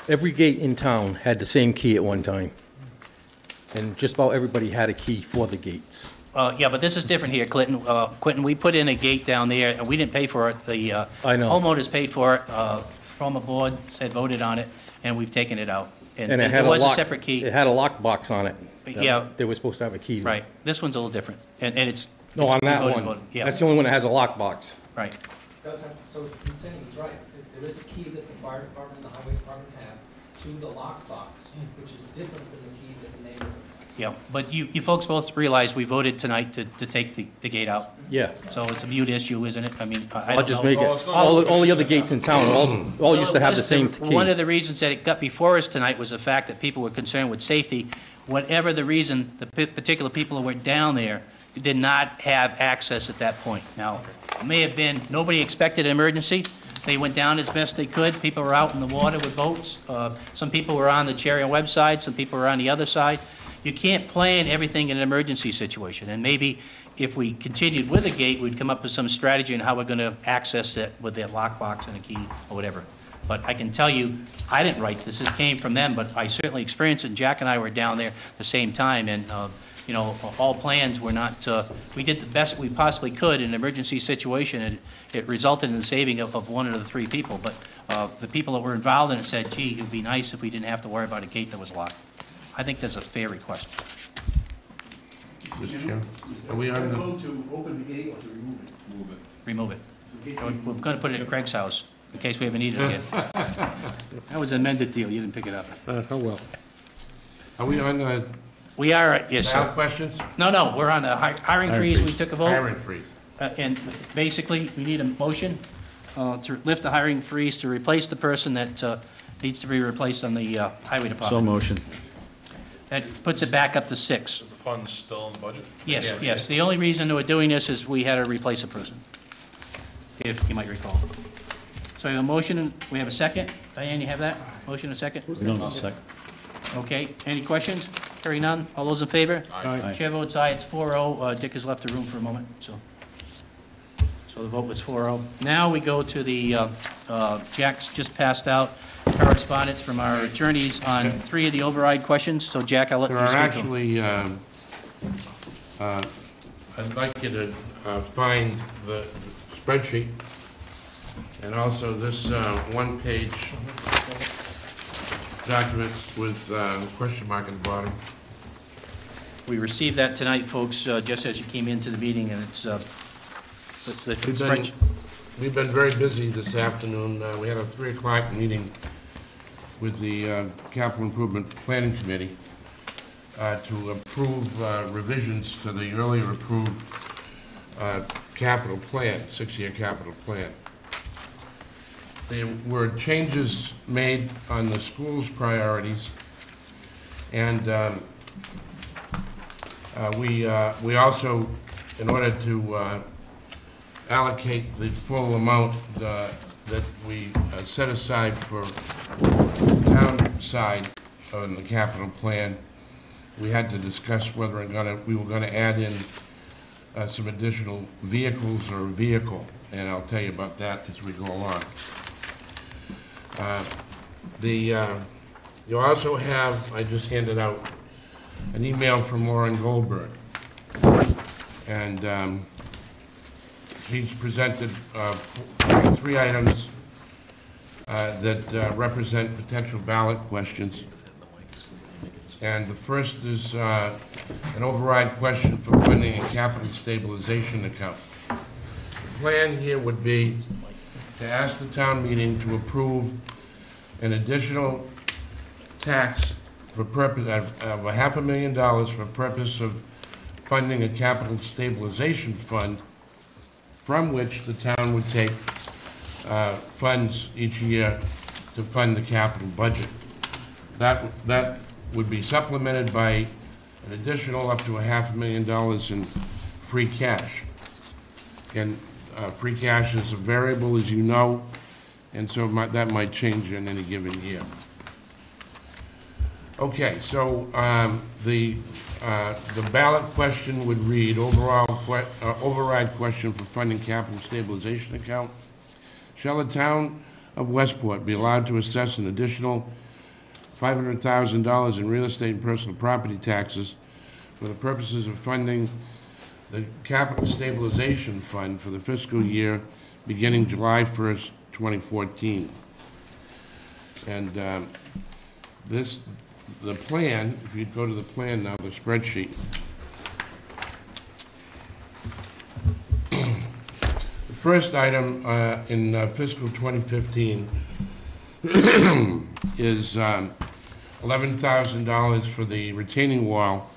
every gate in town had the same key at one time. And just about everybody had a key for the gates. Yeah, but this is different here, Clinton. Quentin, we put in a gate down there, and we didn't pay for it. The I know. homeowners paid for it, from a board, said voted on it, and we've taken it out. And it it had was a lock- separate key. It had a lockbox on it. Yeah. They were supposed to have a key. Right. This one's a little different, and it's. No, on that voted. one. Yeah, That's the only one that has a lockbox. right. Does have, so Cindy's right, there is a key that the fire department and the highway department have to the lockbox, which is different than the key that the neighborhood has. Yeah, but you folks both realize we voted tonight to take the gate out. Yeah. So it's a mute issue, isn't it? I mean, I I'll don't just know. make Well, it's it, not all the open. other gates in town all used to have the Listen, same key. One of the reasons that it got before us tonight was the fact that people were concerned with safety. Whatever the reason, the particular people who were down there did not have access at that point. Now, it may have been, nobody expected an emergency. They went down as best they could. People were out in the water with boats. Some people were on the Chariot website, some people were on the other side. You can't plan everything in an emergency situation. And maybe if we continued with a gate, we'd come up with some strategy on how we're going to access it with their lockbox and a key or whatever. But I can tell you, I didn't write this. This came from them, but I certainly experienced it. And Jack and I were down there at the same time, and you know, all plans were not, we did the best we possibly could in an emergency situation, and it resulted in the saving of one of the three people. But the people that were involved in it said, gee, it'd be nice if we didn't have to worry about a gate that was locked. I think that's a fair request. Mr. Chairman, are we on the, to open the gate or to remove it? Move it. Remove it. We're going to put it at Craig's house, in case we ever need it again. That was an amended deal, you didn't pick it up. Oh, well. are we on the We are, yes, ballot sir. questions? No, we're on the hiring freeze, we took a vote. Hiring freeze. And basically, we need a motion to lift the hiring freeze to replace the person that needs to be replaced on the highway department. So motion. That puts it back up to 6. Is the funds still in the budget? Yes, yes. The only reason we're doing this is we had to replace a person, if you might recall. So we have a motion, and we have a second. Diane, you have that? Motion and a second? We don't know, second. Okay, any questions? Hearing none, all those in favor? Aye. Chair votes aye, it's 4-0. Dick has left the room for a moment, so the vote was 4-0. Now we go to the, Jack's just passed out correspondence from our attorneys on 3 of the override questions, so Jack, I'll let There you are speak to them. actually, I'd like you to find the spreadsheet, and also this one-page document with question mark at the bottom. We received that tonight, folks, just as you came into the meeting, and it's, the spreadsheet. We've been very busy this afternoon. We had a 3 o'clock meeting with the Capital Improvement Planning Committee to approve revisions to the earlier approved capital plan, 6-year capital plan. There were changes made on the school's priorities, and we also, in order to allocate the full amount that we set aside for town side on the capital plan, we had to discuss whether we were gonna add in some additional vehicles or a vehicle, and I'll tell you about that as we go along. You also have, I just handed out an email from Lauren Goldberg, and she's presented 3 items that represent potential ballot questions. And the first is an override question for funding a capital stabilization account. The plan here would be to ask the town meeting to approve an additional tax for purpose of $500,000 for purpose of funding a capital stabilization fund, from which the town would take funds each year to fund the capital budget. That would be supplemented by an additional up to $500,000 in free cash. And free cash is a variable, as you know, and so that might change in any given year. Okay, so the ballot question would read, override question for funding capital stabilization account. Shall the town of Westport be allowed to assess an additional $500,000 in real estate and personal property taxes for the purposes of funding the Capital Stabilization Fund for the fiscal year beginning July 1st, 2014? And the plan, if you'd go to the plan now, the spreadsheet. The first item in fiscal 2015 is $11,000 for the retaining wall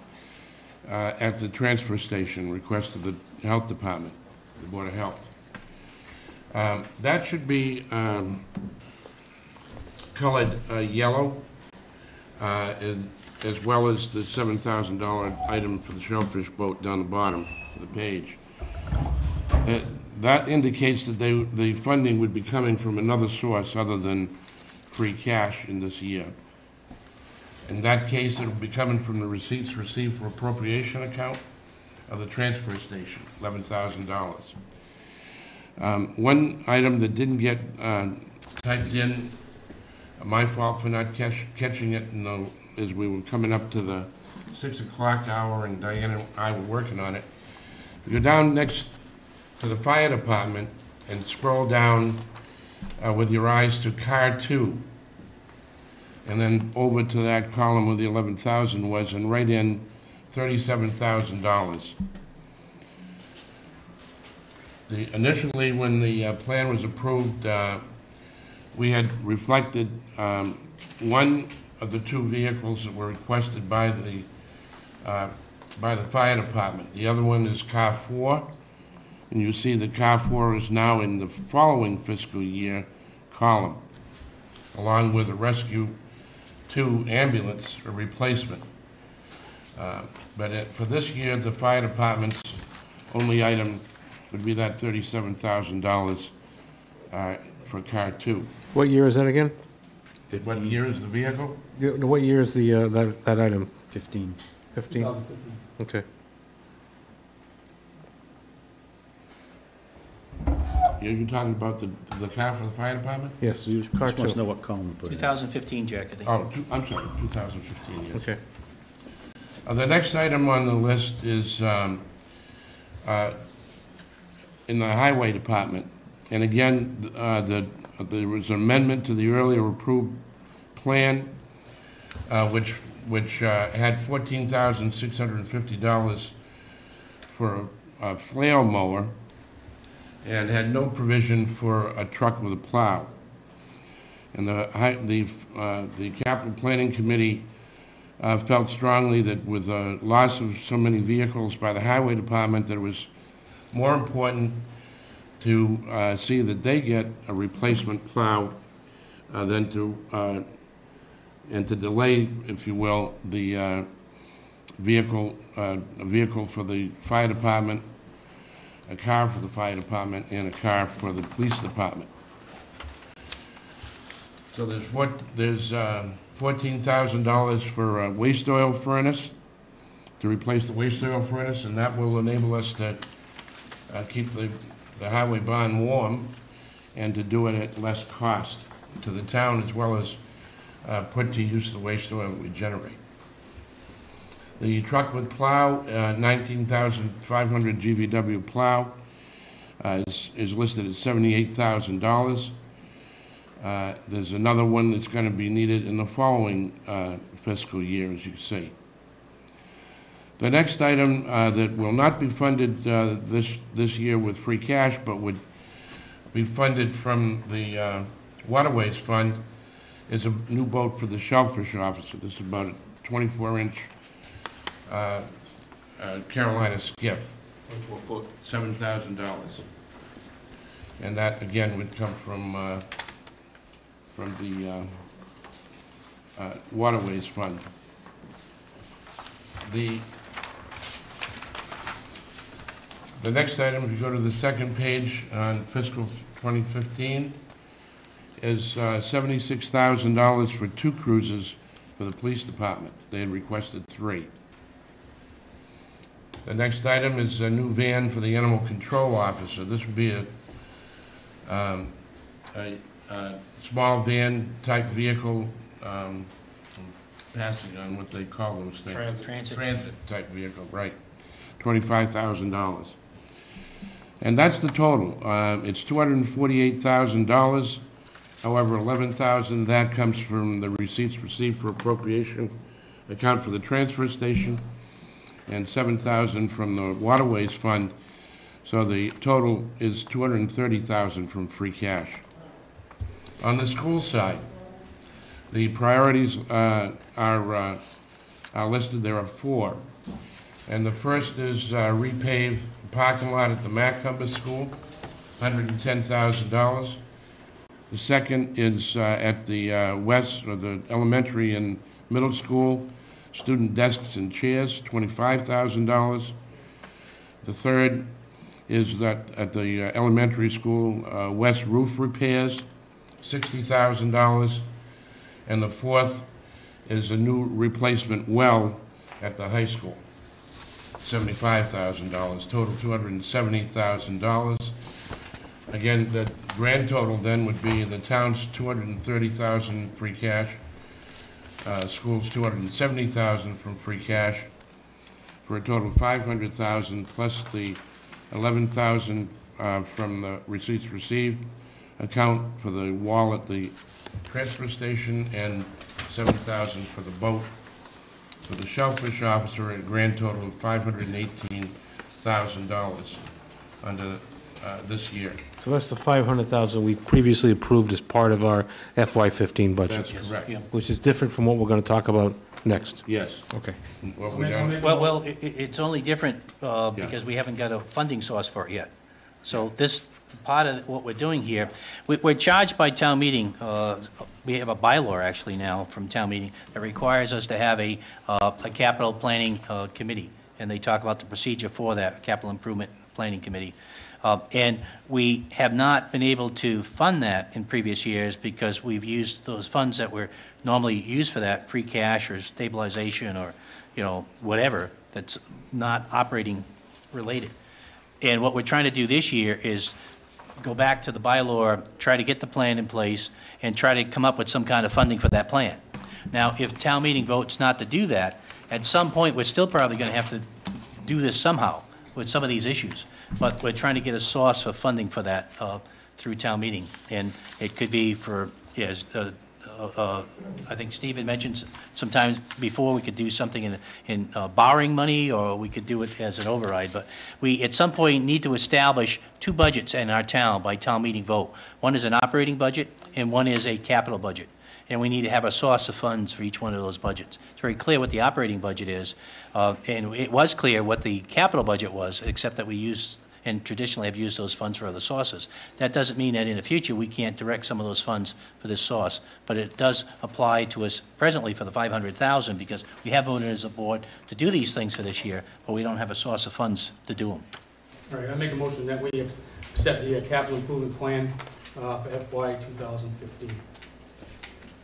at the transfer station, request of the Health Department, the Board of Health. That should be colored yellow, as well as the $7,000 item for the shellfish boat down the bottom of the page. That indicates that the funding would be coming from another source other than free cash in this year. In that case, it will be coming from the receipts received for appropriation account of the transfer station, $11,000. One item that didn't get typed in, my fault for not catching it as we were coming up to the 6 o'clock hour and Diane and I were working on it. You go down next to the fire department and scroll down with your eyes to car 2, and then over to that column where the 11,000 was, and write in $37,000. Initially, when the plan was approved, we had reflected one of the 2 vehicles that were requested by the fire department. The other one is car 4, and you see that car 4 is now in the following fiscal year column, along with a rescue 2 ambulance, a replacement. But for this year, the fire department's only item would be that $37,000 for car 2. What year is that again? What year is the vehicle? What year is that item? 15. 15? 2015. Okay. You're talking about the car for the fire department? Yes, car Just wants to 2. know what column to put it in. 2015, Jack, I think. Oh, I'm sorry, 2015, yes. Okay. The next item on the list is in the highway department. And again, there was an amendment to the earlier approved plan, which had $14,650 for a flail mower and had no provision for a truck with a plow. And the capital planning committee felt strongly that with the loss of so many vehicles by the highway department, that it was more important to see that they get a replacement plow than to delay, if you will, the vehicle for the fire department, a car for the fire department, and a car for the police department. So there's $14,000 for a waste oil furnace, to replace the waste oil furnace, and that will enable us to keep the highway bond warm and to do it at less cost to the town, as well as put to use the waste oil that we generate. The truck with plow, 19,500 GVW plow, is listed at $78,000. There's another one that's going to be needed in the following fiscal year, as you can see. The next item that will not be funded this year with free cash, but would be funded from the Waterways Fund, is a new boat for the shellfish officer. This is about a 24-inch Carolina skiff, 4 foot. $7,000. And that, again, would come from the Waterways Fund. The next item, if you go to the second page on fiscal 2015, is $76,000 for 2 cruises for the police department. They had requested 3. The next item is a new van for the animal control officer. This would be a small van type vehicle, passing on what they call those things. Transit type vehicle, right. $25,000. And that's the total. It's $248,000. However, $11,000, that comes from the receipts received for appropriation account for the transfer station, and $7,000 from the Waterways Fund. So the total is $230,000 from free cash. On the school side, the priorities are listed. There are 4. And the first is repave the parking lot at the Macumber School, $110,000. The second is at the the elementary and middle school, student desks and chairs, $25,000. The third is that at the elementary school, west roof repairs, $60,000. And the fourth is a new replacement well at the high school, $75,000, total $270,000. Again, the grand total then would be the town's $230,000 free cash, schools $270,000 from free cash, for a total of $500,000 plus the $11,000 from the receipts received account for the wall at the transfer station, and $7,000 for the boat. For the shellfish officer, a grand total of $518,000 under this year. So that's the 500,000 we previously approved as part of our FY15 budget. That's correct. Which is different from what we're going to talk about next. Yes. Okay. What we got? Well, it's only different because we haven't got a funding source for it yet. So this part of what we're doing here, we're charged by town meeting. We have a bylaw actually now from town meeting that requires us to have a capital planning committee, and they talk about the procedure for that capital improvement planning committee. And we have not been able to fund that in previous years because we've used those funds that were normally used for that, free cash or stabilization or, whatever, that's not operating related. And what we're trying to do this year is go back to the bylaw, try to get the plan in place, and try to come up with some kind of funding for that plan. Now, if town meeting votes not to do that, at some point, we're still probably going to have to do this somehow with some of these issues. But we're trying to get a source for funding for that through town meeting. And it could be for, yes, I think Steve had mentioned sometimes before we could do something in borrowing money, or we could do it as an override. But we, at some point, need to establish 2 budgets in our town by town meeting vote. One is an operating budget, and one is a capital budget. And we need to have a source of funds for each one of those budgets. It's very clear what the operating budget is, and it was clear what the capital budget was, except that we use and traditionally have used those funds for other sources. That doesn't mean that in the future we can't direct some of those funds for this source, but it does apply to us presently for the $500,000 because we have voted as a board to do these things for this year, but we don't have a source of funds to do them. All right, I make a motion that we accept the capital improvement plan for FY 2015.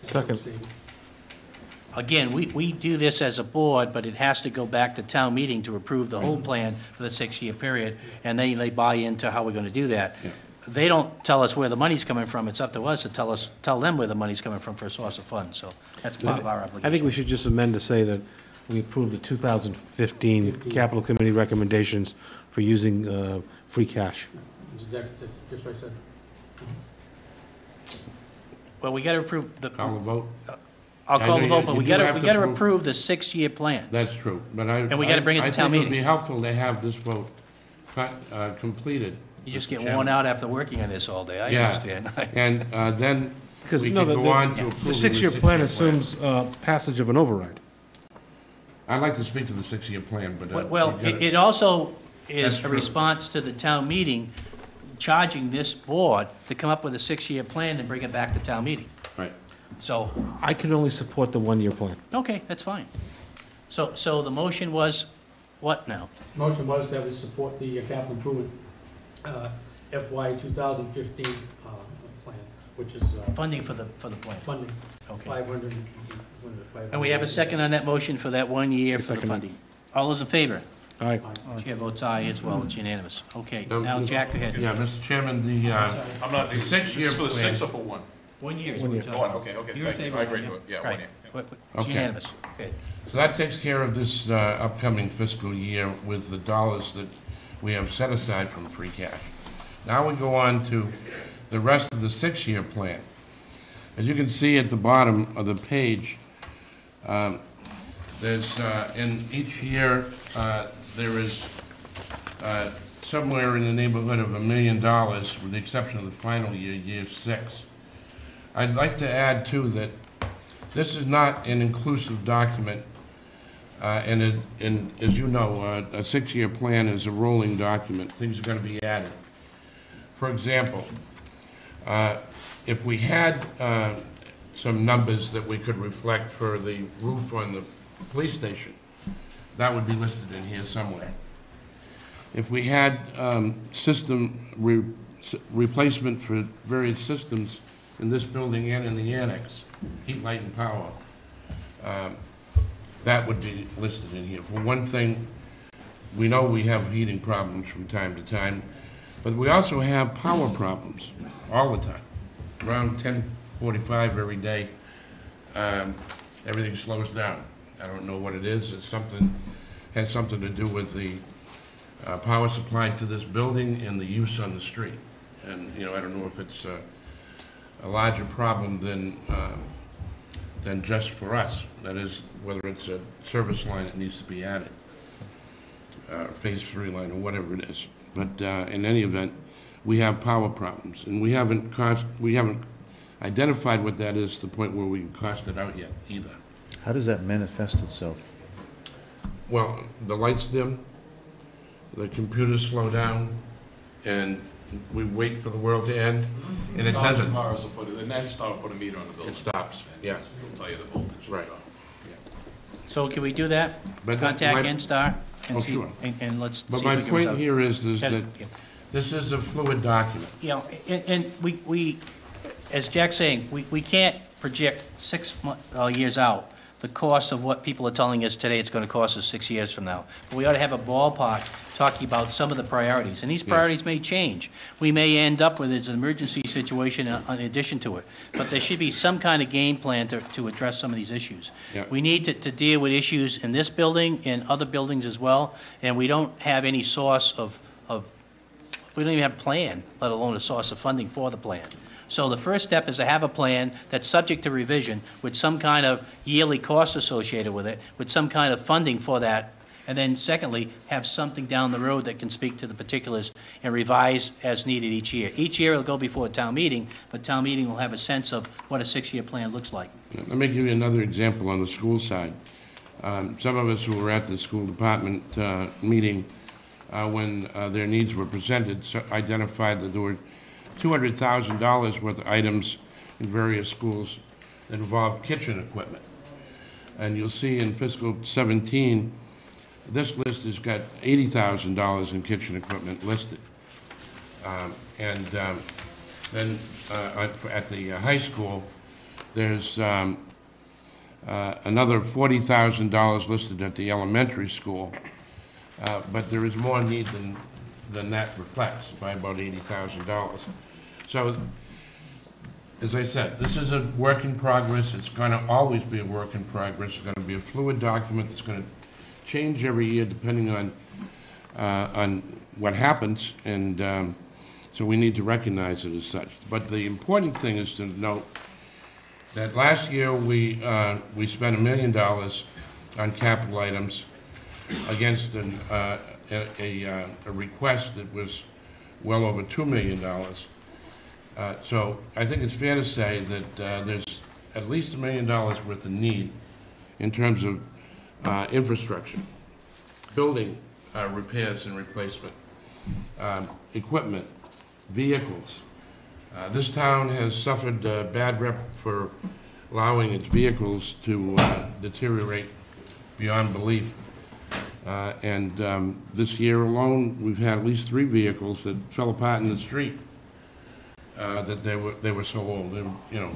Second. Again, we do this as a board, but it has to go back to town meeting to approve the whole plan for the 6-year period, and then they buy into how we're going to do that. Yeah. They don't tell us where the money's coming from. It's up to us to tell them where the money's coming from for a source of funds. So that's part of our obligation. I think we should just amend to say that we approve the 2015 Capital Committee recommendations for using free cash. Just what I said. Well, we got to approve the. Call the vote? I'll call the vote, but you we do got have to to approve the 6-year plan. That's true, but And we gotta bring it to town I think it would meeting. be helpful to have this vote completed. You just Mr. get Chairman. worn out after working on this all day. I Yeah. understand. And then Because, we no, can go on to approve the 6-year plan 6-year assumes passage of an override. I'd like to speak to the 6-year plan, but. Well, we gotta- it also is That's a true. response to the town meeting charging this board to come up with a 6-year plan and bring it back to town meeting. Right. So, I can only support the 1-year plan. okay, that's fine. So the motion was what now? Motion was that we support the capital improvement FY 2015 plan, which is Funding for the plan. funding, Okay. 500. And we have a second on that motion for that 1 year for the Second. funding. All those in favor? Aye. Chair votes aye as well, it's unanimous. Okay, Um, now Jack, go ahead. Yeah, Mr. Chairman, I'm not, The this six-year is for the plan. 6 or for 1? 1 year is One what we're year. talking about. Okay, okay, You're in thank you. favor I of agree one to it. Yeah, Right. 1 year. It's Okay. unanimous. Okay. So that takes care of this upcoming fiscal year with the dollars that we have set aside from free cash. Now we go on to the rest of the 6-year plan. As you can see at the bottom of the page, there's, in each year, there is somewhere in the neighborhood of $1 million, with the exception of the final year, year 6. I'd like to add, too, that this is not an inclusive document, and as you know, a 6-year plan is a rolling document. Things are going to be added. For example, if we had some numbers that we could reflect for the roof on the police station, that would be listed in here somewhere. If we had replacement for various systems in this building and in the annex, heat, light, and power, that would be listed in here. For one thing, we know we have heating problems from time to time, but we also have power problems all the time. Around 10:45 every day, everything slows down. I don't know what it is. It's something, has something to do with the power supply to this building and the use on the street. And, you know, I don't know if it's a larger problem than just for us. That is, whether it's a service line that needs to be added, phase 3 line or whatever it is. But in any event, we have power problems, and we haven't identified what that is to the point where we can cost it out yet either. How does that manifest itself? Well, the lights dim, the computers slow down, and we wait for the world to end, and it doesn't. Cars will put it, and then start put a meter on the building. It stops, yeah. It'll tell you the voltage. Right. So can we do that? But Contact my- NSTAR and Oh, see, sure. and let's see But if my we can point resolve. here is Yes, that yeah. this is a fluid document. You know, and we, as Jack's saying, we can't project 6 years out the cost of what people are telling us today it's going to cost us 6 years from now. But we ought to have a ballpark talking about some of the priorities, and these priorities may change. We may end up with an emergency situation in addition to it, but there should be some kind of game plan to address some of these issues. Yeah. We need to deal with issues in this building and other buildings as well, and we don't have any source of we don't even have a plan, let alone a source of funding for the plan. So the first step is to have a plan that's subject to revision with some kind of yearly cost associated with it, with some kind of funding for that. And then secondly, have something down the road that can speak to the particulars and revise as needed each year. Each year it'll go before a town meeting, but town meeting will have a sense of what a 6-year plan looks like. Let me give you another example on the school side. Some of us who were at the school department meeting when their needs were presented identified that there were $200,000 worth of items in various schools that involved kitchen equipment. And you'll see in fiscal 17, this list has got $80,000 in kitchen equipment listed. Then at the high school, there's another $40,000 listed at the elementary school. But there is more need than that reflects, by about $80,000. So, as I said, this is a work in progress. It's going to always be a work in progress. It's going to be a fluid document that's going to change every year depending on what happens, and so we need to recognize it as such. But the important thing is to note that last year we spent $1 million on capital items against a request that was well over $2 million. So I think it's fair to say that there's at least $1 million worth of need in terms of infrastructure, building repairs and replacement, equipment, vehicles. This town has suffered a bad rep for allowing its vehicles to deteriorate beyond belief. This year alone, we've had at least 3 vehicles that fell apart in the street. That they were so old, you know.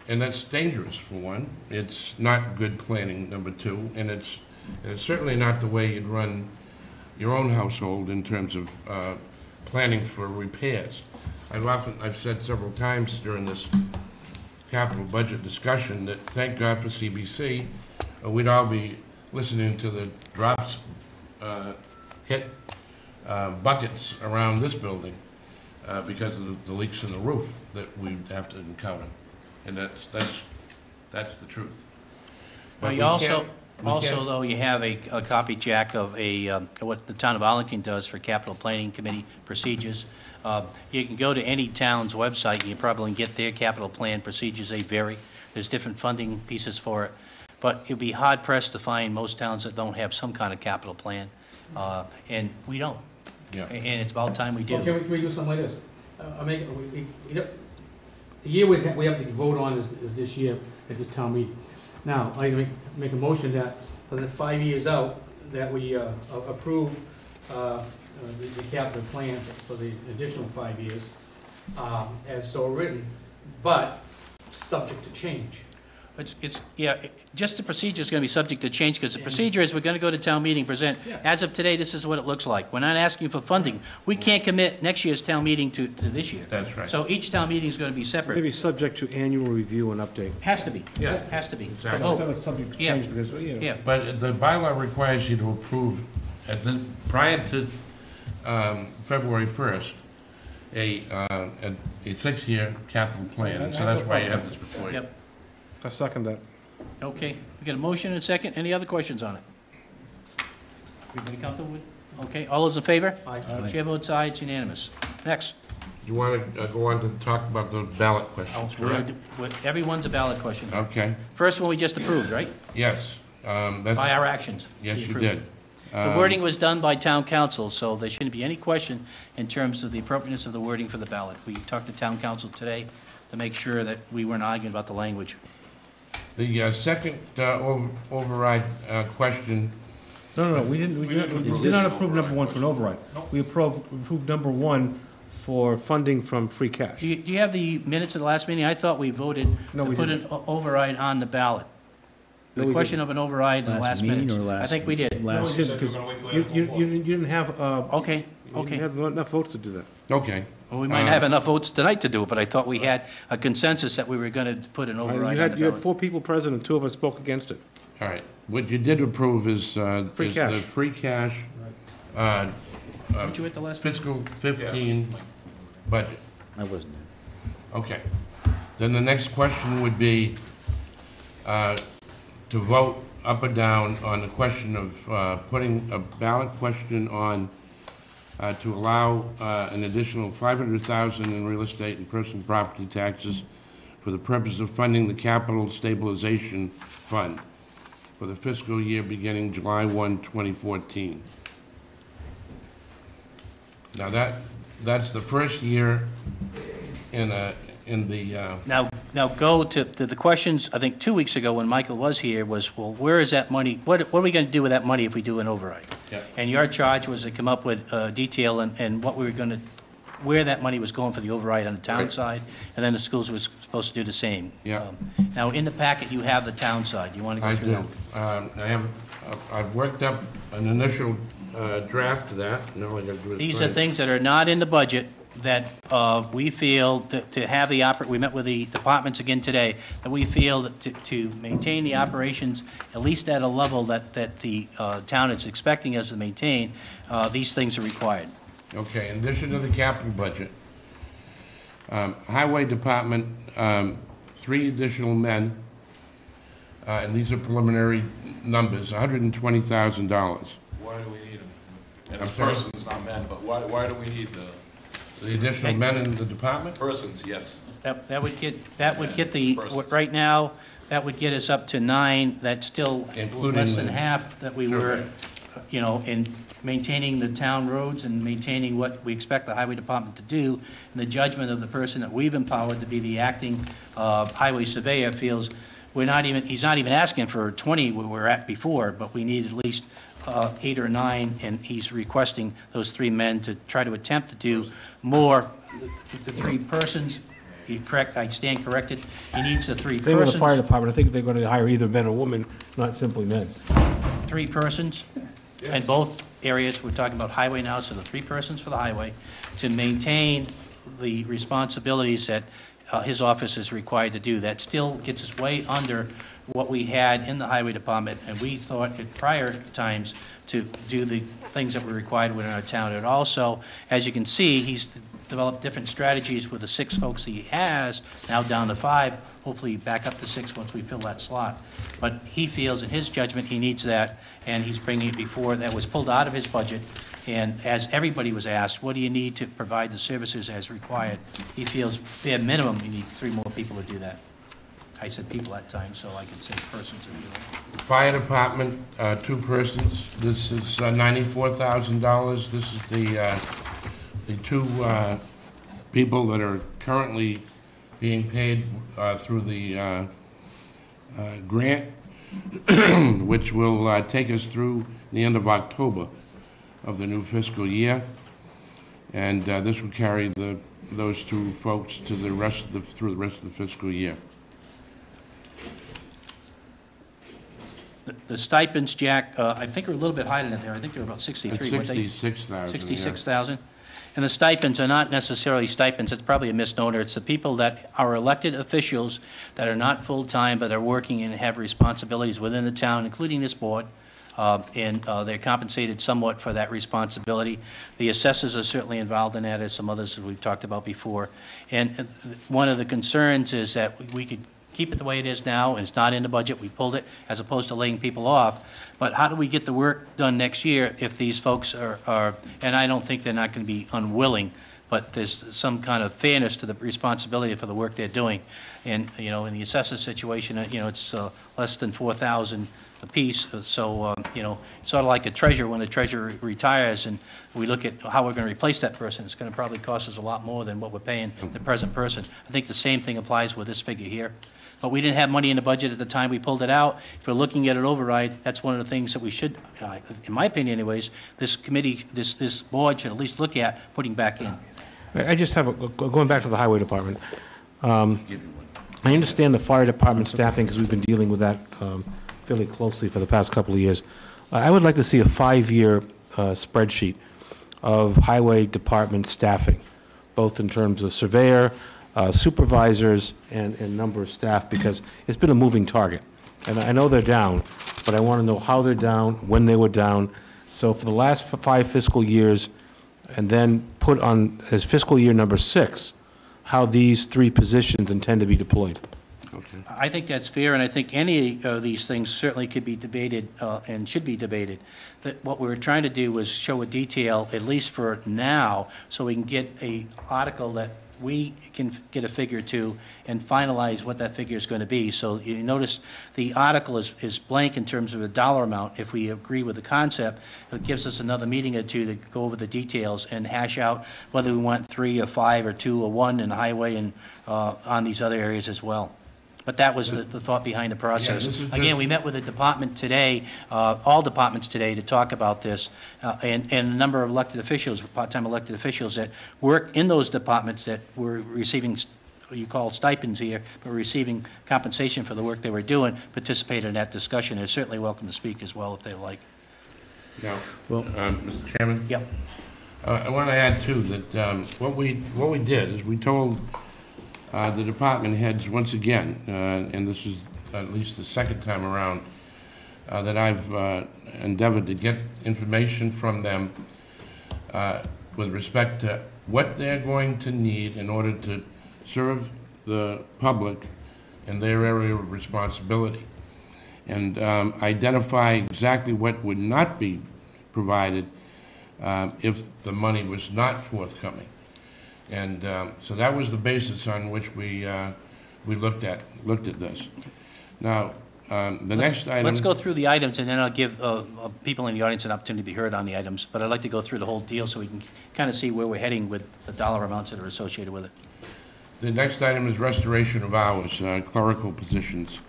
And that's dangerous, for one. It's not good planning, number two, and it's certainly not the way you'd run your own household in terms of planning for repairs. I've said several times during this capital budget discussion that, thank God for CBC, we'd all be listening to the drops hit buckets around this building because of the leaks in the roof that we'd have to encounter. And that's the truth. But Well, we you also, can't- though, you have a copy, Jack, of what the town of Arlington does for capital planning committee procedures. You can go to any town's website, and you probably can get their capital plan procedures. They vary. There's different funding pieces for it. But you'd be hard pressed to find most towns that don't have some kind of capital plan, and we don't. Yeah. And it's about time we do. Well, can we do something like this? The year we have to vote on is this year at this town meeting. Now, I make a motion that for the 5 years out, that we approve the capital plan for the additional 5 years as so written, but subject to change. Just the procedure is going to be subject to change, because the procedure is we're going to go to town meeting, present, as of today, this is what it looks like. We're not asking for funding. We can't commit next year's town meeting to this year. That's right. So each town meeting is going to be separate. Maybe subject to annual review and update. Has to be. Yeah. Has to be. Exactly. Vote. So it's subject to Yeah. change because, you know. Yeah. But the bylaw requires you to approve, prior to February 1st, a 6-year capital plan. So that's why you have this before you. Yep. I second that. Okay, we got a motion and a second. Any other questions on it? Everybody comfortable with? Okay, all those in favor? Aye. Chair votes aye, it's unanimous. Next. You want to go on to talk about the ballot questions, correct? Everyone's a ballot question. Okay, First one we just approved, right? yes. That's- By our actions. Yes, We you approved did. it. The wording was done by town council, so there shouldn't be any question in terms of the appropriateness of the wording for the ballot. We talked to town council today to make sure that we weren't arguing about the language. The second override question, No, we did not approve number one for an override. We approved number one for funding from free cash. Do you have the minutes of the last meeting? I thought we voted No, to we put an didn't. override on the ballot. No, The we question of an override in the Last last meeting minutes. or last- I think we did. No, last- we didn't, because you didn't have, Okay, you okay. didn't have enough votes to do that. okay. Well, we might have enough votes tonight to do it, but I thought we had a consensus that we were going to put an override on the You had ballot. 4 people present and 2 of us spoke against it. All right. What you did approve is Free is cash. the free cash Weren't you at the last meeting? fiscal 15 budget. I wasn't there. Okay. Then the next question would be to vote up or down on the question of putting a ballot question on to allow an additional $500,000 in real estate and personal property taxes for the purpose of funding the capital stabilization fund for the fiscal year beginning July 1, 2014. Now that's the first year in the Now go to the questions, I think 2 weeks ago when Michael was here, was, well, where is that money? What are we going to do with that money if we do an override? Yeah. And your charge was to come up with detail and what we were going to, where that money was going for the override on the town Right. side, and then the schools was supposed to do the same. Yeah. Now, in the packet, you have the town side. You want to go I through do. that? I've worked up an initial draft to that, and all I gotta do is... These are sign it. things that are not in the budget that we feel to have the, we met with the departments again today, that we feel that to maintain the operations, at least at a level that the town is expecting us to maintain, these things are required. Okay, in addition to the capital budget, Highway Department, 3 additional men, and these are preliminary numbers, $120,000. Why do we need them? And I'm the sorry? persons, not men, but why do we need The additional men in the department? persons, yes. That would get the, right now, that would get us up to 9. That's still Including less than the half that we were, in maintaining the town roads and maintaining what we expect the highway department to do. And the judgment of the person that we've empowered to be the acting highway surveyor feels he's not even asking for 20 where we're at before, but we need at least 8 or 9, and he's requesting those 3 men to try to attempt to do more. The 3 persons, you're correct, I stand corrected. He needs the three Same with the fire persons, department, I think they're going to hire either men or women, not simply men. 3 persons in both areas. We're talking about highway now, so the 3 persons for the highway to maintain the responsibilities that his office is required to do. That still gets us way under what we had in the highway department, and we thought at prior times to do the things that were required within our town. And also, as you can see, he's developed different strategies with the 6 folks he has, now down to 5, hopefully back up to 6 once we fill that slot. But he feels, in his judgment, he needs that, and he's bringing it before. That was pulled out of his budget, and as everybody was asked, what do you need to provide the services as required? He feels, bare minimum, you need 3 more people to do that. I said people that time, so I could say persons if you like. Fire department, 2 persons. This is $94,000. This is the 2 people that are currently being paid through the grant, which will take us through the end of October of the new fiscal year. And this will carry those 2 folks to the rest of through the rest of the fiscal year. The stipends, Jack, I think are a little bit higher than there. I think they're about 63. It's 66,000. 66,000. And the stipends are not necessarily stipends. It's probably a misnomer. It's the people that are elected officials that are not full-time, but are working and have responsibilities within the town, including this board, and they're compensated somewhat for that responsibility. The assessors are certainly involved in that, as some others that we've talked about before. And one of the concerns is that we could keep it the way it is now, and it's not in the budget, we pulled it, as opposed to laying people off. But how do we get the work done next year if these folks are, and I don't think they're not going to be unwilling, but there's some kind of fairness to the responsibility for the work they're doing. And, you know, in the assessor situation, you know, it's less than 4,000 apiece, so, you know, it's sort of like a treasurer. When the treasurer retires and we look at how we're going to replace that person, it's going to probably cost us a lot more than what we're paying the present person. I think the same thing applies with this figure here. But we didn't have money in the budget at the time we pulled it out. If we're looking at an override, that's one of the things that we should, in my opinion anyways, this committee, this board should at least look at putting back in. I just have, going back to the highway department, I understand the fire department staffing, because we've been dealing with that fairly closely for the past couple of years. I would like to see a 5-year spreadsheet of highway department staffing, both in terms of surveyor, supervisors, and number of staff, because it's been a moving target. And I know they're down, but I want to know how they're down, when they were down. So for the last 5 fiscal years, and then put on as fiscal year number 6, how these 3 positions intend to be deployed. Okay. I think that's fair, and I think any of these things certainly could be debated and should be debated. But what we were trying to do was show a detail, at least for now, so we can get an article that we can get a figure to and finalize what that figure is going to be. So you notice the article is blank in terms of a dollar amount. If we agree with the concept, it gives us another meeting or 2 to go over the details and hash out whether we want 3 or 5 or 2 or 1 in the highway and on these other areas as well. But that was the thought behind the process. Yeah, Again, we met with the department today, all departments today, to talk about this, and a number of elected officials, part-time elected officials that work in those departments that were receiving, you call stipends here, but receiving compensation for the work they were doing, participated in that discussion. They're certainly welcome to speak as well if they like. Now, Mr. Chairman? Yep. I want to add, too, that what we did is we told the department heads once again, and this is at least the second time around, that I've endeavored to get information from them with respect to what they're going to need in order to serve the public in their area of responsibility, and identify exactly what would not be provided if the money was not forthcoming. And so that was the basis on which we looked at this. Now, the next item. Let's go through the items, and then I'll give people in the audience an opportunity to be heard on the items. But I'd like to go through the whole deal so we can kind of see where we're heading with the dollar amounts that are associated with it. The next item is restoration of hours, clerical positions.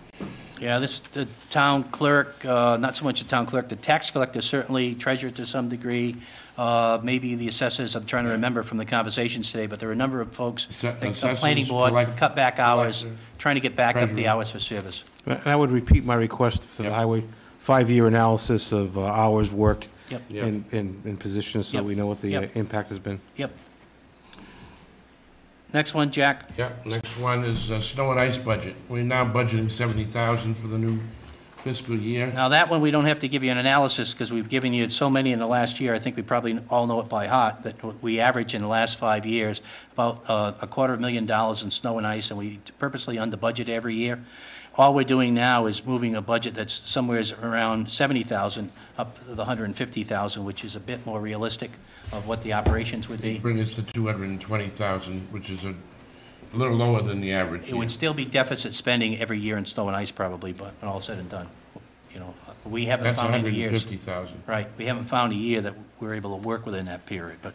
Yeah, the town clerk, not so much the town clerk, the tax collector certainly, treasurer to some degree, maybe the assessors, I'm trying to remember from the conversations today, but there are a number of folks, like the planning Assessors, board, cut back hours, collector, trying to get back up the treasurer. hours for service. And I would repeat my request for the Yep. highway, 5-year analysis of hours worked Yep. Yep. in positions so Yep. we know what the Yep. impact has been. Yep. Next one, Jack. Yeah, next one is snow and ice budget. We're now budgeting 70,000 for the new fiscal year. Now, that one, we don't have to give you an analysis, because we've given you so many in the last year, I think we probably all know it by heart, that we average in the last 5 years about $250,000 in snow and ice, and we purposely under budget every year. All we're doing now is moving a budget that's somewhere around 70,000 up to the 150,000, which is a bit more realistic of what the operations would be. Bring us to 220,000, which is a little lower than the average. It would still be deficit spending every year in snow and ice probably, but when all said and done, you know, we haven't That's found any years. 150,000. Right, we haven't found a year that we're able to work within that period, but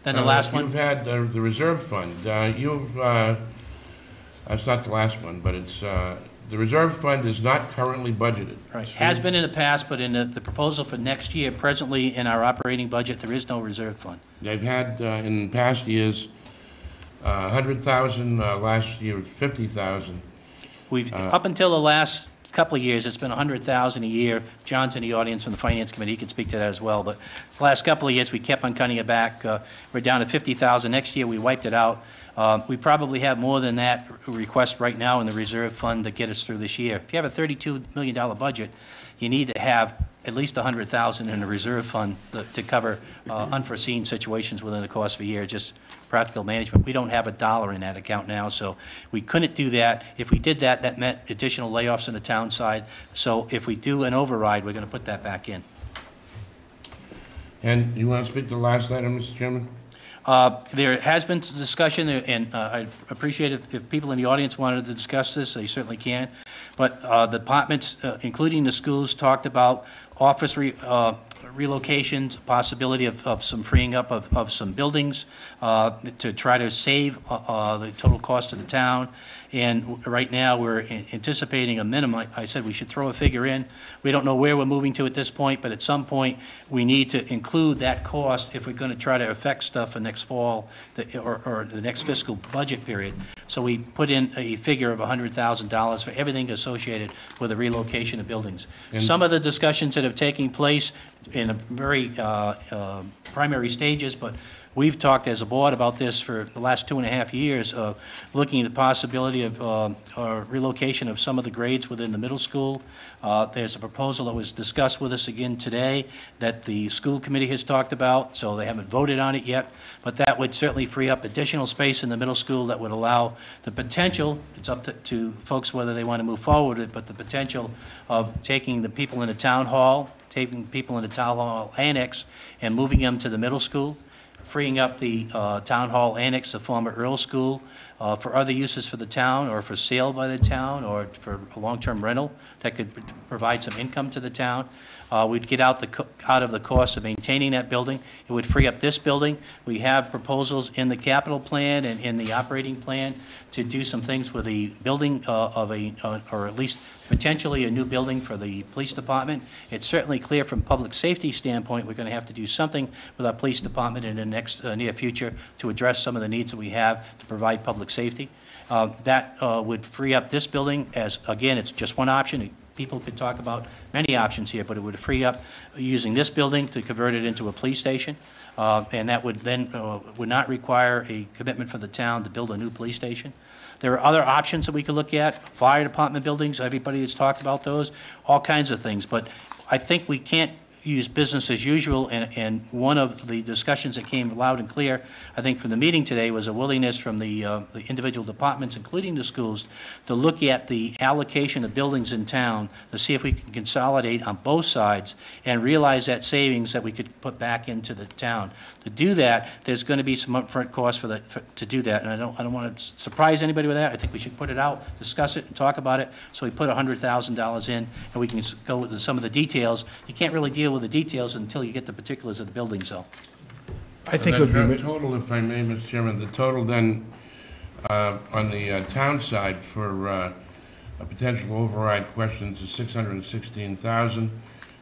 then the last one. You've had the reserve fund. That's not the last one, but it's, the reserve fund is not currently budgeted. Right, has been in the past, but in the proposal for next year, presently in our operating budget, there is no reserve fund. They've had, in past years, 100,000, last year was 50,000. We've, up until the last couple of years, it's been 100,000 a year. John's in the audience from the Finance Committee, he can speak to that as well, but the last couple of years, we kept on cutting it back. We're down to 50,000. Next year, we wiped it out. We probably have more than that request right now in the reserve fund to get us through this year. If you have a $32 million budget, you need to have at least 100,000 in the reserve fund to cover unforeseen situations within the course of a year, just practical management. We don't have $1 in that account now, so we couldn't do that. If we did that, that meant additional layoffs on the town side. So if we do an override, we're going to put that back in. And you want to speak to the last item, Mr. Chairman? There has been some discussion, and I'd appreciate it if people in the audience wanted to discuss this, they certainly can. But the departments, including the schools, talked about office relocations, possibility of some freeing up of some buildings to try to save the total cost of the town. And right now, we're anticipating a minimum. I said we should throw a figure in. We don't know where we're moving to at this point, but at some point, we need to include that cost if we're going to try to affect stuff for next fall or the next fiscal budget period. So we put in a figure of $100,000 for everything associated with the relocation of buildings. Some of the discussions that have taken place in a very primary stages, but we've talked as a board about this for the last 2.5 years, looking at the possibility of relocation of some of the grades within the middle school. There's a proposal that was discussed with us again today that the school committee has talked about, so they haven't voted on it yet, but that would certainly free up additional space in the middle school that would allow the potential, it's up to folks whether they want to move forward with it, but the potential of taking the people in the town hall, taking people in the town hall annex and moving them to the middle school, freeing up the town hall annex, the former Earl School, for other uses for the town, or for sale by the town, or for a long-term rental that could provide some income to the town. We'd get out of the cost of maintaining that building. It would free up this building. We have proposals in the capital plan and in the operating plan to do some things with the building of or at least potentially a new building for the police department. It's certainly clear from public safety standpoint, we're going to have to do something with our police department in the next near future to address some of the needs that we have to provide public safety. That would free up this building as, again, it's just one option. People could talk about many options here, but it would free up using this building to convert it into a police station. And that would then would not require a commitment for the town to build a new police station. There are other options that we could look at, fire department buildings, everybody has talked about those, all kinds of things. But I think we can't use business as usual, and one of the discussions that came loud and clear, I think, from the meeting today was a willingness from the individual departments, including the schools, to look at the allocation of buildings in town to see if we can consolidate on both sides and realize that savings that we could put back into the town. To do that, there's going to be some upfront costs to do that, and I don't want to surprise anybody with that. I think we should put it out, discuss it, and talk about it. So we put $100,000 in, and we can go with some of the details. You can't really deal with the details until you get the particulars of the building, so. I think the total, if I may, Mr. Chairman, the total then on the town side for potential override questions is $616,000.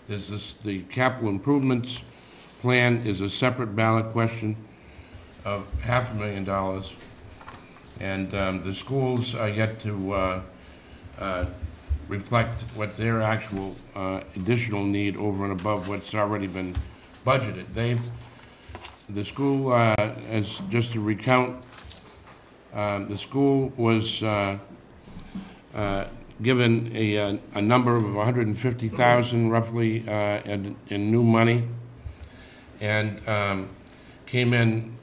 There's this, the capital improvements plan is a separate ballot question of $500,000. And the schools are yet to reflect what their actual additional need over and above what's already been budgeted. The school, as just to recount, the school was given a number of 150,000 roughly in new money, and came in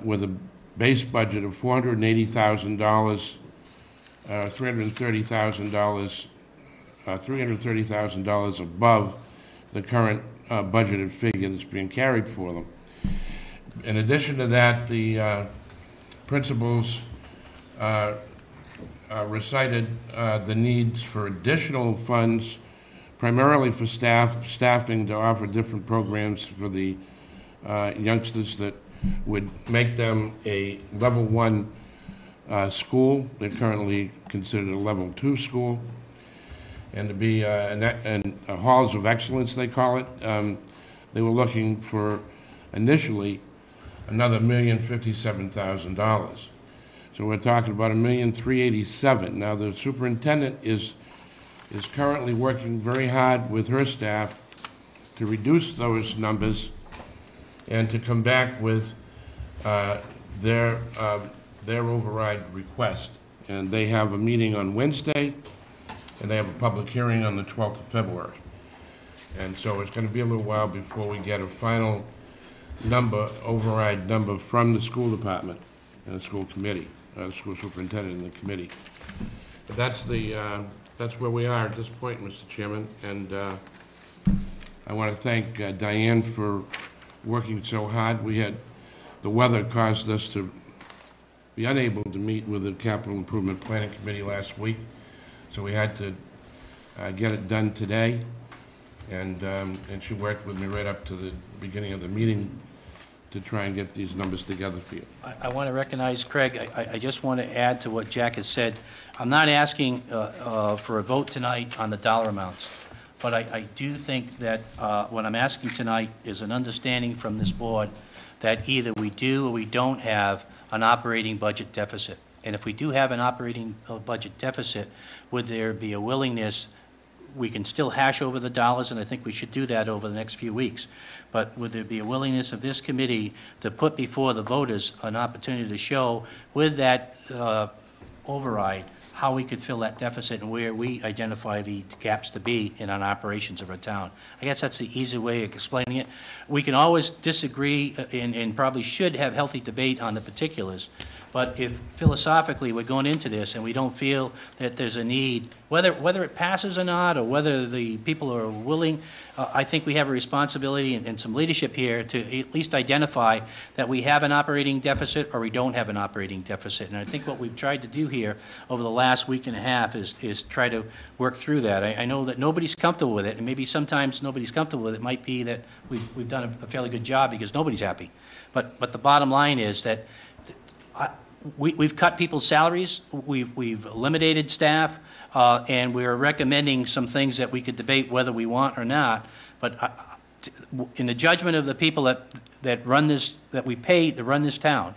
with a base budget of $480,000, $330,000 above the current budgeted figure that's being carried for them. In addition to that, the principals recited the needs for additional funds, primarily for staffing to offer different programs for the youngsters that would make them a level 1 school. They're currently considered a level 2 school. And to be halls of excellence, they call it. They were looking for initially another $1,057,000. So we're talking about $1,387,000. Now the superintendent is currently working very hard with her staff to reduce those numbers and to come back with their override request. And they have a meeting on Wednesday, and they have a public hearing on the 12th of February. And so it's going to be a little while before we get a final number, override number from the school department and the school committee, school superintendent and the committee. But that's where we are at this point, Mr. Chairman. And I want to thank Diane for working so hard. The weather caused us to be unable to meet with the Capital Improvement Planning Committee last week, so we had to get it done today. And she worked with me right up to the beginning of the meeting to try and get these numbers together for you. I want to recognize Craig. I just want to add to what Jack has said. I'm not asking for a vote tonight on the dollar amounts, but I do think that what I'm asking tonight is an understanding from this board that either we do or we don't have an operating budget deficit. And if we do have an operating budget deficit, would there be a willingness? We can still hash over the dollars, and I think we should do that over the next few weeks. But would there be a willingness of this committee to put before the voters an opportunity to show with that override how we could fill that deficit and where we identify the gaps to be in our operations of our town? I guess that's the easy way of explaining it. We can always disagree and probably should have healthy debate on the particulars. But if philosophically we're going into this and we don't feel that there's a need, whether it passes or not, or whether the people are willing, I think we have a responsibility and some leadership here to at least identify that we have an operating deficit or we don't have an operating deficit. And I think what we've tried to do here over the last week and a half is try to work through that. I know that nobody's comfortable with it, and maybe sometimes nobody's comfortable with it. It might be that we've done a fairly good job because nobody's happy. But the bottom line is that we've cut people's salaries, we've eliminated staff, and we're recommending some things that we could debate whether we want or not. But in the judgment of the people that run this, that we pay to run this town,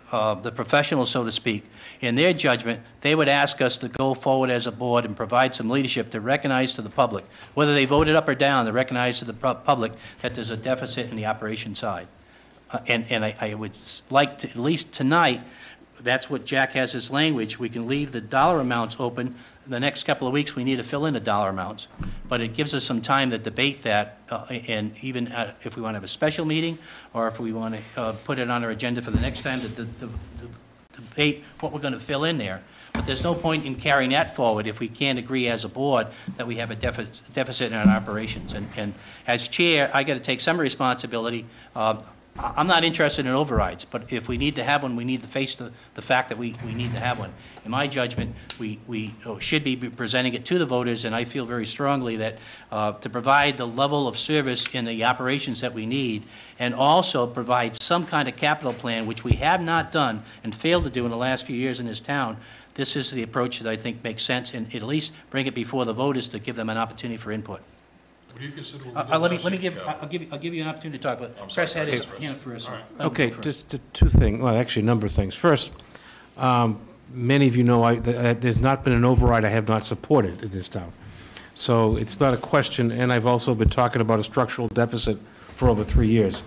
the professionals, so to speak, in their judgment, they would ask us to go forward as a board and provide some leadership to recognize to the public, whether they voted up or down, to recognize to the public that there's a deficit in the operation side. And I would like to, at least tonight, that's what Jack has his language. We can leave the dollar amounts open. The next couple of weeks, we need to fill in the dollar amounts. But it gives us some time to debate that, and even if we want to have a special meeting, or if we want to put it on our agenda for the next time to debate what we're going to fill in there. But there's no point in carrying that forward if we can't agree as a board that we have a deficit in our operations. And as chair, I got to take some responsibility. I'm not interested in overrides, but if we need to have one, we need to face the fact that we need to have one. In my judgment, we should be presenting it to the voters, and I feel very strongly that to provide the level of service in the operations that we need, and also provide some kind of capital plan, which we have not done and failed to do in the last few years in this town, this is the approach that I think makes sense, and at least bring it before the voters to give them an opportunity for input. What do you consider? I'll give you an opportunity to talk, but Chris had his hand up first. Okay, just two things, well, actually, a number of things. First, many of you know there's not been an override I have not supported in this town. So it's not a question, and I've also been talking about a structural deficit for over 3 years.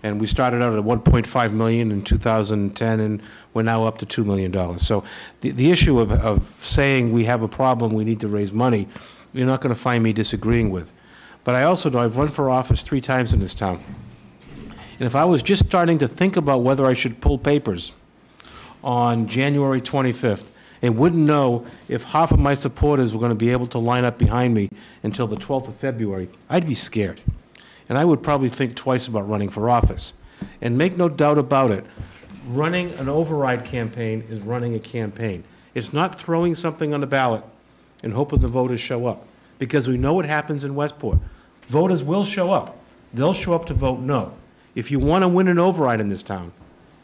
And we started out at 1.5 million in 2010, and we're now up to $2 million. So the issue of saying we have a problem, we need to raise money, you're not going to find me disagreeing with. But I also know I've run for office 3 times in this town. And if I was just starting to think about whether I should pull papers on January 25th and wouldn't know if half of my supporters were going to be able to line up behind me until the 12th of February, I'd be scared. And I would probably think twice about running for office. And make no doubt about it, running an override campaign is running a campaign. It's not throwing something on the ballot and hoping the voters show up, because we know what happens in Westport. Voters will show up. They'll show up to vote no. If you want to win an override in this town,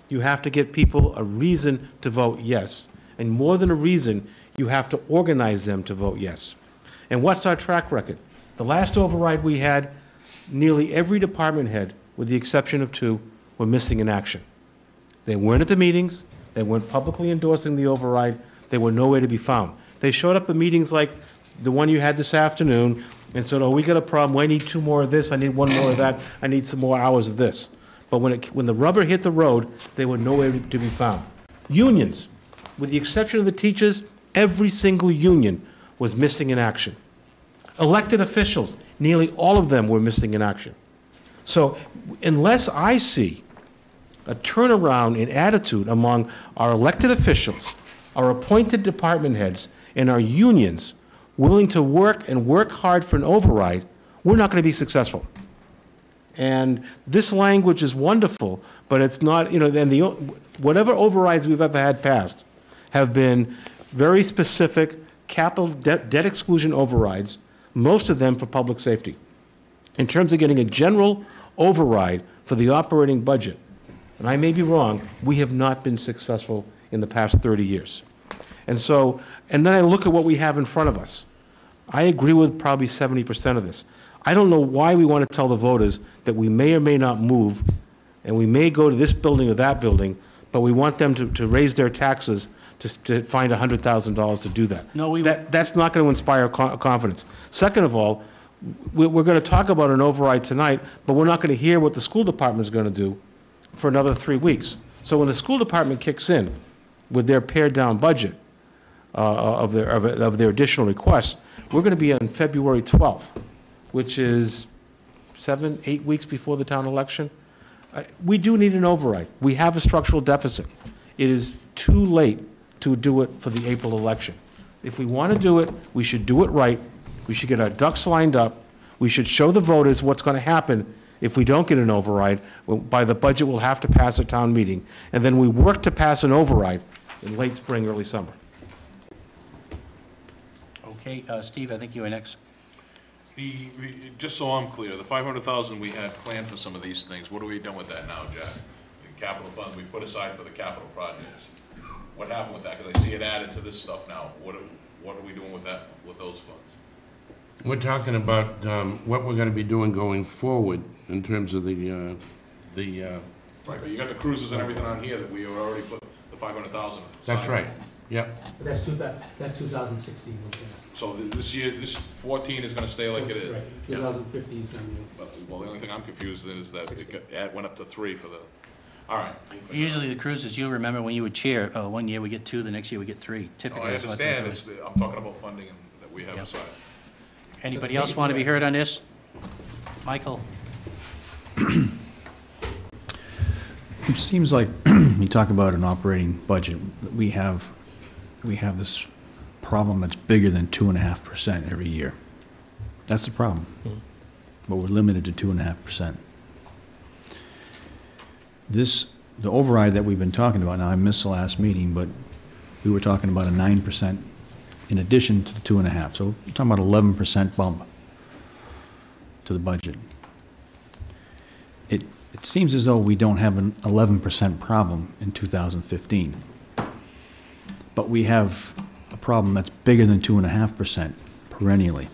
you have to get people a reason to vote yes. And more than a reason, you have to organize them to vote yes. And what's our track record? The last override we had, nearly every department head, with the exception of 2, were missing in action. They weren't at the meetings, they weren't publicly endorsing the override, they were nowhere to be found. They showed up at meetings like the one you had this afternoon and said, oh, we got a problem, I need 2 more of this, I need 1 more of that, I need some more hours of this. But when the rubber hit the road, they were nowhere to be found. Unions, with the exception of the teachers, every single union was missing in action. Elected officials, nearly all of them were missing in action. So unless I see a turnaround in attitude among our elected officials, our appointed department heads, and our unions willing to work and work hard for an override, we're not going to be successful. And this language is wonderful, but it's not, whatever overrides we've ever had passed have been very specific capital debt exclusion overrides, most of them for public safety. In terms of getting a general override for the operating budget, and I may be wrong, we have not been successful in the past 30 years. And then I look at what we have in front of us. I agree with probably 70% of this. I don't know why we want to tell the voters that we may or may not move, and we may go to this building or that building, but we want them to raise their taxes to find $100,000 to do that. No, that's not going to inspire confidence. Second of all, we're going to talk about an override tonight, but we're not going to hear what the school department is going to do for another 3 weeks. So when the school department kicks in with their pared-down budget of their additional requests, we're going to be on February 12th, which is 7, 8 weeks before the town election. We do need an override. We have a structural deficit. It is too late to do it for the April election. If we want to do it, we should do it right. We should get our ducks lined up. We should show the voters what's going to happen if we don't get an override. By the budget, we'll have to pass a town meeting. And then we work to pass an override in late spring, early summer. Okay, Steve, I think you were next. Just so I'm clear, the 500,000 we had planned for some of these things, what are we done with that now, Jack? The capital funds we put aside for the capital projects. What happened with that? Because I see it added to this stuff now. What are we doing with that, with those funds? We're talking about what we're going to be doing going forward in terms of the Right, but you got the cruises and everything on here that we already put the 500,000. That's right. Yep. But that's 2016. So this year, this 14 is going to stay like it is. Right, 2015 is going to be. Well, the only thing I'm confused in is that it went up to 3 for the. All right. Usually the cruises, you'll remember when you would chair, one year we get 2, the next year we get 3. Typically, I that's what understand. they do. I'm talking about funding that we have aside. Anybody else want to be heard on this? Michael? It seems like you talk about an operating budget, we have this problem that's bigger than 2.5% every year. That's the problem. But we're limited to 2.5%. the override that we've been talking about, now I missed the last meeting, but we were talking about a 9% in addition to the 2.5. So we're talking about 11% bump to the budget. It seems as though we don't have an 11% problem in 2015. But we have a problem that's bigger than 2.5% perennially.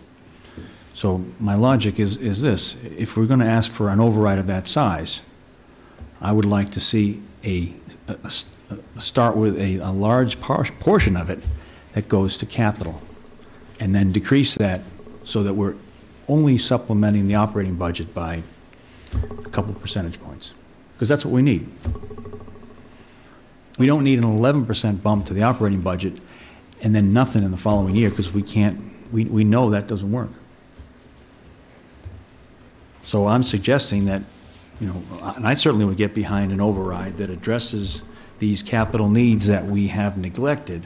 So my logic is this: if we're going to ask for an override of that size, I would like to see start with a large portion of it that goes to capital, and then decrease that so that we're only supplementing the operating budget by a couple percentage points, because that's what we need. We don't need an 11% bump to the operating budget and then nothing in the following year, because we know that doesn't work. So I'm suggesting that, and I certainly would get behind an override that addresses these capital needs that we have neglected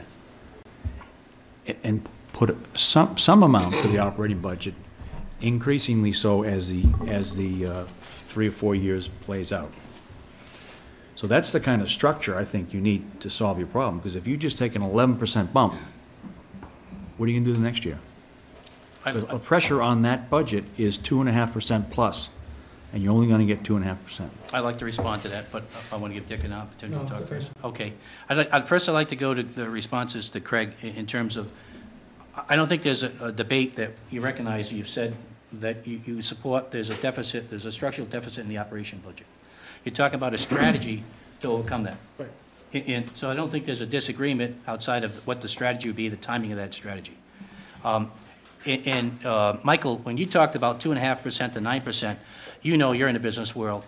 and put some amount to the operating budget, increasingly so as the 3 or 4 years plays out. So that's the kind of structure I think you need to solve your problem, because if you just take an 11% bump, what are you going to do the next year? The pressure on that budget is 2.5% plus, and you're only going to get 2.5%. I'd like to respond to that, but I want to give Dick an opportunity to talk first. Okay. First, I'd like to go to the responses to Craig in terms of, I don't think there's a debate that you recognize. You've said that you support there's a deficit, there's a structural deficit in the operation budget. You're talking about a strategy to overcome that. Right. And so I don't think there's a disagreement outside of what the strategy would be, the timing of that strategy. Michael, when you talked about 2.5% to 9%, you're in the business world.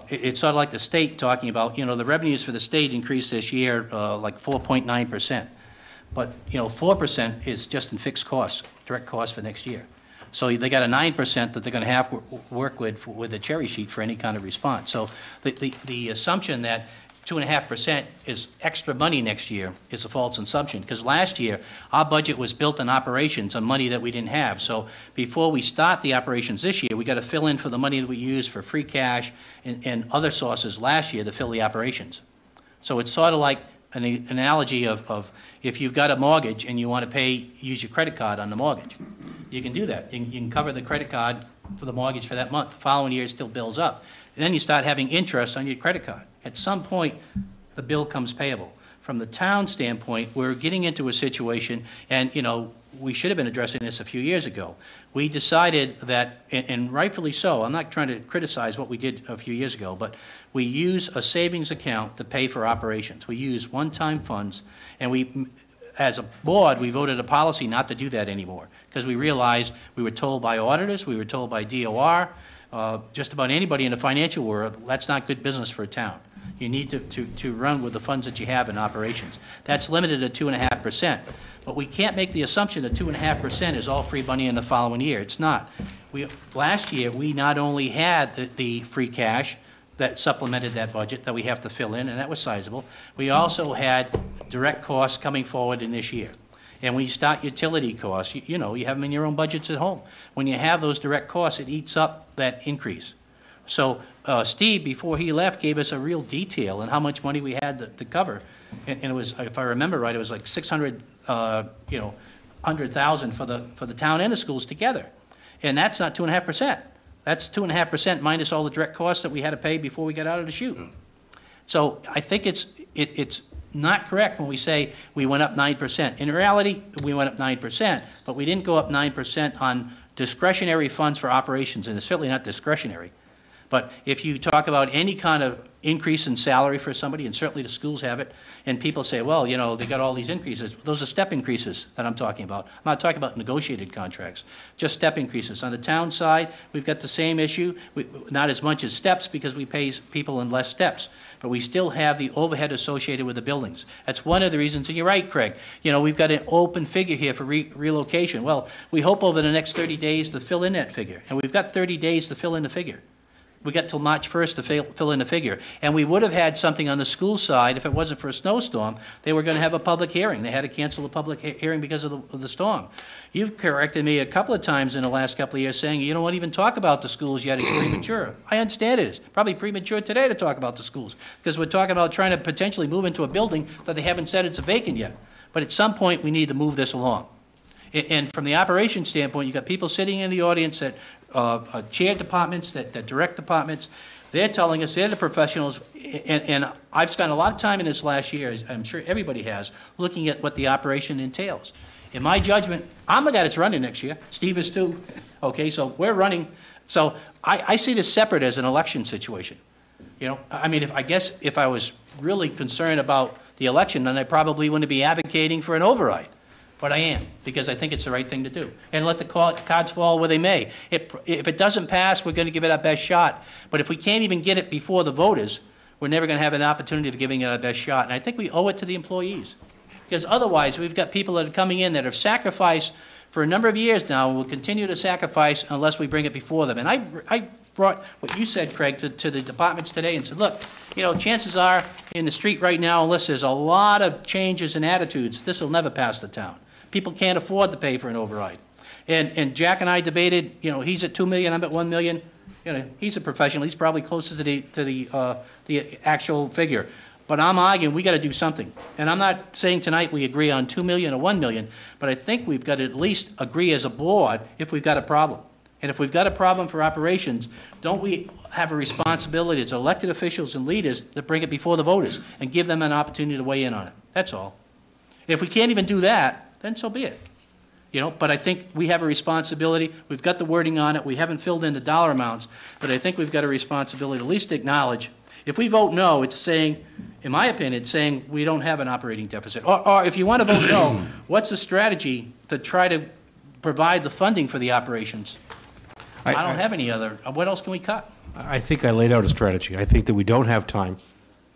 It's sort of like the state talking about, the revenues for the state increased this year like 4.9%. But, 4% is just in fixed costs, direct costs for next year. So they got a 9% that they're going to have to work with the cherry sheet for any kind of response. So the assumption that 2.5% is extra money next year is a false assumption, because last year our budget was built on operations, on money that we didn't have. So before we start the operations this year, we got to fill in for the money that we used for free cash and other sources last year to fill the operations. So it's sort of like an analogy of if you've got a mortgage and you want to use your credit card on the mortgage, you can do that. You can cover the credit card for the mortgage for that month. The following year it still builds up. And then you start having interest on your credit card. At some point, the bill comes payable. From the town standpoint, we're getting into a situation, and we should have been addressing this a few years ago. We decided that, and rightfully so, I'm not trying to criticize what we did a few years ago, but we use a savings account to pay for operations. We use one-time funds, and as a board, we voted a policy not to do that anymore, because we realized, we were told by auditors, we were told by DOR, just about anybody in the financial world, that's not good business for a town. You need to run with the funds that you have in operations. That's limited at 2.5%. But we can't make the assumption that 2.5% is all free money in the following year. It's not. Last year, we not only had the free cash that supplemented that budget that we have to fill in, and that was sizable, we also had direct costs coming forward in this year. And when you start utility costs, you have them in your own budgets at home. When you have those direct costs, it eats up that increase. So Steve, before he left, gave us a real detail on how much money we had to cover. And it was, if I remember right, it was like 100,000 for the town and the schools together. And that's not 2.5%. That's 2.5% minus all the direct costs that we had to pay before we got out of the chute. So I think it's not correct when we say we went up 9%. In reality, we went up 9%, but we didn't go up 9% on discretionary funds for operations, and it's certainly not discretionary. But if you talk about any kind of increase in salary for somebody, and certainly the schools have it, and people say, well, they got all these increases. Those are step increases that I'm talking about. I'm not talking about negotiated contracts, just step increases. On the town side, we've got the same issue, not as much as steps because we pay people in less steps, but we still have the overhead associated with the buildings. That's one of the reasons, and you're right, Craig, we've got an open figure here for relocation. Well, we hope over the next 30 days to fill in that figure, and we've got 30 days to fill in the figure. We got till March 1st to fill in the figure. And we would have had something on the school side if it wasn't for a snowstorm. They were going to have a public hearing. They had to cancel the public hearing because of the storm. You've corrected me a couple of times in the last couple of years saying you don't want to even talk about the schools yet. It's premature. I understand it is. Probably premature today to talk about the schools because we're talking about trying to potentially move into a building that they haven't said it's vacant yet. But at some point, we need to move this along. And from the operations standpoint, you've got people sitting in the audience that chair departments, that direct departments. They're telling us, they're the professionals, and I've spent a lot of time in this last year, as I'm sure everybody has, looking at what the operation entails. In my judgment, I'm the guy that's running next year. Steve is too. Okay, so we're running. So I see this separate as an election situation. You know, I mean, if I was really concerned about the election, then I probably wouldn't be advocating for an override. But I am, because I think it's the right thing to do. And let the cards fall where they may. If it doesn't pass, we're going to give it our best shot. But if we can't even get it before the voters, we're never going to have an opportunity of giving it our best shot. And I think we owe it to the employees. Because otherwise, we've got people that are coming in that have sacrificed for a number of years now and will continue to sacrifice unless we bring it before them. And I brought what you said, Craig, to the departments today and said, look, you know, chances are in the street right now, unless there's a lot of changes in attitudes, this will never pass the town. People can't afford to pay for an override. And Jack and I debated, you know, he's at $2 million, I'm at $1 million. You know, he's a professional. He's probably closer to the actual figure. But I'm arguing we got to do something. And I'm not saying tonight we agree on $2 million or $1 million, but I think we've got to at least agree as a board if we've got a problem. And if we've got a problem for operations, don't we have a responsibility as elected officials and leaders to bring it before the voters and give them an opportunity to weigh in on it? That's all. If we can't even do that, then so be it. You know, but I think we have a responsibility. We've got the wording on it. We haven't filled in the dollar amounts, but I think we've got a responsibility to at least acknowledge. If we vote no, it's saying, in my opinion, it's saying we don't have an operating deficit. Or if you want to vote no, what's the strategy to try to provide the funding for the operations? I don't have any other. What else can we cut? I think I laid out a strategy. I think that we don't have time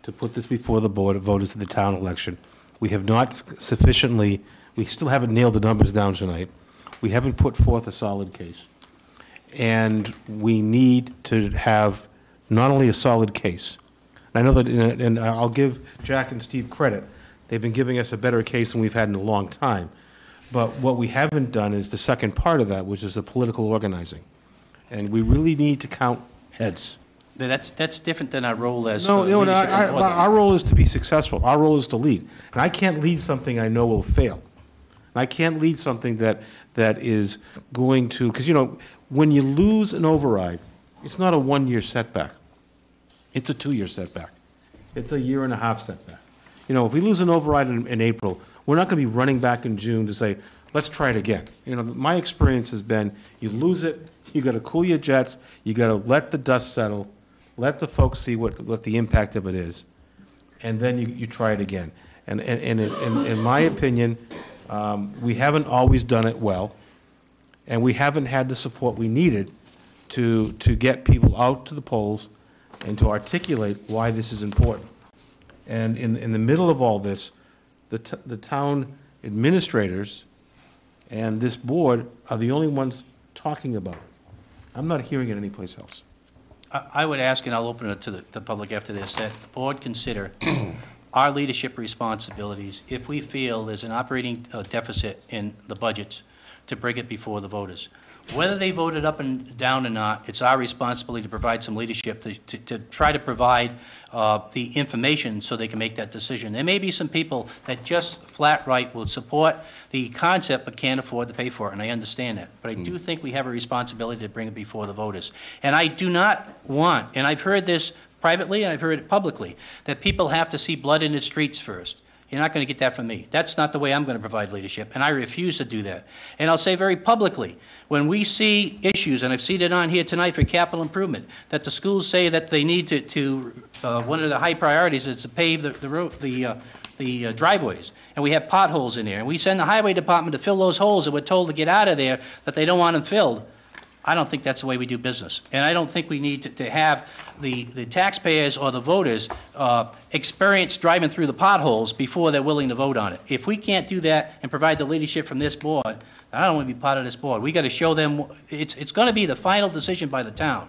to put this before the board of voters of the town election. We have not sufficiently, we still haven't nailed the numbers down tonight. We haven't put forth a solid case. And we need to have not only a solid case. I know that, and I'll give Jack and Steve credit, they've been giving us a better case than we've had in a long time. But what we haven't done is the second part of that, which is the political organizing. And we really need to count heads. That's different than our role as No, leadership in the board. our role is to be successful. Our role is to lead. And I can't lead something I know will fail. And I can't lead something that is going to, because, you know, when you lose an override, it's not a one-year setback. It's a two-year setback. It's a year-and-a-half setback. You know, if we lose an override in April, we're not going to be running back in June to say, let's try it again. You know, my experience has been, you lose it, you got to cool your jets, you got to let the dust settle, let the folks see what the impact of it is, and then you try it again. And in my opinion, we haven't always done it well, and we haven't had the support we needed to get people out to the polls and to articulate why this is important. And in the middle of all this, the town administrators and this board are the only ones talking about it. I'm not hearing it anyplace else. I would ask, and I'll open it to the public after this, that the board consider our leadership responsibilities if we feel there's an operating deficit in the budgets to bring it before the voters. Whether they vote it up and down or not, it's our responsibility to provide some leadership to try to provide the information so they can make that decision. There may be some people that just flat right will support the concept but can't afford to pay for it, and I understand that. But I do think we have a responsibility to bring it before the voters. And I do not want, and I've heard this privately and I've heard it publicly, that people have to see blood in the streets first. You're not going to get that from me. That's not the way I'm going to provide leadership, and I refuse to do that. And I'll say very publicly, when we see issues, and I've seen it on here tonight for capital improvement, that the schools say that they need to one of the high priorities is to pave the driveways, and we have potholes in there, and we send the highway department to fill those holes, and we're told to get out of there, that they don't want them filled. I don't think that's the way we do business. And I don't think we need to have the taxpayers or the voters experience driving through the potholes before they're willing to vote on it. If we can't do that and provide the leadership from this board, then I don't want to be part of this board. We got to show them it's going to be the final decision by the town.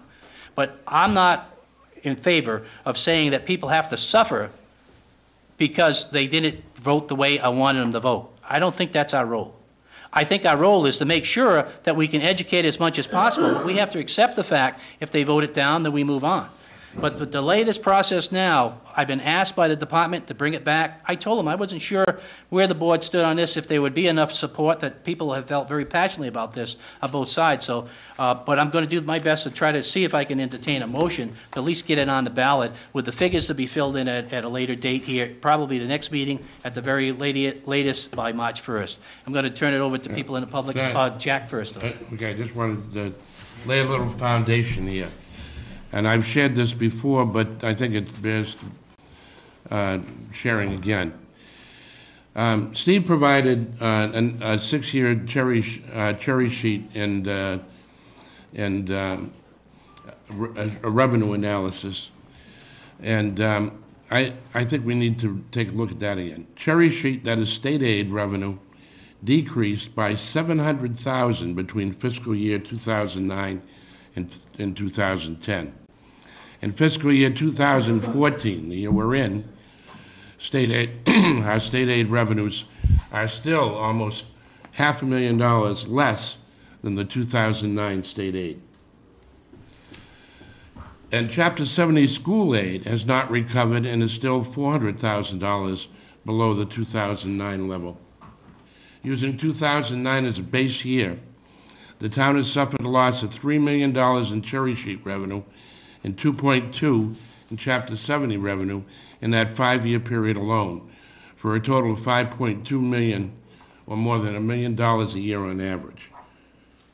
But I'm not in favor of saying that people have to suffer because they didn't vote the way I wanted them to vote. I don't think that's our role. I think our role is to make sure that we can educate as much as possible. We have to accept the fact if they vote it down, then we move on. But to delay this process now, I've been asked by the department to bring it back. I told them I wasn't sure where the board stood on this, if there would be enough support, that people have felt very passionately about this on both sides. So, but I'm going to do my best to try to see if I can entertain a motion to at least get it on the ballot with the figures to be filled in at a later date here, probably the next meeting at the very latest by March 1st. I'm going to turn it over to people in the public. Jack first. Okay, I just wanted to lay a little foundation here. And I've shared this before, but I think it bears sharing again. Steve provided a 6-year cherry sheet and a revenue analysis. And I think we need to take a look at that again. Cherry sheet, that is state aid revenue, decreased by $700,000 between fiscal year 2009 and 2010. In fiscal year 2014, the year we're in, state aid, our state aid revenues are still almost $500,000 less than the 2009 state aid. And Chapter 70 school aid has not recovered and is still $400,000 below the 2009 level. Using 2009 as a base year, the town has suffered a loss of $3 million in cherry sheet revenue and 2.2 in Chapter 70 revenue in that 5-year period alone, for a total of $5.2 million, or more than $1 million a year on average.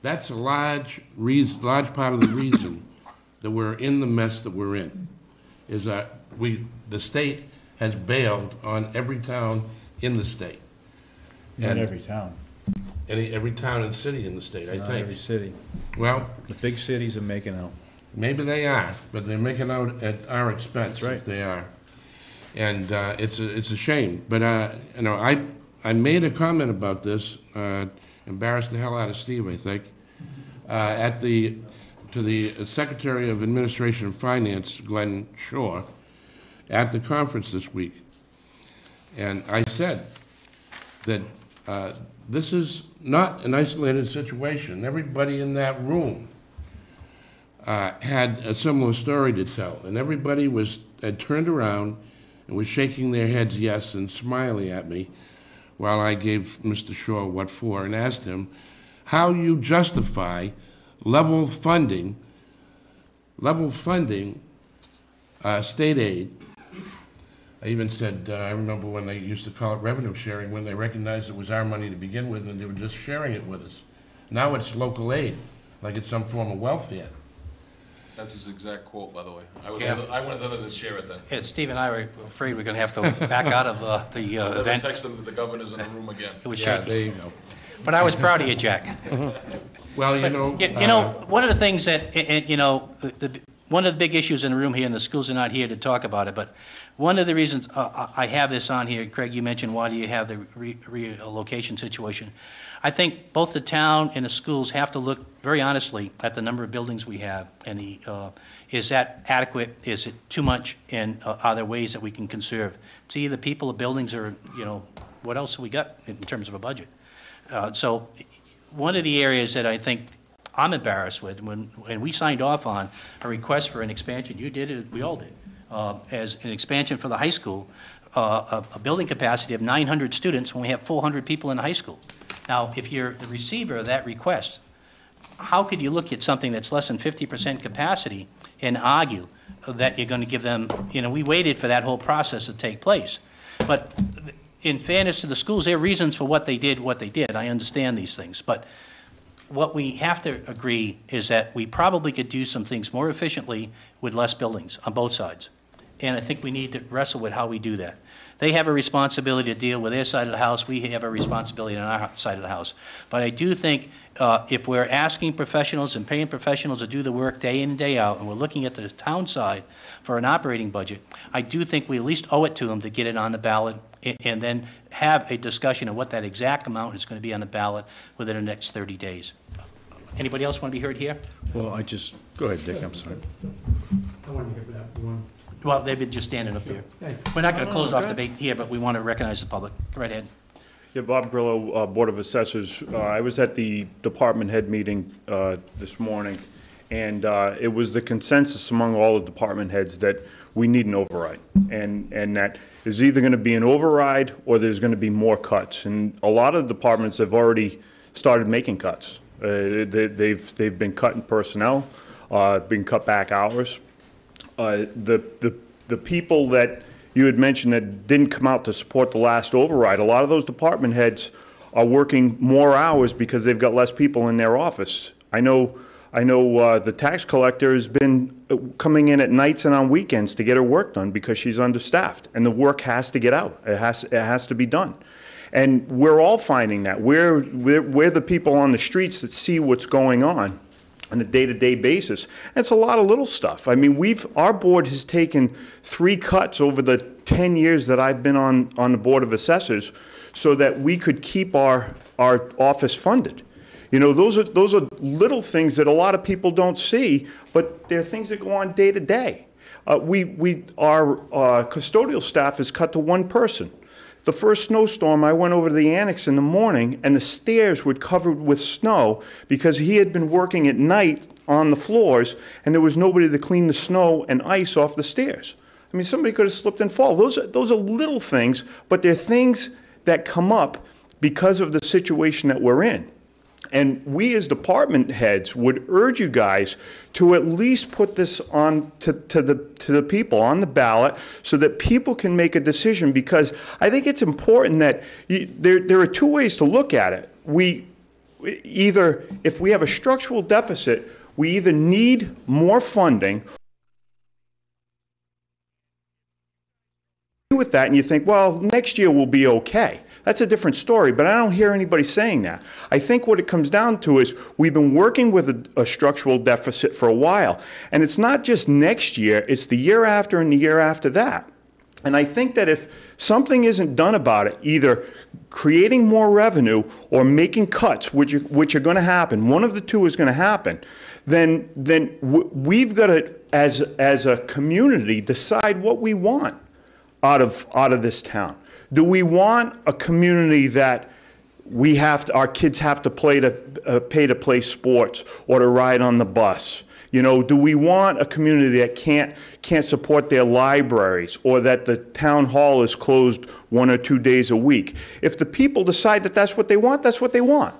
That's a large part of the reason that we're in the mess that we're in, is that the state has bailed on every town in the state. Not every town. Every town and city in the state, I think. Not every city. Well, the big cities are making out. Maybe they are, but they're making out at our expense. That's right. If they are. And it's a shame. But, you know, I made a comment about this, embarrassed the hell out of Steve, I think, to the Secretary of Administration and Finance, Glenn Shore, at the conference this week. And I said that this is not an isolated situation. Everybody in that room had a similar story to tell, and everybody had turned around and was shaking their heads yes and smiling at me while I gave Mr. Shaw what for and asked him how you justify level funding state aid. I even said, I remember when they used to call it revenue sharing, when they recognized it was our money to begin with and they were just sharing it with us. Now it's local aid, like it's some form of welfare. That's his exact quote, by the way. I would Yeah. have done it this year at that. Yeah, Steve and I were afraid we're going to have to back out of the I'll never event. text them that the governor's in the room again. It was Yeah, shaky. there you go. But I was proud of you, Jack. Well, you But, know. you know, one of the things that, you know, one of the big issues in the room here, and the schools are not here to talk about it, but one of the reasons I have this on here, Craig, you mentioned why do you have the relocation situation. I think both the town and the schools have to look very honestly at the number of buildings we have, and is that adequate, is it too much, and are there ways that we can conserve? It's either people or buildings or, you know, what else have we got in terms of a budget? So one of the areas that I think I'm embarrassed with, when we signed off on a request for an expansion, you did it, we all did, as an expansion for the high school, a building capacity of 900 students when we have 400 people in the high school. Now, if you're the receiver of that request, how could you look at something that's less than 50% capacity and argue that you're going to give them, you know, we waited for that whole process to take place. But in fairness to the schools, there are reasons for what they did. I understand these things. But what we have to agree is that we probably could do some things more efficiently with less buildings on both sides. And I think we need to wrestle with how we do that. They have a responsibility to deal with their side of the house. We have a responsibility on our side of the house. But I do think if we're asking professionals and paying professionals to do the work day in and day out, and we're looking at the town side for an operating budget, I do think we at least owe it to them to get it on the ballot and then have a discussion of what that exact amount is going to be on the ballot within the next 30 days. Anybody else want to be heard here? Well, go ahead, Dick, I'm sorry. I want to hear that. You want Well, they've been just standing up there. Hey. We're not going to close off debate here, but we want to recognize the public. Go right ahead. Yeah, Bob Grillo, Board of Assessors. I was at the department head meeting this morning, and it was the consensus among all the department heads that we need an override, and that there's either going to be an override or there's going to be more cuts. And a lot of the departments have already started making cuts. They've been cutting personnel, been cut back hours. The people that you had mentioned that didn't come out to support the last override, a lot of those department heads are working more hours because they've got less people in their office. I know the tax collector has been coming in at nights and on weekends to get her work done because she's understaffed, and the work has to get out. It has to be done. And we're all finding that. We're the people on the streets that see what's going on a day-to-day basis. And it's a lot of little stuff. I mean, our board has taken 3 cuts over the 10 years that I've been on the Board of Assessors so that we could keep our office funded. You know, those are little things that a lot of people don't see, but they're things that go on day to day. Our custodial staff is cut to 1 person. The first snowstorm, I went over to the annex in the morning, and the stairs were covered with snow because he had been working at night on the floors, and there was nobody to clean the snow and ice off the stairs. I mean, somebody could have slipped and fall. Those are little things, but they're things that come up because of the situation that we're in. And we as department heads would urge you guys to at least put this on to the people on the ballot so that people can make a decision, because I think it's important that there are 2 ways to look at it. If we have a structural deficit, we either need more funding with that, and you think, well, next year will be okay. That's a different story, but I don't hear anybody saying that. I think what it comes down to is we've been working with a structural deficit for a while, and it's not just next year, it's the year after and the year after that. And I think that if something isn't done about it, either creating more revenue or making cuts, which are going to happen, one of the 2 is going to happen, then we've got to, as a community, decide what we want out of this town. Do we want a community that our kids have to pay to play sports or to ride on the bus? You know, do we want a community that can't support their libraries, or that the town hall is closed 1 or 2 days a week? If the people decide that that's what they want, that's what they want.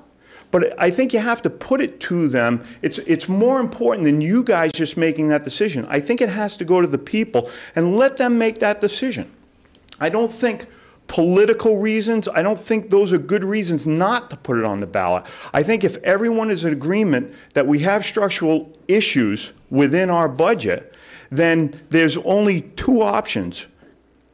But I think you have to put it to them. It's more important than you guys just making that decision. I think it has to go to the people and let them make that decision. I don't think political reasons, I don't think those are good reasons not to put it on the ballot. I think if everyone is in agreement that we have structural issues within our budget, then there's only 2 options: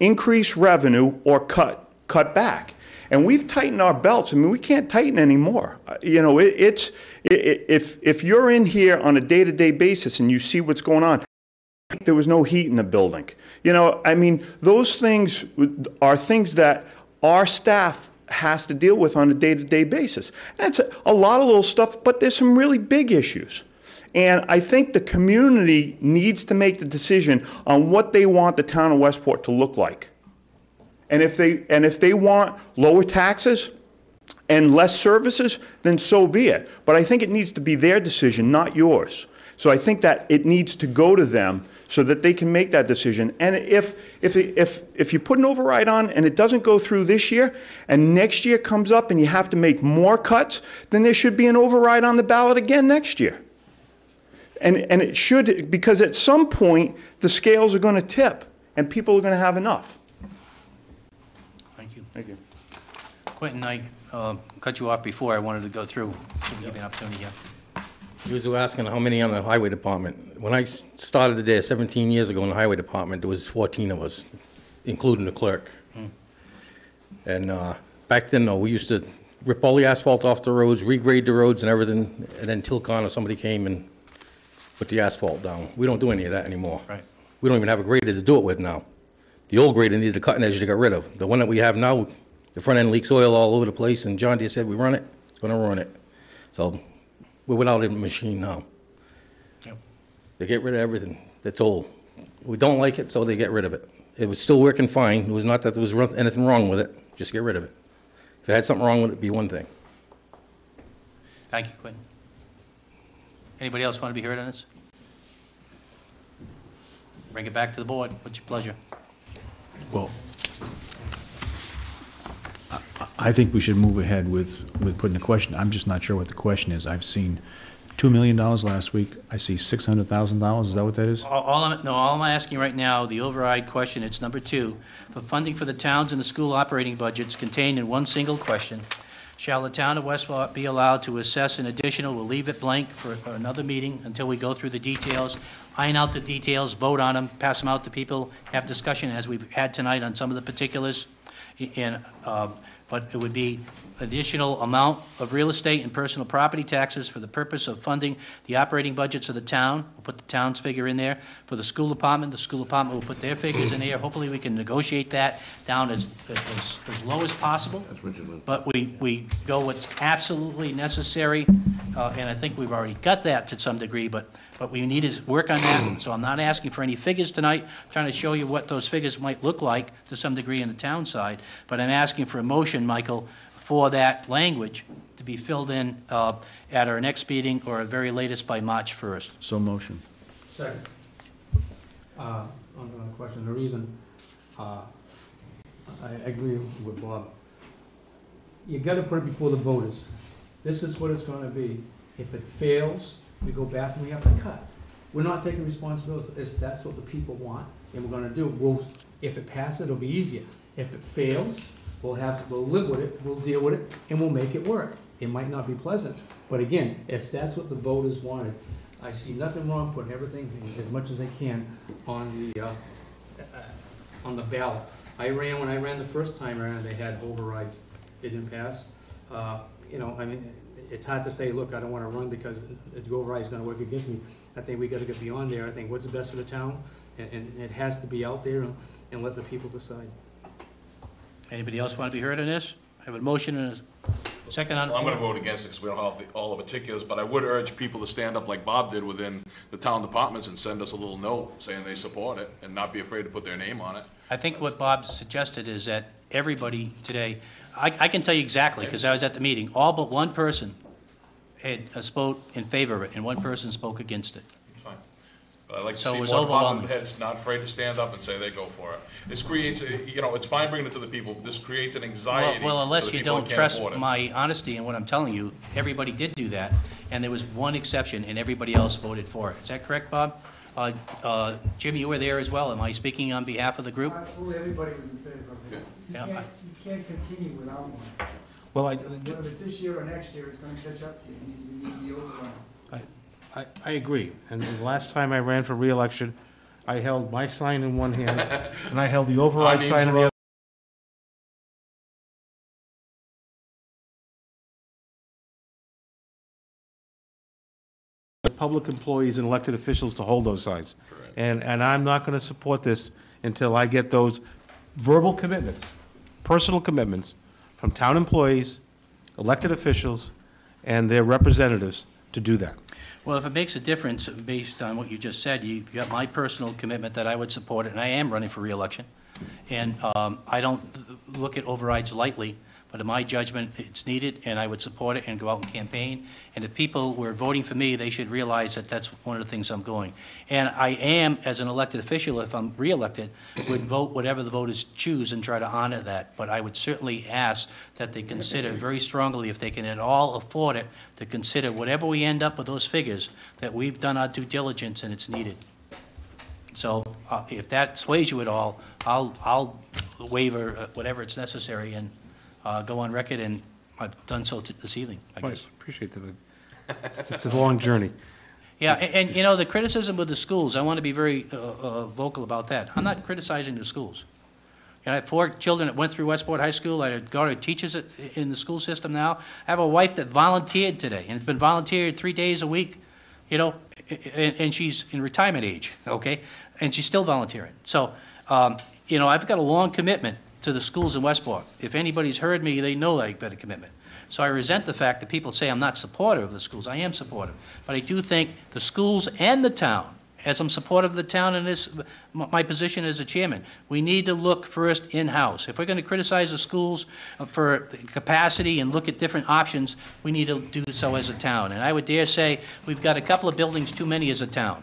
increase revenue or cut back. And we've tightened our belts. I mean, we can't tighten anymore. You know, if you're in here on a day-to-day basis and you see what's going on, there was no heat in the building. You know, I mean, those things are things that our staff has to deal with on a day-to-day basis. And it's a lot of little stuff, but there's some really big issues. And I think the community needs to make the decision on what they want the town of Westport to look like. And if they want lower taxes and less services, then so be it. But I think it needs to be their decision, not yours. So I think that it needs to go to them so that they can make that decision. And if you put an override on and it doesn't go through this year, and next year comes up and you have to make more cuts, then there should be an override on the ballot again next year. And it should, because at some point the scales are going to tip and people are going to have enough. Thank you. Thank you. Quentin, I cut you off before. I wanted to go through. Give you an opportunity here. You was asking how many on the highway department. When I started there 17 years ago in the highway department, there was 14 of us, including the clerk. And back then, though, we used to rip all the asphalt off the roads, regrade the roads and everything, and then Tilcon or somebody came and put the asphalt down. We don't do any of that anymore. Right. We don't even have a grader to do it with now. The old grader needed a cutting edge to get rid of. The one that we have now, the front end leaks oil all over the place, and John Deere said we run it, it's going to ruin it. So We're without a machine now. Yep. They get rid of everything that's old. We don't like it, so they get rid of it. It was still working fine. It was not that there was anything wrong with it. Just get rid of it. If it had something wrong with it, it'd be one thing. Thank you, Quentin. Anybody else want to be heard on this? Bring it back to the board. What's your pleasure? Well, I think we should move ahead with putting the question. I'm just not sure what the question is. I've seen $2 million last week. I see $600,000. Is that what that is? All I'm asking right now, the override question, it's number 2, for funding for the towns and the school operating budgets contained in one single question. Shall the town of Westport be allowed to assess an additional, we'll leave it blank for another meeting until we go through the details, iron out the details, vote on them, pass them out to people, have discussion as we've had tonight on some of the particulars, and, but it would be additional amount of real estate and personal property taxes for the purpose of funding the operating budgets of the town. We'll put the town's figure in there. For the school department will put their figures in there. Hopefully, we can negotiate that down as low as possible. But we go what's absolutely necessary, and I think we've already got that to some degree, but we need to work on that. So I'm not asking for any figures tonight. I'm trying to show you what those figures might look like to some degree on the town side. But I'm asking for a motion, Michael, for that language to be filled in at our next meeting or at very latest by March 1st. So motion. Second. On the question, the reason, I agree with Bob. You gotta put it before the voters. This is what it's gonna be. If it fails, we go back and we have to cut. We're not taking responsibility. That's what the people want, and we're gonna do. If it passes, it'll be easier. If it fails, we'll live with it, we'll deal with it, and we'll make it work. It might not be pleasant, but again, if that's what the voters wanted, I see nothing wrong putting everything as much as I can on the ballot. When I ran the first time around, they had overrides. It didn't pass. You know, I mean, it's hard to say, look, I don't want to run because the override is going to work against me. I think we got to get beyond there. I think what's the best for the town, and it has to be out there and let the people decide. Anybody else want to be heard on this? I have a motion and a second on the I'm floor. going to vote against it because we don't have all the particulars, but I would urge people to stand up like Bob did within the town departments and send us a little note saying they support it and not be afraid to put their name on it. I think what Bob suggested is that everybody today, I can tell you exactly, because I was at the meeting, all but one person had spoke in favor of it, and one person spoke against it. Fine. But I'd like to So it see was more department overwhelming. heads not afraid to stand up and say they go for it. This creates, it's fine bringing it to the people, but this creates an anxiety Well, for unless the you people that don't can't trust afford it. my honesty and what I'm telling you, everybody did do that, and there was one exception, and everybody else voted for it. Is that correct, Bob? Jim, you were there as well. Am I speaking on behalf of the group? Absolutely, everybody was in favor of it. Yeah. You can't continue without one. Well, Whether it's this year or next year, it's gonna catch up to you. You need the overrun. I agree. And the last time I ran for reelection, I held my sign in one hand, and I held the override sign in the other. Public employees and elected officials to hold those signs. And I'm not going to support this until I get those verbal commitments, personal commitments from town employees, elected officials, and their representatives to do that. Well, if it makes a difference, based on what you just said, you've got my personal commitment that I would support it, and I am running for reelection. And I don't look at overrides lightly, but in my judgment, it's needed, and I would support it and go out and campaign. And if people were voting for me, they should realize that that's one of the things I'm going. And I am, as an elected official, if I'm reelected, would vote whatever the voters choose and try to honor that. But I would certainly ask that they consider very strongly, if they can at all afford it, to consider whatever we end up with those figures, that we've done our due diligence and it's needed. So if that sways you at all, I'll waiver whatever it's necessary and go on record, and I've done so this evening, I guess. Appreciate that. It's a long journey. Yeah, and you know, the criticism with the schools, I want to be very vocal about that. I'm not criticizing the schools. And I have 4 children that went through Westport High School. I have a daughter who teaches in the school system now. I have a wife that volunteered today, and has been volunteered 3 days a week, you know, and she's in retirement age, okay? And she's still volunteering. So, you know, I've got a long commitment to the schools in Westport. If anybody's heard me, they know I've got a commitment. So I resent the fact that people say I'm not supportive of the schools. I am supportive. But I do think the schools and the town, as I'm supportive of the town in this, my position as a chairman, we need to look first in-house. If we're going to criticize the schools for capacity and look at different options, we need to do so as a town. And I would dare say we've got a couple of buildings too many as a town.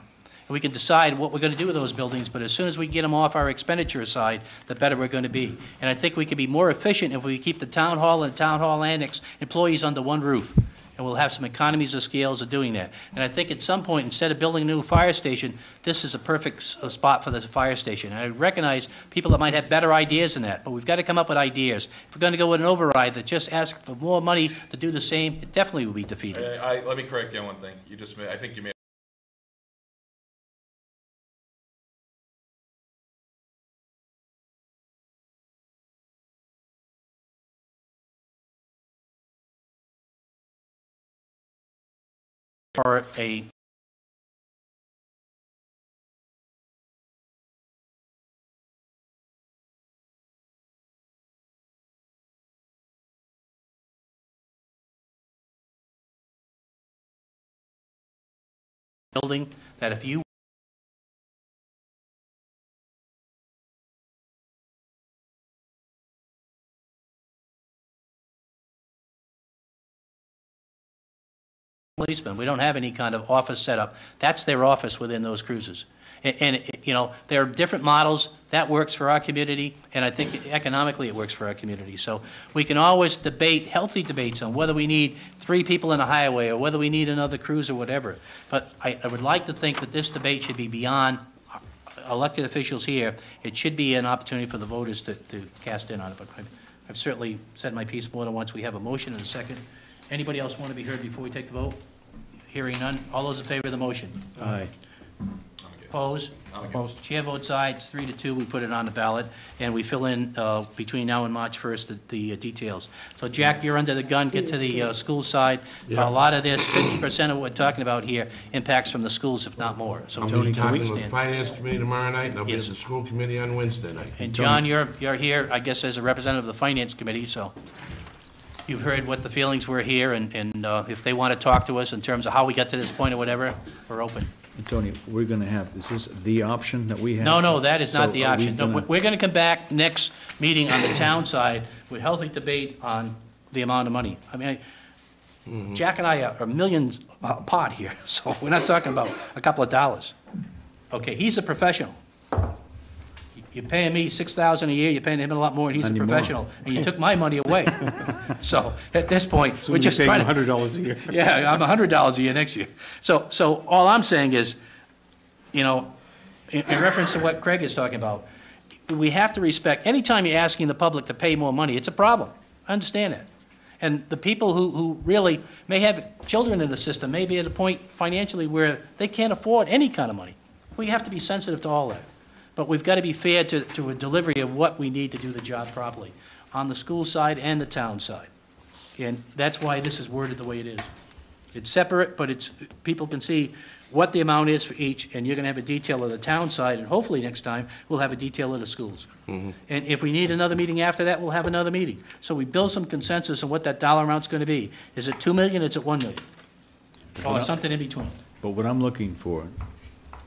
We can decide what we're going to do with those buildings, but as soon as we get them off our expenditure side, the better we're going to be. And I think we can be more efficient if we keep the town hall and town hall annex employees under one roof. And we'll have some economies of scales of doing that. And I think at some point, instead of building a new fire station, this is a perfect spot for the fire station. And I recognize people that might have better ideas than that, but we've got to come up with ideas. If we're going to go with an override that just asks for more money to do the same, it definitely will be defeated. Let me correct you on one thing. I think you made or a building that if you policemen, we don't have any kind of office setup. That's their office within those cruises. And, you know, there are different models. That works for our community, and I think economically it works for our community. So we can always debate, healthy debates on whether we need 3 people in a highway or whether we need another cruise or whatever. But I would like to think that this debate should be beyond elected officials here. It should be an opportunity for the voters to cast in on it. But I've certainly said my piece more than once. We have a motion and a second. Anybody else want to be heard before we take the vote? Hearing none. All those in favor of the motion? Aye. Opposed? Opposed. Chair votes aye. It's 3-2. We put it on the ballot, and we fill in between now and March 1st the details. So, Jack, you're under the gun. Get to the school side. Yeah. A lot of this, 50% of what we're talking about here, impacts from the schools, if not more. So, I'll Tony, be can we talking with the stand? Finance Committee tomorrow night, and I'll be at Yes. the School Committee on Wednesday night. And, John, you're here, I guess, as a representative of the Finance Committee, so you've heard what the feelings were here, and if they want to talk to us in terms of how we got to this point or whatever, we're open. And Tony, we're going to have, is this the option that we have? No, that is not So the are we option. No, gonna- we're going to come back next meeting on the town side with healthy debate on the amount of money. I mean, Jack and I are millions apart here, so we're not talking about a couple of dollars. Okay, he's a professional. You're paying me $6,000 a year, you're paying him a lot more, and he's a Not anymore. professional, and you took my money away. So, at this point, So we're you're just paying trying to... $100 a year. Yeah, I'm $100 a year next year. So all I'm saying is, you know, in reference to what Craig is talking about, we have to respect, anytime you're asking the public to pay more money, it's a problem. I understand that. And the people who really may have children in the system may be at a point financially where they can't afford any kind of money. We have to be sensitive to all that. But we've got to be fair to a delivery of what we need to do the job properly, on the school side and the town side. And that's why this is worded the way it is. It's separate, but it's, people can see what the amount is for each, and you're going to have a detail of the town side, and hopefully next time, we'll have a detail of the schools. And if we need another meeting after that, we'll have another meeting. So we build some consensus on what that dollar amount's going to be. Is it 2 million, is it 1 million? Or something in between. But what I'm looking for,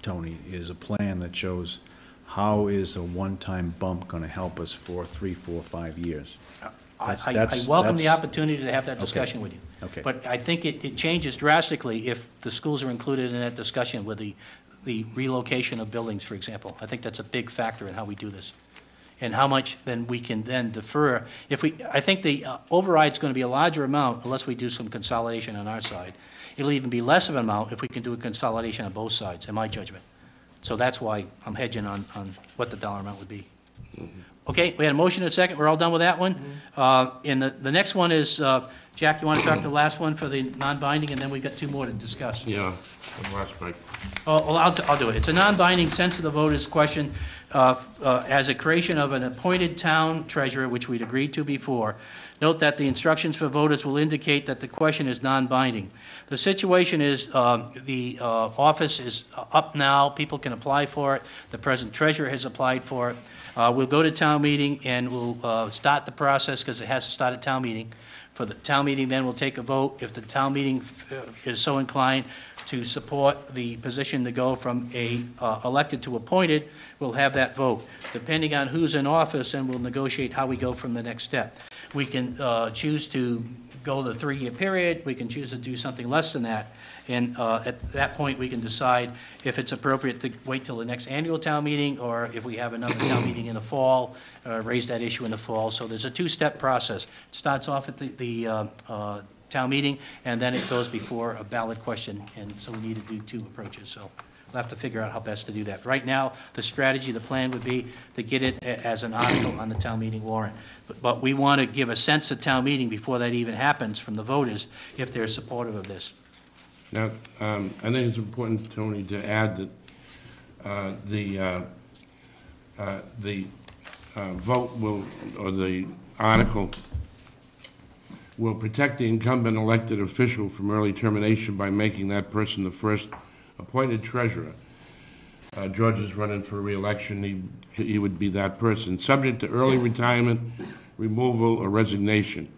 Tony, is a plan that shows how is a one-time bump going to help us for 3, 4, 5 years? I welcome the opportunity to have that discussion with you. Okay. But I think it changes drastically if the schools are included in that discussion with the relocation of buildings, for example. I think that's a big factor in how we do this. And how much then we can then defer. I think the override's going to be a larger amount unless we do some consolidation on our side. It'll even be less of an amount if we can do a consolidation on both sides, in my judgment. So that's why I'm hedging on what the dollar amount would be. Okay, we had a motion and a second. We're all done with that one. And the next one is Jack, you want to talk to the last one for the non-binding, and then we've got two more to discuss? Yeah, I lost my, Oh, well, I'll do it. It's a non-binding sense of the voters question as a creation of an appointed town treasurer, which we'd agreed to before. Note that the instructions for voters will indicate that the question is non-binding. The situation is the office is up now. People can apply for it. The present treasurer has applied for it. We'll go to town meeting and we'll start the process because it has to start at town meeting. For the town meeting, then we'll take a vote. If the town meeting is so inclined to support the position to go from a elected to appointed, we'll have that vote. Depending on who's in office, and we'll negotiate how we go from the next step. We can choose to go the 3-year period. We can choose to do something less than that. And at that point, we can decide if it's appropriate to wait till the next annual town meeting, or if we have another town meeting in the fall, raise that issue in the fall. So there's a 2-step process. It starts off at the town meeting, and then it goes before a ballot question, and so we need to do 2 approaches. So we'll have to figure out how best to do that. Right now, the strategy, the plan would be to get it as an article on the town meeting warrant. But we want to give a sense of town meeting before that even happens from the voters, if they're supportive of this. now, I think it's important, Tony, to add that the vote will, or the article will protect the incumbent elected official from early termination by making that person the first appointed treasurer. George is running for re-election. He would be that person, subject to early retirement, removal, or resignation.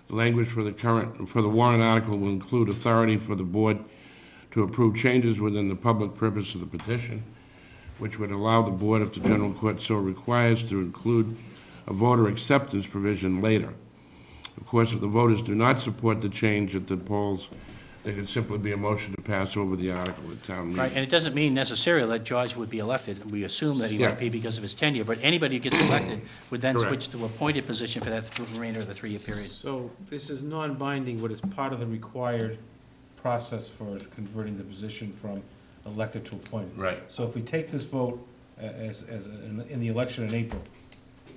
The language for the warrant article will include authority for the board to approve changes within the public purpose of the petition, which would allow the board, if the general court so requires, to include a voter acceptance provision later. Of course, if the voters do not support the change at the polls, there could simply be a motion to pass over the article at town meeting. Right, and it doesn't mean necessarily that George would be elected. We assume that he Yeah. might be because of his tenure, but anybody who gets elected would then Correct. switch to appointed position for that remainder of the 3-year period. So this is non-binding, but it's part of the required process for converting the position from elected to appointed. Right. So if we take this vote in the election in April,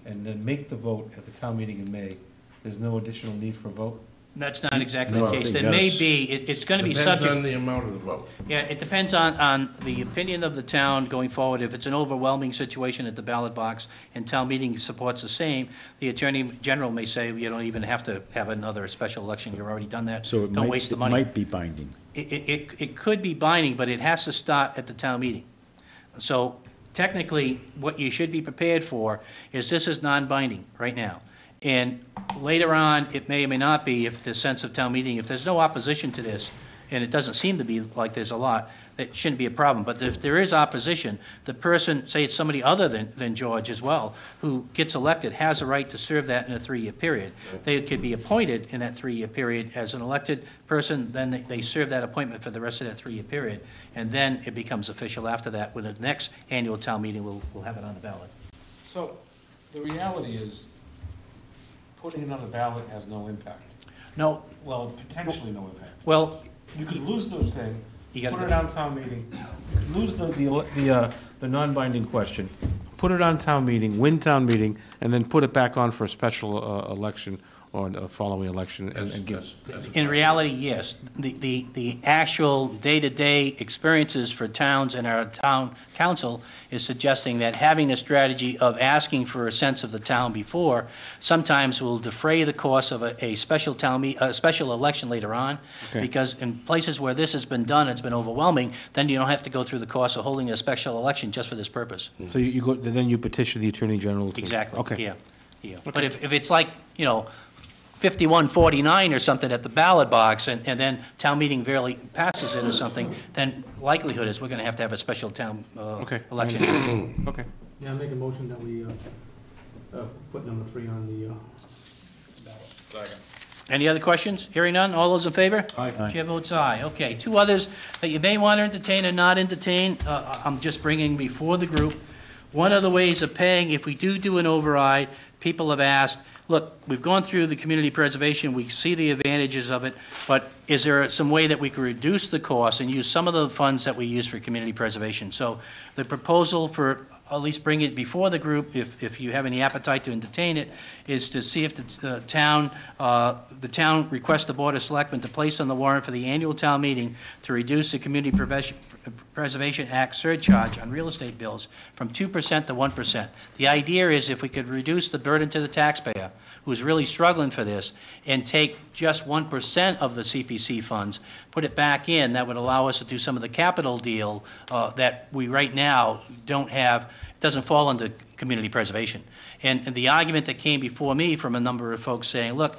and then make the vote at the town meeting in May, there's no additional need for a vote? That's not exactly the No, I case. think There may that's- be, it's going to be Depends on subject, the amount of the vote. yeah, it depends on the opinion of the town going forward. If it's an overwhelming situation at the ballot box and town meeting supports the same, the Attorney General may say, you don't even have to have another special election. You've already done that. So it Don't might, waste the it money. might be binding. It could be binding, but it has to start at the town meeting. So technically, what you should be prepared for is this is non-binding right now. And later on, it may or may not be, if the sense of town meeting, if there's no opposition to this, and it doesn't seem to be like there's a lot, that shouldn't be a problem. But if there is opposition, the person, say it's somebody other than George as well, who gets elected, has a right to serve that in a 3-year period. They could be appointed in that 3-year period as an elected person, then they serve that appointment for the rest of that 3-year period, and then it becomes official after that, when the next annual town meeting will have it on the ballot. So the reality is, putting it on the ballot has no impact. No, Well, potentially no impact. well, You could lose those things, You put gotta it go- on town meeting, you could lose the non-binding question, put it on town meeting, win town meeting, and then put it back on for a special election or a following election and give. in reality, yes. The actual day-to-day experiences for towns and our town council is suggesting that having a strategy of asking for a sense of the town before sometimes will defray the cost of a special a special election later on. Okay. Because in places where this has been done, it's been overwhelming, then you don't have to go through the cost of holding a special election just for this purpose. So you go, then you petition the Attorney General to. Exactly, Okay. yeah, yeah. But if it's like, 51-49 or something at the ballot box, and then town meeting barely passes it or something, then likelihood is we're going to have a special town Okay. election. Okay. Yeah, I make a motion that we put number 3 on the Second. Any other questions? Hearing none, all those in favor? Aye. Chair votes aye. Okay, 2 others that you may want to entertain or not entertain, I'm just bringing before the group. One of the ways of paying, if we do an override, people have asked, look, we've gone through the community preservation, we see the advantages of it, but is there some way that we could reduce the cost and use some of the funds that we use for community preservation? So the proposal for at least bring it before the group, if you have any appetite to entertain it, is to see if the town requests the Board of Selectmen to place on the warrant for the annual town meeting to reduce the Community Preservation Act surcharge on real estate bills from 2% to 1%. The idea is if we could reduce the burden to the taxpayer, who's really struggling for this, and take just 1% of the CPC funds, put it back in, that would allow us to do some of the capital deal that we right now don't have. It doesn't fall under community preservation. And the argument that came before me from a number of folks saying, look,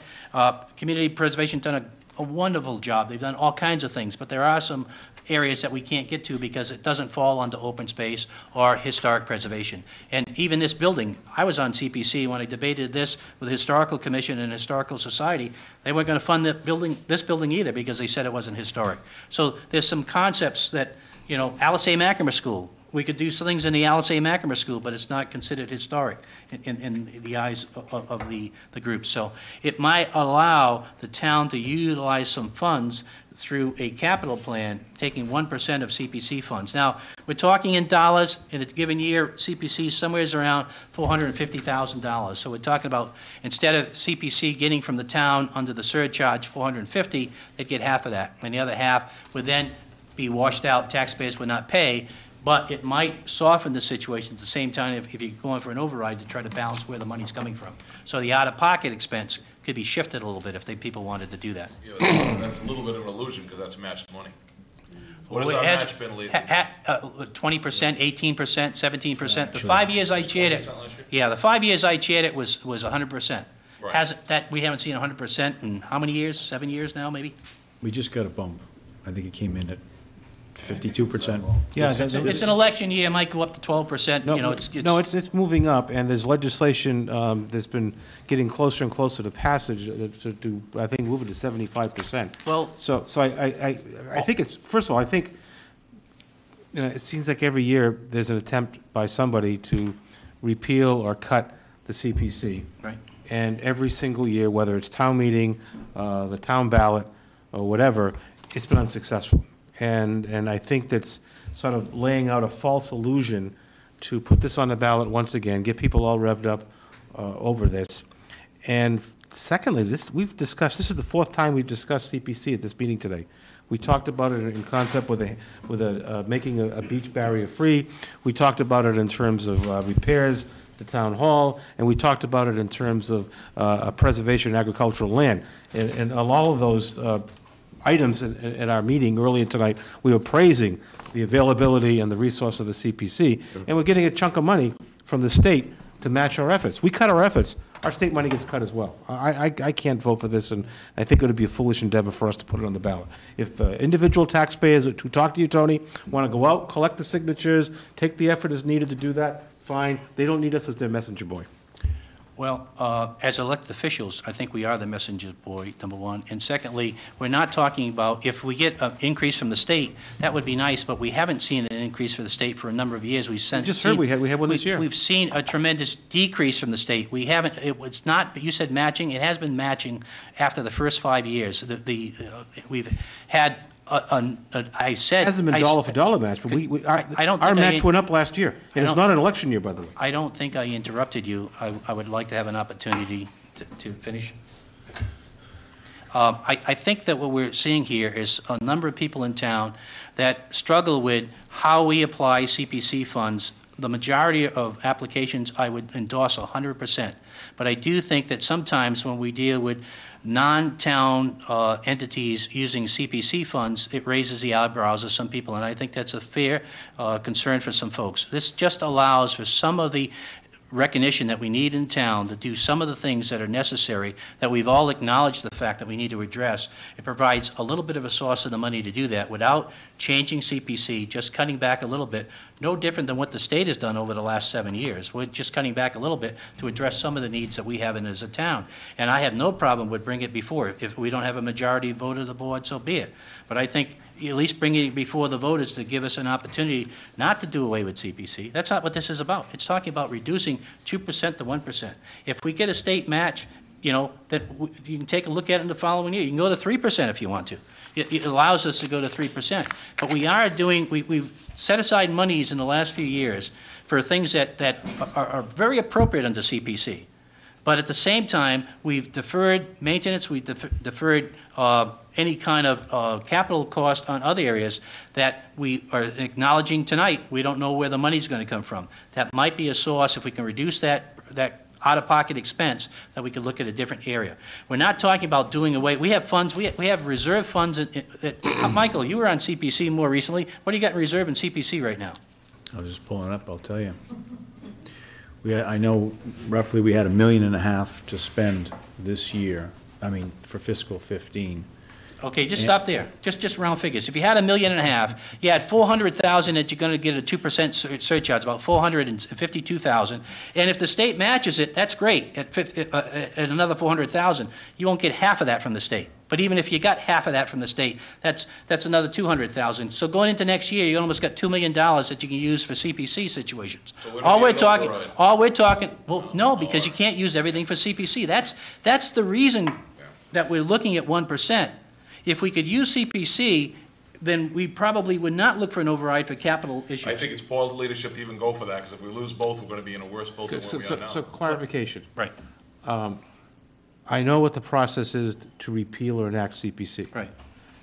community preservation done a wonderful job. They've done all kinds of things, but there are some areas that we can't get to because it doesn't fall under open space or historic preservation. And even this building, I was on CPC when I debated this with the Historical Commission and Historical Society. They weren't going to fund this building either because they said it wasn't historic. So there's some concepts that, you know, Alice A. McNamara School, we could do some things in the Alice A. McNamara School, but it's not considered historic in the eyes of the group. So it might allow the town to utilize some funds through a capital plan, taking 1% of CPC funds. Now, we're talking in dollars. In a given year, CPC is somewhere around $450,000. So we're talking about, instead of CPC getting from the town under the surcharge $450,000, they'd get half of that. And the other half would then be washed out, taxpayers would not pay, but it might soften the situation at the same time if you're going for an override to try to balance where the money's coming from. So the out-of-pocket expense could be shifted a little bit if people wanted to do that. Yeah, that's a little bit of an illusion, because that's matched money. What has our match been lately? 20%, 18%, 17%. The 5 years I chaired it, yeah, the 5 years I chaired it was 100%. Right. We haven't seen 100% in how many years? 7 years now, maybe? We just got a bump. I think it came in at 52%. Yeah, It's an election year, it might go up to 12%, you know, it's moving up, and there's legislation that's been getting closer and closer to passage to I think, move it to 75%. Well, so I think it's, first of all, I think, you know, it seems like every year there's an attempt by somebody to repeal or cut the CPC. Right. And every single year, whether it's town meeting, the town ballot, or whatever, it's been unsuccessful. And I think that's sort of laying out a false illusion to put this on the ballot once again, get people all revved up over this. And secondly, we've discussed, this is the fourth time we've discussed CPC at this meeting today. We talked about it in concept with making a beach barrier free. We talked about it in terms of repairs to town hall, and we talked about it in terms of preservation of agricultural land. And all of those items at our meeting earlier tonight, we were praising the availability and the resource of the CPC, and we're getting a chunk of money from the state to match our efforts. We cut our efforts, our state money gets cut as well. I can't vote for this, and I think it would be a foolish endeavor for us to put it on the ballot. If individual taxpayers who talk to you, Tony, want to go out, collect the signatures, take the effort as needed to do that, fine. They don't need us as their messenger boy. Well, as elected officials, I think we are the messenger boy, number one. And secondly, we're not talking about, if we get an increase from the state, that would be nice, but we haven't seen an increase for the state for a number of years. We just heard we had one this year. We've seen a tremendous decrease from the state. We haven't, it's not, you said matching, it has been matching after the first 5 years. We've had I said... It hasn't been dollar for dollar match, but our match went up last year. And it's not an election year, by the way. I don't think I interrupted you. I would like to have an opportunity to finish. I think that what we're seeing here is a number of people in town that struggle with how we apply CPC funds. The majority of applications I would endorse 100%. But I do think that sometimes when we deal with non-town entities using CPC funds, it raises the eyebrows of some people, and I think that's a fair concern for some folks. This just allows for some of the recognition that we need in town to do some of the things that are necessary, that we've all acknowledged the fact that we need to address. It provides a little bit of a source of the money to do that without changing CPC, just cutting back a little bit, no different than what the state has done over the last 7 years. We're just cutting back a little bit to address some of the needs that we have in as a town. And I have no problem with bringing it before. If we don't have a majority vote of the board, so be it. But I think at least bringing it before the voters to give us an opportunity not to do away with CPC. That's not what this is about. It's talking about reducing 2% to 1%. If we get a state match, you know, you can take a look at it in the following year. You can go to 3% if you want to. It allows us to go to 3%. But we are doing, we've set aside monies in the last few years for things that are very appropriate under CPC. But at the same time, we've deferred maintenance, we've deferred any kind of capital cost on other areas that we are acknowledging tonight. We don't know where the money's going to come from. That might be a source, if we can reduce that out-of-pocket expense, that we could look at a different area. We're not talking about doing away, we have funds, we have reserve funds. Michael, you were on CPC more recently. What do you got in reserve in CPC right now? I was just pulling it up, I'll tell you. I know roughly we had $1.5 million to spend this year, for fiscal 15. Okay, just stop there. Just round figures. If you had $1.5 million, you had $400,000 that you're going to get a 2% surcharge, about $452,000. And if the state matches it, that's great. At another $400,000, you won't get half of that from the state. But even if you got half of that from the state, that's another $200,000. So going into next year, you almost got $2 million that you can use for CPC situations. So all we're talking, well, no, because you can't use everything for CPC. That's the reason that we're looking at 1%. If we could use CPC, then we probably would not look for an override for capital issues. I think it's Paul's leadership to even go for that, because if we lose both, we're going to be in a worse boat than where we are now. So clarification. Right. I know what the process is to repeal or enact CPC. Right.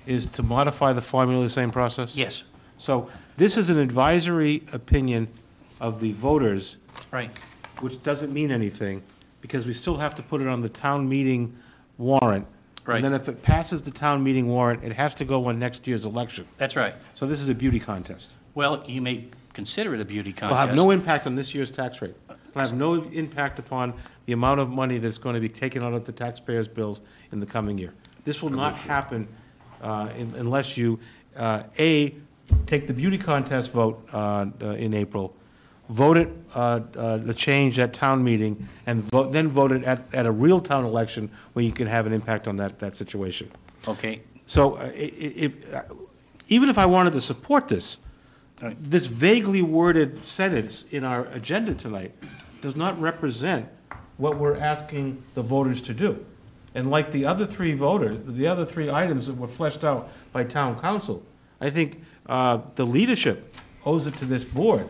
Is to modify the formula the same process? Yes. So this is an advisory opinion of the voters. Right. Which doesn't mean anything, because we still have to put it on the town meeting warrant. Right. And then if it passes the town meeting warrant, it has to go on next year's election. That's right. So this is a beauty contest. Well, you may consider it a beauty contest. It'll have no impact on this year's tax rate. It'll have no impact upon the amount of money that's going to be taken out of the taxpayers' bills in the coming year. This will not happen unless you, A, take the beauty contest vote in April, vote it, the change at town meeting, and then vote it at a real town election where you can have an impact on that situation. Okay. So even if I wanted to support this, this vaguely worded sentence in our agenda tonight does not represent what we're asking the voters to do. And like the other three items that were fleshed out by town council, I think the leadership owes it to this board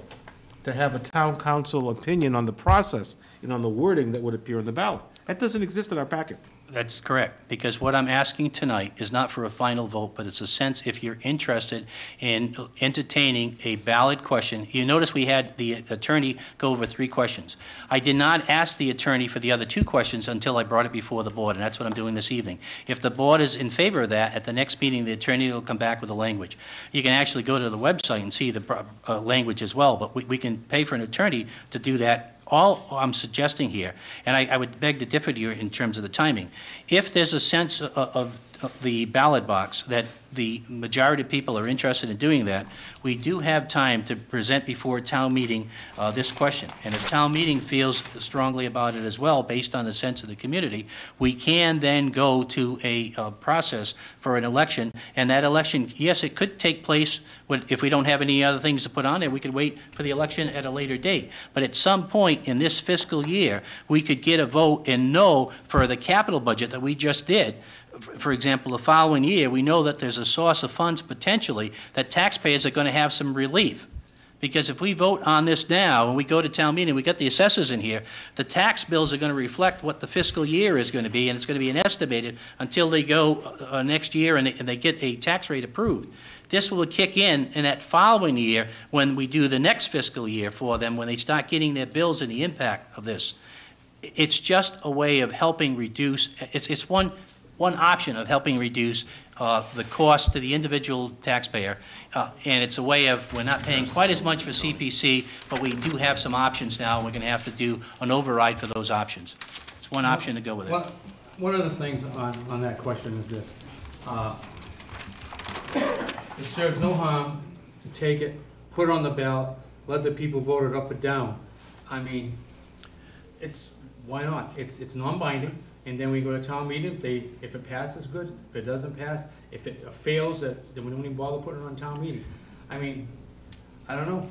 to have a town council opinion on the process and on the wording that would appear in the ballot. That doesn't exist in our packet. That's correct, because what I'm asking tonight is not for a final vote, but it's a sense if you're interested in entertaining a ballot question. You notice we had the attorney go over 3 questions. I did not ask the attorney for the other 2 questions until I brought it before the board, and that's what I'm doing this evening. If the board is in favor of that, at the next meeting, the attorney will come back with the language. You can actually go to the website and see the language as well, but we can pay for an attorney to do that. All I'm suggesting here, and I would beg to differ to you in terms of the timing, if there's a sense of the ballot box that the majority of people are interested in doing that, we do have time to present before town meeting this question. And if town meeting feels strongly about it as well, based on the sense of the community, we can then go to a process for an election. And that election, yes, it could take place if we don't have any other things to put on there. We could wait for the election at a later date. But at some point in this fiscal year, we could get a vote and know for the capital budget that we just did. For example, the following year, we know that there's a source of funds potentially that taxpayers are going to have some relief. Because if we vote on this now and we go to town meeting, we got the assessors in here, the tax bills are going to reflect what the fiscal year is going to be, and it's going to be an estimated until they go next year and they get a tax rate approved. This will kick in that following year when we do the next fiscal year for them, when they start getting their bills and the impact of this. It's just a way of helping reduce, it's one option of helping reduce the cost to the individual taxpayer, and it's a way of, we're not paying quite as much for CPC, but we do have some options now, and we're going to have to do an override for those options. It's one option to go with it. One of the things on that question is this. It serves no harm to take it, put it on the ballot, let the people vote it up or down. I mean, why not? It's non-binding. And then we go to town meeting, if it passes, good. If it doesn't pass, if it fails, then we don't even bother putting it on town meeting. I mean, I don't know.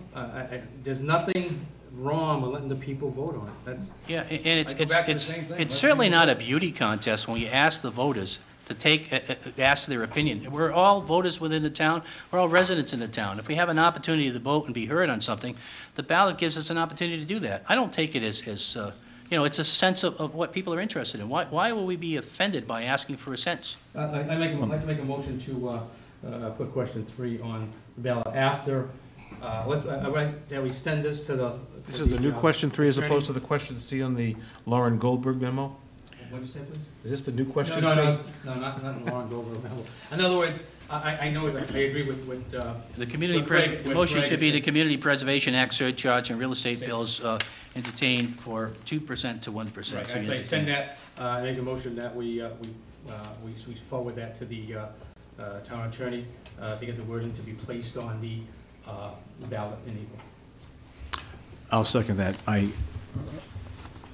There's nothing wrong by letting the people vote on it. That's, Yeah, and I go back to the same thing. it's Let's certainly see not a what- beauty contest when you ask the voters to ask their opinion. We're all voters within the town, we're all residents in the town. If we have an opportunity to vote and be heard on something, the ballot gives us an opportunity to do that. I don't take it as it's a sense of what people are interested in. Why will we be offended by asking for a sense? I'd like to make a motion to put question 3 on the ballot after, that we send this to the... This is the new question 3 as opposed to the question C on the Lauren Goldberg memo? What'd you say, please? Is this the new question? No, not in Lauren Goldberg. In other words, I know, I agree with The community, what Greg- the what motion Greg should be said. the Community Preservation Act surcharge and real estate bills entertained for 2% to 1%. Right, So you I'd say entertain- send that, make a motion that we forward that to the town attorney to get the wording to be placed on the ballot in April. I'll second that.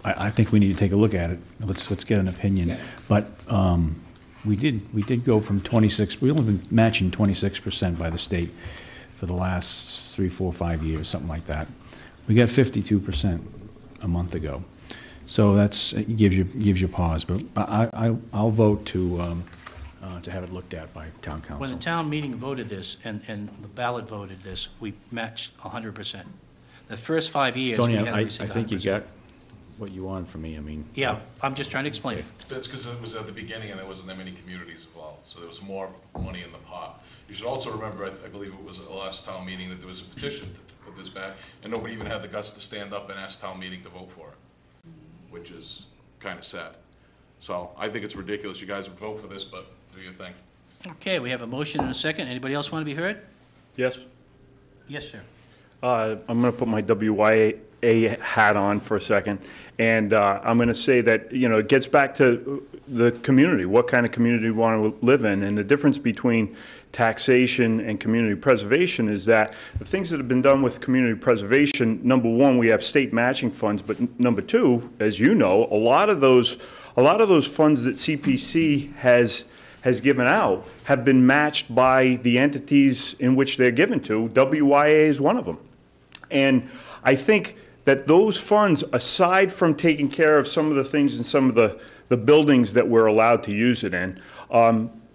I think we need to take a look at it. Let's get an opinion. Yeah. But we did go from 26, we've only been matching 26% by the state for the last 3, 4, 5 years, something like that. We got 52% a month ago. So it gives you pause. But I'll vote to have it looked at by town council. When the town meeting voted this and the ballot voted this, we matched 100%. The first 5 years, we Tony, had I received 100%. think you got what you wanted from me, I mean. Yeah, I'm just trying to explain it. That's because it was at the beginning and there wasn't that many communities involved, so there was more money in the pot. You should also remember, I believe it was at the last town meeting, that there was a petition to put this back, and nobody even had the guts to stand up and ask town meeting to vote for it, which is kind of sad. So I think it's ridiculous. You guys would vote for this, but do your thing. Okay, we have a motion and a second. Anybody else want to be heard? Yes? Yes, sir. I'm going to put my WYA hat on for a second, and I'm going to say that, it gets back to the community, what kind of community we want to live in, and the difference between taxation and community preservation is that the things that have been done with community preservation, number one, we have state matching funds, but number two, as you know, a lot of those funds that CPC has given out have been matched by the entities in which they're given to. WYA is one of them. And I think that those funds, aside from taking care of some of the things in some of the buildings that we're allowed to use it in,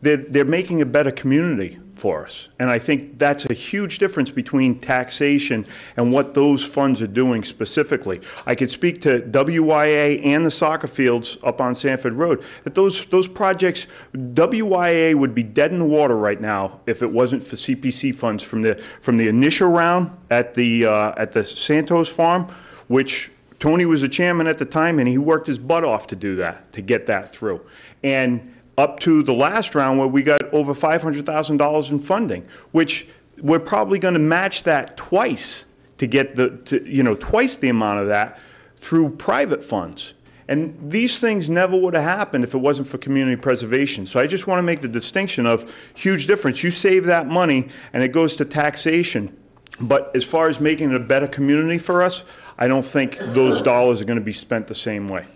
they're making a better community for us. And I think that's a huge difference between taxation and what those funds are doing specifically. I could speak to WYA and the soccer fields up on Sanford Road, that those projects, WYA would be dead in the water right now if it wasn't for CPC funds from the initial round at the Santos farm, which Tony was the chairman at the time, and he worked his butt off to do that, to get that through. And up to the last round where we got over $500,000 in funding, which we're probably going to match that twice to get twice the amount of that through private funds. And these things never would have happened if it wasn't for community preservation. So I just want to make the distinction of huge difference. You save that money and it goes to taxation. But as far as making it a better community for us, I don't think those dollars are going to be spent the same way.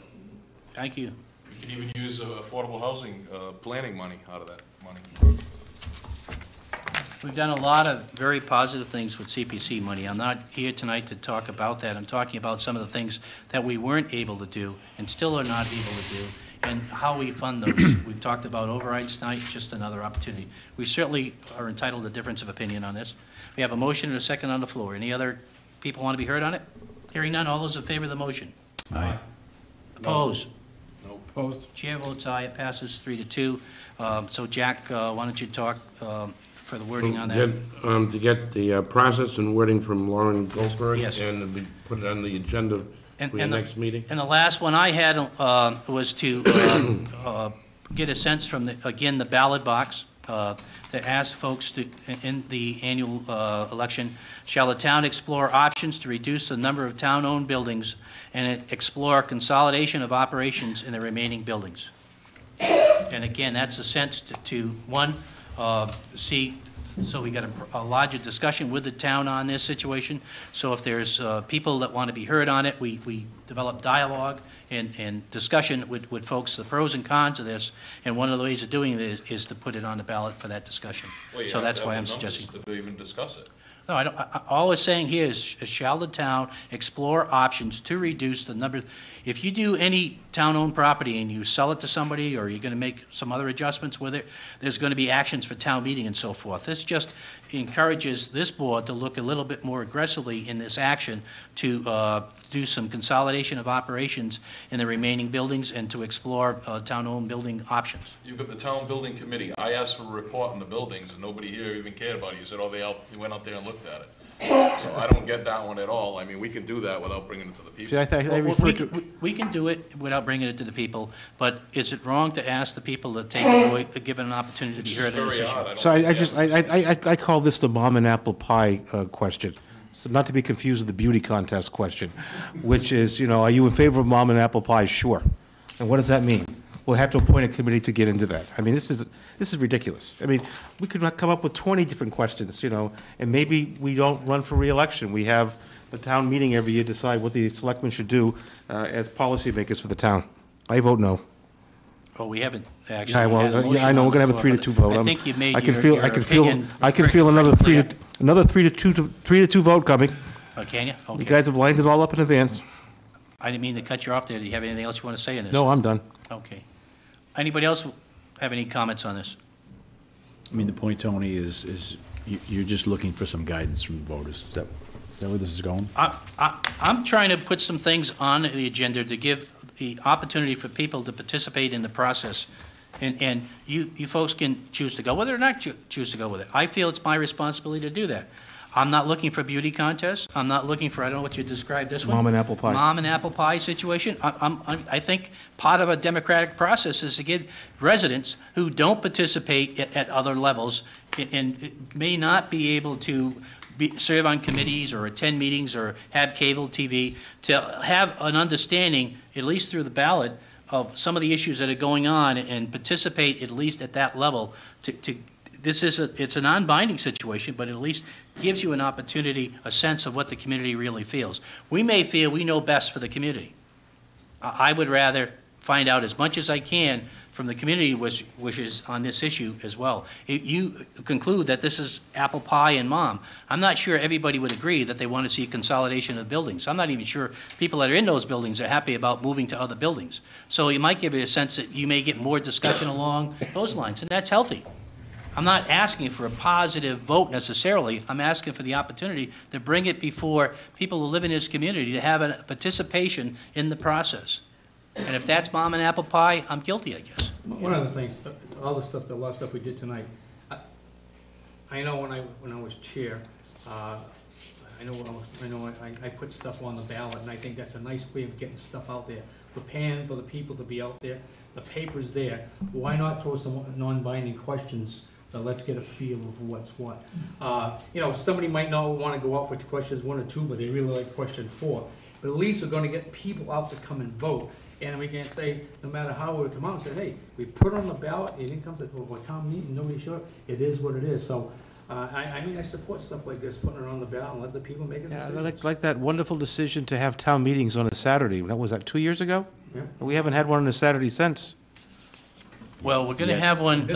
Thank you. You can even use affordable housing planning money out of that money. We've done a lot of very positive things with CPC money. I'm not here tonight to talk about that. I'm talking about some of the things that we weren't able to do and still are not able to do, and how we fund those. We've talked about overrides tonight, just another opportunity. We certainly are entitled to difference of opinion on this. We have a motion and a second on the floor. Any other people want to be heard on it? Hearing none, all those in favor of the motion? Aye. Opposed? No. Opposed? Chair votes aye, it passes 3-2. So Jack, why don't you talk for the wording on that? To get the process and wording from Lauren Goldberg. Yes. And we put it on the agenda for your next meeting. And the last one I had was to get a sense from, the ballot box, to ask folks to, in the annual election, shall the town explore options to reduce the number of town-owned buildings and explore consolidation of operations in the remaining buildings? And again, that's a sense to one, see, so we got a larger discussion with the town on this situation. So if there's people that want to be heard on it, we develop dialogue and discussion with folks, the pros and cons of this. And one of the ways of doing it is to put it on the ballot for that discussion. Well, you So have that's to why have I'm the numbers suggesting. to even discuss it. No, I don't, all we're saying here is, shall the town explore options to reduce the number? If you do any town-owned property and you sell it to somebody, or you're gonna make some other adjustments with it, there's gonna be actions for town meeting and so forth. This just encourages this board to look a little bit more aggressively in this action to do some consolidation of operations in the remaining buildings and to explore town-owned building options. You've got the town building committee. I asked for a report on the buildings, and nobody here even cared about it. You said, oh, they went out there and looked at it. So I don't get that one at all. I mean, we can do that without bringing it to the people. See, I Well, refer we to, can- we can do it without bringing it to the people, but is it wrong to ask the people to take away, given an opportunity to be It's heard just on this very issue? odd. so I don't just, get it. I call this the mom and apple pie question. So not to be confused with the beauty contest question, which is, you know, are you in favor of mom and apple pie? Sure. And what does that mean? We'll have to appoint a committee to get into that. I mean, this is ridiculous. I mean, we could come up with 20 different questions, you know, and maybe we don't run for reelection. We have the town meeting every year decide what the selectmen should do as policymakers for the town. I vote no. Oh, we haven't Yeah, actually had a well, motion yeah, I know, on we're gonna the have a floor, 3-2 but vote. I think you made I can your feel, your I can feel, opinion I can pretty feel another clear. another 3-2 vote coming. Can you? You Okay. guys have lined it all up in advance. I didn't mean to cut you off there. Do you have anything else you want to say in this? No, I'm done. Okay. Anybody else have any comments on this? I mean, the point, Tony, is you're just looking for some guidance from voters. Is that where this is going? I'm trying to put some things on the agenda to give the opportunity for people to participate in the process. And you folks can choose to go with it or not choose to go with it. I feel it's my responsibility to do that. I'm not looking for beauty contests. I'm not looking for, I don't know what you described this one. Mom and apple pie. Mom and apple pie situation. I think part of a democratic process is to give residents who don't participate at other levels and may not be able to serve on committees or attend meetings or have cable TV, to have an understanding, at least through the ballot, of some of the issues that are going on and participate at least at that level it's a non-binding situation, but it at least gives you an opportunity, a sense of what the community really feels. We may feel we know best for the community. I would rather find out as much as I can from the community wishes on this issue as well. You conclude that this is apple pie and mom. I'm not sure everybody would agree that they want to see a consolidation of buildings. I'm not even sure people that are in those buildings are happy about moving to other buildings. So you might give you a sense that you may get more discussion along those lines, and that's healthy. I'm not asking for a positive vote necessarily. I'm asking for the opportunity to bring it before people who live in this community to have a participation in the process. And if that's mom and apple pie, I'm guilty, I guess. One of the things, all the stuff, the lot of stuff we did tonight, I know when I was chair, I put stuff on the ballot, and I think that's a nice way of getting stuff out there. We're paying for the people to be out there, the paper's there, why not throw some non-binding questions, so let's get a feel of what's what. You know, somebody might not wanna go out for questions 1 or 2, but they really like question 4. But at least we're gonna get people out to come and vote. And we can't say, no matter how we come out and say, hey, we put it on the ballot, it didn't come to a town meeting, nobody showed up, it is what it is. So, I mean, I support stuff like this, putting it on the ballot and let the people make a Yeah, decision. like that wonderful decision to have town meetings on a Saturday. Was that 2 years ago? Yeah. We haven't had one on a Saturday since. Well, we're going to have one we're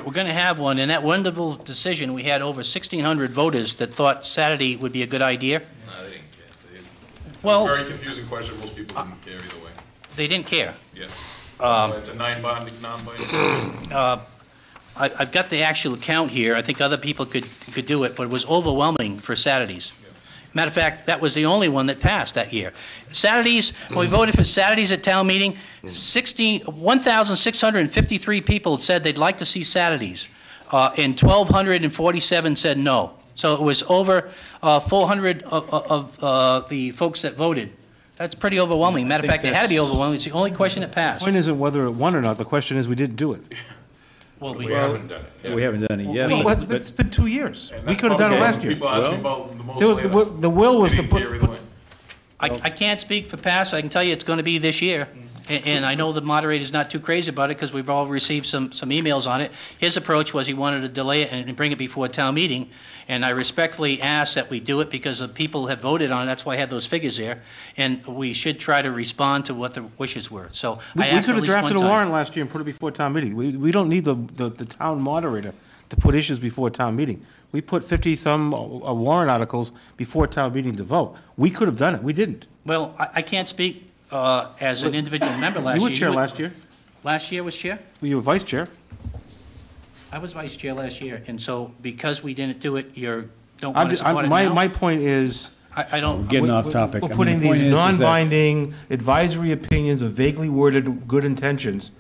going to have one, and that wonderful decision, we had over 1,600 voters that thought Saturday would be a good idea. No, they didn't care. Well- Very confusing question. Most people didn't care either way. They didn't care. Yeah. So it's a non-binding. I've got the actual count here. I think other people could do it, but it was overwhelming for Saturdays. Matter of fact, that was the only one that passed that year. Saturdays, when we voted for Saturdays at town meeting, 1,653 people said they'd like to see Saturdays, and 1,247 said no. So it was over 400 of the folks that voted. That's pretty overwhelming. Matter of fact, it had to be overwhelming. It's the only question that The passed. point isn't whether it won or not, the question is we didn't do it. Well, We haven't done it. We haven't done it yet. Well, but- it's been 2 years. And We that's could have done it probably last year. People ask me about the The mausoleum. the will was They to didn't care either way. I can't speak for past, I can tell you it's going to be this year. And I know the moderator's not too crazy about it because we've all received some emails on it. His approach was he wanted to delay it and bring it before town meeting. And I respectfully ask that we do it because the people have voted on it. That's why I had those figures there. And we should try to respond to what the wishes were. So We I we asked could for have at least one drafted a time. warrant last year and put it before town meeting. We don't need the town moderator to put issues before town meeting. We put 50-some warrant articles before town meeting to vote. We could have done it. We didn't. Well, I can't speak as an individual member last year. You were chair last year. Last year was chair? You were vice chair. I was vice chair last year, and so because we didn't do it, you don't want to support it My now? point is, I don't, We're getting off topic. we're I mean, putting the point these is that- non-binding advisory opinions of vaguely worded good intentions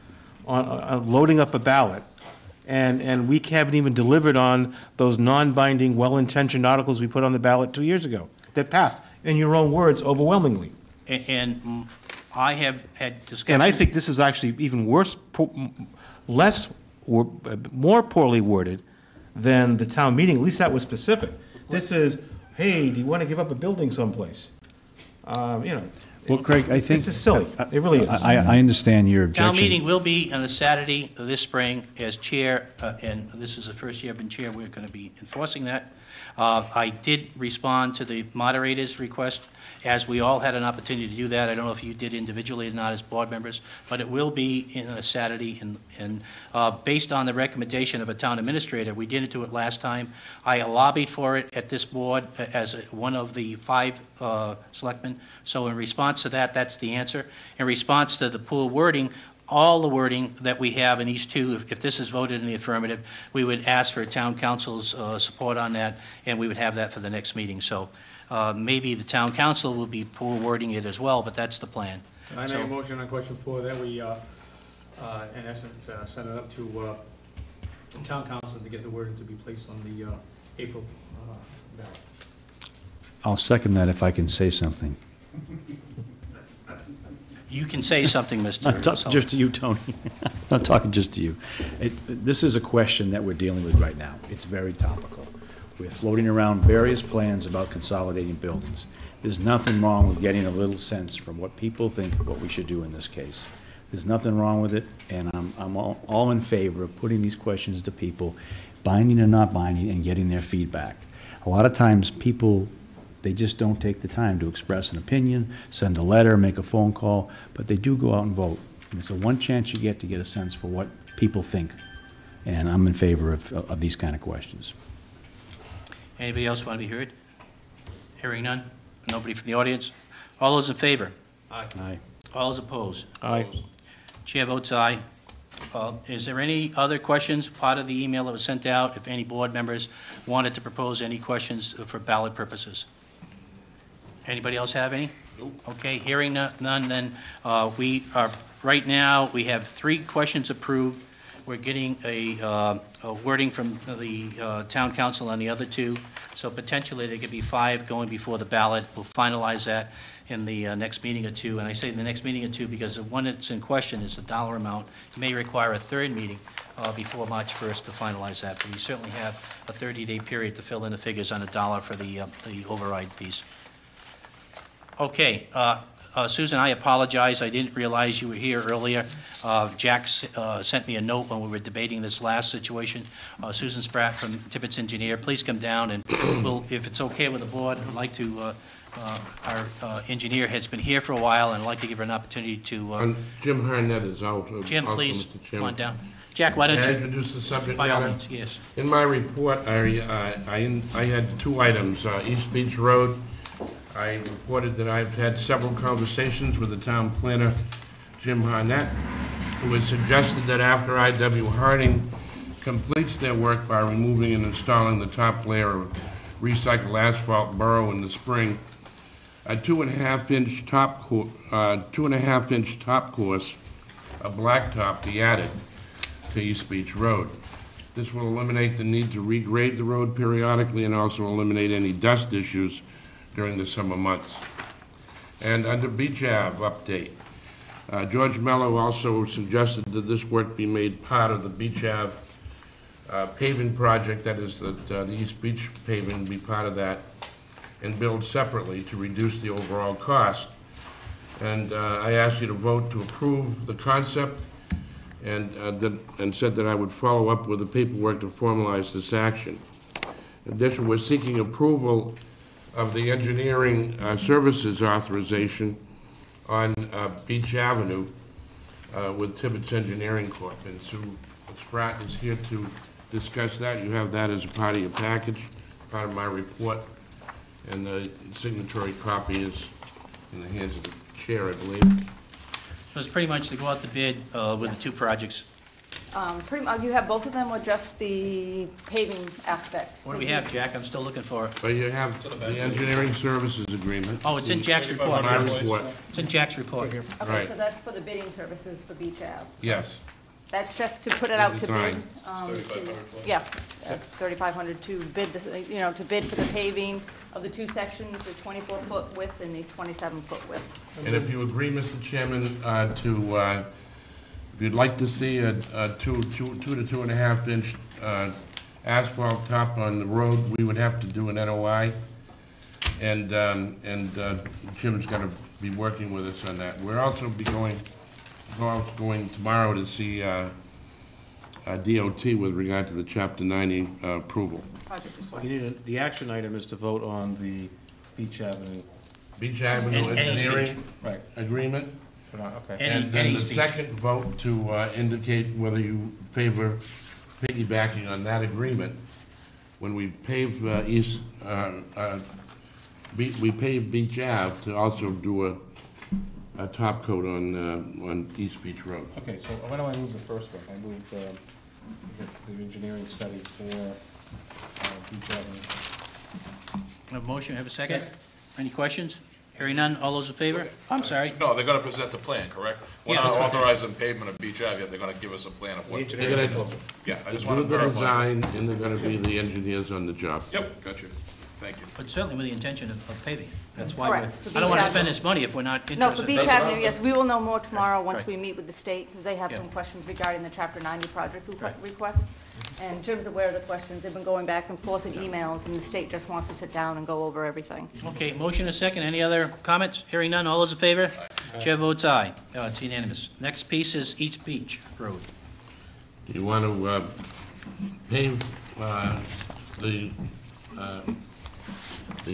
on loading up a ballot, and we haven't even delivered on those non-binding, well-intentioned articles we put on the ballot 2 years ago that passed, in your own words, overwhelmingly. and I have had discussions. And I think this is actually even worse, more poorly worded than the town meeting. At least that was specific. This is, hey, do you want to give up a building someplace? Well, Craig, I think... This is silly. It really is. I understand your objection. Town meeting will be on a Saturday this spring as chair, and this is the first year I've been chair, we're going to be enforcing that. I did respond to the moderator's request, as we all had an opportunity to do that. I don't know if you did individually or not as board members, but it will be in a Saturday, and based on the recommendation of a town administrator, we didn't do it last time. I lobbied for it at this board as one of the 5 selectmen, so in response to that, that's the answer. In response to the poor wording, all the wording that we have in these two, if this is voted in the affirmative, we would ask for town council's support on that, and we would have that for the next meeting. So maybe the town council will be poor wording it as well, but that's the plan. I make a motion on question 4 that we, in essence, send it up to town council to get the wording to be placed on the April ballot. I'll second that if I can say something. You can say something, Mr. Not talking just to you, Tony. Not talking just to you. This is a question that we're dealing with right now. It's very topical. We're floating around various plans about consolidating buildings. There's nothing wrong with getting a little sense from what people think what we should do in this case. There's nothing wrong with it, and I'm all in favor of putting these questions to people, binding or not binding, and getting their feedback. A lot of times, people, they just don't take the time to express an opinion, send a letter, make a phone call, but they do go out and vote. And it's the one chance you get to get a sense for what people think. And I'm in favor of these kind of questions. Anybody else want to be heard? Hearing none? Nobody from the audience? All those in favor? Aye. Aye. All those opposed? Aye. Chair votes aye. Is there any other questions, part of the email that was sent out, if any board members wanted to propose any questions for ballot purposes? Anybody else have any? Nope. Okay, hearing none, then we are, right now, we have 3 questions approved. We're getting a wording from the town council on the other 2, so potentially there could be 5 going before the ballot. We'll finalize that in the next meeting or 2, and I say the next meeting or 2 because the one that's in question is the dollar amount. It may require a 3rd meeting before March 1st to finalize that, but we certainly have a 30-day period to fill in the figures on a dollar for the override piece. Okay, Susan, I apologize. I didn't realize you were here earlier. Jack sent me a note when we were debating this last situation. Susan Spratt from Tippett's Engineer, please come down, and we'll, if it's okay with the board, I'd like to, our engineer has been here for a while, and I'd like to give her an opportunity to... Jim Harnett is out. Jim, also, please, Mr. come Chairman. on down. Jack, why don't May I you... introduce the subject By all matter? means, yes. In my report, I had 2 items. East Beach Road, I reported that I've had several conversations with the town planner, Jim Harnett, who has suggested that after I.W. Harding completes their work by removing and installing the top layer of recycled asphalt borough in the spring, a 2.5-inch top course of blacktop be added to East Beach Road. This will eliminate the need to regrade the road periodically and also eliminate any dust issues during the summer months. And under Beach Ave update, George Mello also suggested that this work be made part of the Beach Ave paving project, that is, that the East Beach paving be part of that and billed separately to reduce the overall cost. And I asked you to vote to approve the concept and said that I would follow up with the paperwork to formalize this action. In addition, we're seeking approval of the engineering services authorization on Beach Avenue with Tippett's Engineering Corp. And Sue Spratt is here to discussed that. You have that as a part of your package, part of my report, and the signatory copy is in the hands of the chair, I believe. So it's pretty much to go out to bid with the two projects. You have both of them or just the paving aspect? What do we have, Jack? I'm still looking for it. But you have the engineering services agreement. Oh, it's in Jack's report. My report. It's in Jack's report here. Okay, Right. so that's for the bidding services for Beach Ave? Yes. That's just to put it out to bid? Design. Yeah, that's 3,500 to bid, to bid for the paving of the two sections, the 24-foot width and the 27-foot width. And if you agree, Mr. Chairman, if you'd like to see a 2 to 2.5 inch asphalt top on the road, we would have to do an NOI. And Jim's gonna be working with us on that. We're also going tomorrow to see DOT with regard to the Chapter 90 approval. You need the action item is to vote on the Beach Avenue. Beach Avenue And engineering East Right. agreement. Okay. And then the East Beach. second vote to indicate whether you favor piggybacking on that agreement. When we pave we pave Beach Ave to also do a top coat on East Beach Road. Okay, so why don't I move the first one? I move the engineering study for Beach Avenue. Have a motion, have a second? Any questions? Hearing none, all those in favor? I'm sorry. No, they're gonna present the plan, correct? We're Yeah, not that's right. authorizing pavement of Beach Ave yet, they're gonna give us a plan of what. They're gonna Yeah, I just wanna do the verify. design, and they're gonna be the engineers on the job. Yep, got you. Thank you. But certainly with the intention of paving. That's why Correct. we're, For I don't want to Beach spend Avenue. this money if we're not interested. No, for Beach That's- Avenue, yes, we will know more tomorrow once Right. we meet with the state, because they have Yeah. some questions regarding the Chapter 90 project Right. request. And Jim's aware of the questions, they've been going back and forth in emails, and the state just wants to sit down and go over everything. Okay, motion and second. Any other comments? Hearing none, all those in favor? Chair votes aye. It's unanimous. Next piece is East Beach Road. Do you want to pave the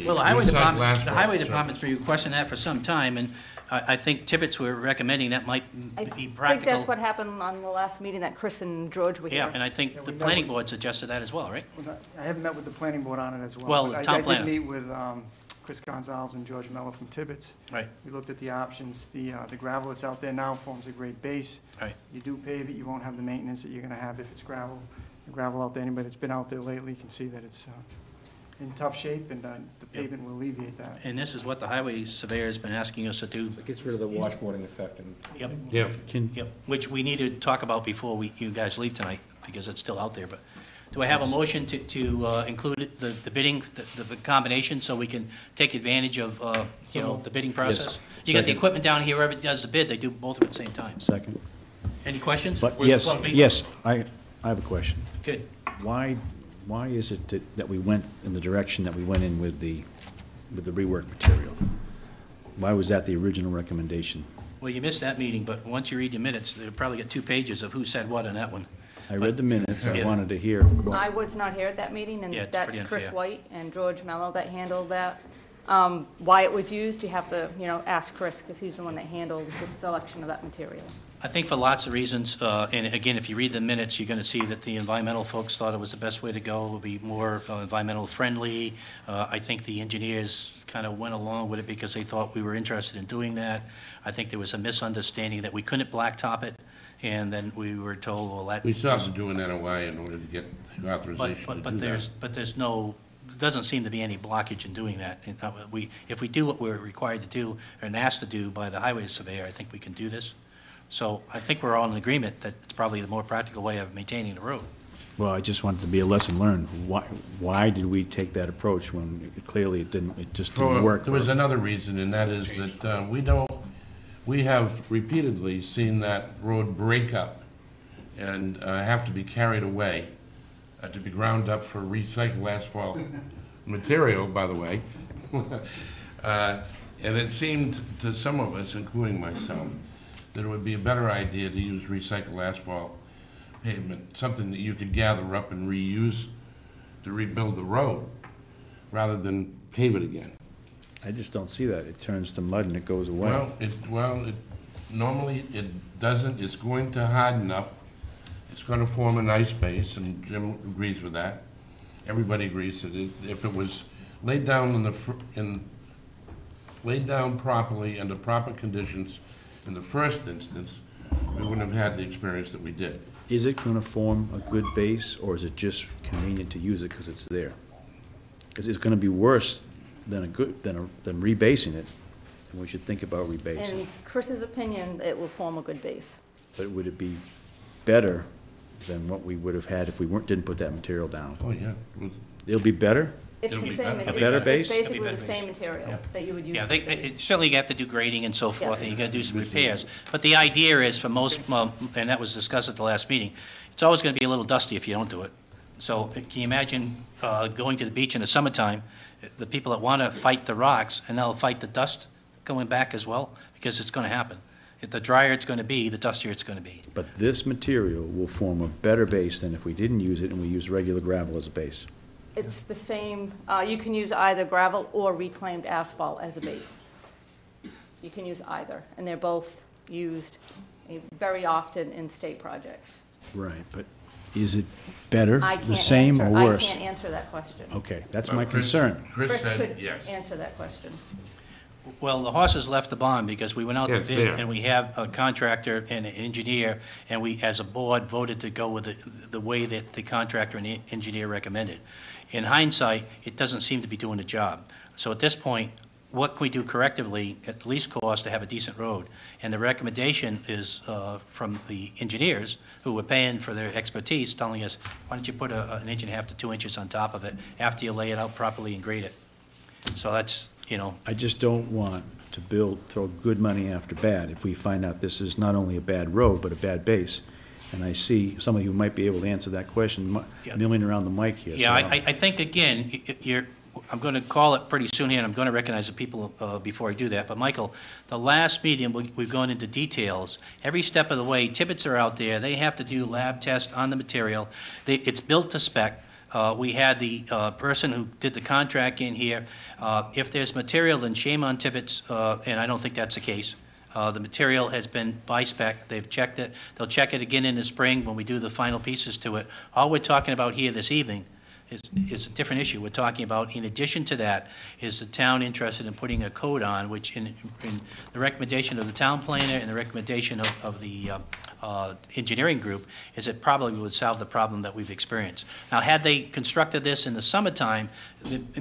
Well, the highway recycled department, the asphalt highway surface? department's been requesting that for some time, and I think Tibbetts were recommending that might I be think practical. that's what happened on the last meeting that Chris and George were here. Yeah, and I think the planning board suggested that as well, right? I haven't met with the planning board on it as well. Well, but the I- town planner. I did meet with Chris Gonzalez and George Mello from Tibbetts. Right. We looked at the options. The gravel that's out there now forms a great base. Right. You do pave it, you won't have the maintenance that you're gonna have if it's gravel. The gravel out there, anybody that's been out there lately can see that it's in tough shape, and the pavement will alleviate that. And this is what the highway surveyor has been asking us to do. It gets rid of the washboarding effect and. Yep. Yeah. Yep, which we need to talk about before you guys leave tonight, because it's still out there, but do I have a motion to include it, the bidding, the combination, so we can take advantage of, the bidding process? You got the Second. equipment down here, whoever does the bid, they do both at the same time. Second. Any questions? But Where's the yes, plug? I have a question. Good. Why is it that we went in the direction that we went in with the rework material? Why was that the original recommendation? Well, you missed that meeting, but once you read the minutes, they'll probably get 2 pages of who said what on that one. I read the minutes, I Yeah. wanted to hear. I was not here at that meeting, and Yeah, it's that's pretty Chris unfair. White and George Mello that handled that. Why it was used, you have to, ask Chris, because he's the one that handled the selection of that material. I think for lots of reasons, and again, if you read the minutes, you're going to see that the environmental folks thought it was the best way to go. It would be more environmental friendly. I think the engineers kind of went along with it because they thought we were interested in doing that. I think there was a misunderstanding that we couldn't blacktop it, and then we were told, well, that. We still have to do an NOI in order to get the authorization to do But there's no, doesn't seem to be any blockage in doing that. And, if we do what we're required to do and asked to do by the highway surveyor, I think we can do this. So I think we're all in agreement that it's probably the more practical way of maintaining the road. Well, I just wanted to be a lesson learned. Why did we take that approach when clearly it just didn't work? There was another reason, and that is that we have repeatedly seen that road break up and have to be carried away, to be ground up for recycled asphalt material, by the way. And it seemed to some of us, including myself, that it would be a better idea to use recycled asphalt pavement, something that you could gather up and reuse to rebuild the road, rather than pave it again. I just don't see that. It turns to mud and it goes away. Normally it doesn't. It's going to harden up It's going to form a nice base, and Jim agrees with that. Everybody agrees that if it was laid down laid down properly under proper conditions in the first instance, we wouldn't have had the experience that we did. Is it going to form a good base, or is it just convenient to use it because it's there? Because it's going to be worse than rebasing it, and we should think about rebasing. In Chris's opinion, it will form a good base. But would it be better than what we would have had if we didn't put that material down? Oh, yeah. It'll be better? It's the same. A better base? It's basically the same material that you would use. Yeah, for the base. certainly you have to do grading and so forth, Yeah. and you gotta do some repairs. But the idea is for most, and that was discussed at the last meeting, it's always gonna be a little dusty if you don't do it. So can you imagine going to the beach in the summertime, the people that wanna fight the rocks, and they'll fight the dust going back as well, because it's gonna happen. If the drier it's gonna be, the dustier it's gonna be. But this material will form a better base than if we didn't use it and we used regular gravel as a base. It's the same, you can use either gravel or reclaimed asphalt as a base. You can use either, and they're both used very often in state projects. Right, but is it better, I the can't same, or answer- worse? I can't answer that question. Okay, that's Well, my Chris- concern. Chris said could yes. answer that question. Well, the horses left the barn because we went out Yeah, to it's bid, there. and we have a contractor and an engineer, and we, as a board, voted to go with the way that the contractor and the engineer recommended. In hindsight, it doesn't seem to be doing the job. So at this point, what can we do correctively at the least cost to have a decent road? And the recommendation is from the engineers, who were paying for their expertise, telling us, why don't you put an inch and a half to 2 inches on top of it after you lay it out properly and grade it? So that's, I just don't want to throw good money after bad if we find out this is not only a bad road, but a bad base. And I see somebody who might be able to answer that question milling around the mic here. Yeah, so- I think, again, I'm going to call it pretty soon here, and I'm going to recognize the people before I do that. But, Michael, the last meeting, we've gone into details. Every step of the way, Tibbetts are out there. They have to do lab tests on the material. It's built to spec. We had the person who did the contract in here. If there's material, then shame on Tibbetts, and I don't think that's the case. The material has been by spec. They've checked it. They'll check it again in the spring when we do the final pieces to it. All we're talking about here this evening is a different issue. We're talking about, in addition to that, is the town interested in putting a code on, which in the recommendation of the town planner and the recommendation of the engineering group, is it probably would solve the problem that we've experienced. Now, had they constructed this in the summertime,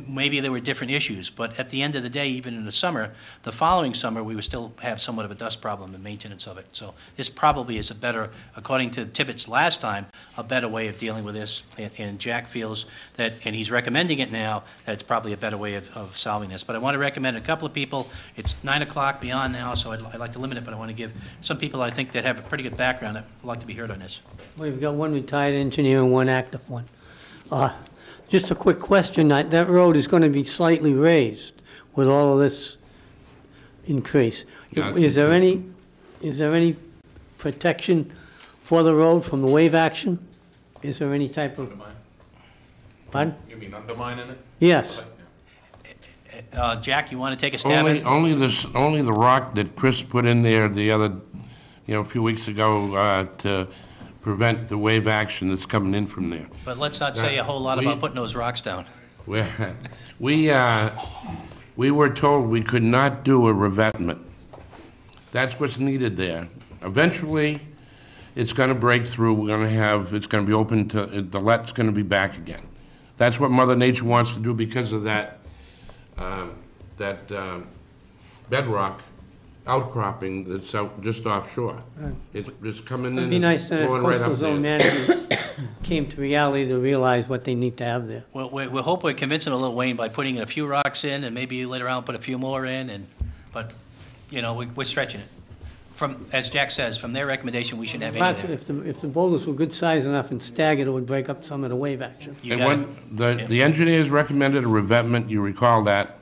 maybe there were different issues, but at the end of the day, even in the summer, the following summer, we would still have somewhat of a dust problem and maintenance of it. So this probably is a better, according to Tibbetts last time, a better way of dealing with this, and Jack feels that, and he's recommending it now, that it's probably a better way of solving this. But I want to recommend a couple of people. It's 9 o'clock beyond now, so I'd like to limit it, but I want to give some people I think that have a pretty good background that would like to be heard on this. We've got one retired engineer and one active one. Just a quick question, that road is going to be slightly raised with all of this increase. Yeah, Is there any protection for the road from the wave action? Is there any type of, Undermine? pardon? You mean undermining it? Yes. Jack, you want to take a stab at it? Only the rock that Chris put in there the other, a few weeks ago, to prevent the wave action that's coming in from there. But let's not say a whole lot about putting those rocks down. We were told we could not do a revetment. That's what's needed there. Eventually, it's going to break through. It's going to be open to, the let's going to be back again. That's what Mother Nature wants to do because of that bedrock outcropping that's out just offshore. It's coming in. It'd be nice that if blowing right coastal up zone there. managers came to reality to realize what they need to have there. Well, we hope we're convincing them a little, Wayne, by putting a few rocks in, and maybe later on put a few more in, but, we're stretching it. As Jack says, from their recommendation, we shouldn't have any there. If the boulders were good size enough and staggered, it would break up some of the wave action. And the engineers recommended a revetment, you recall that,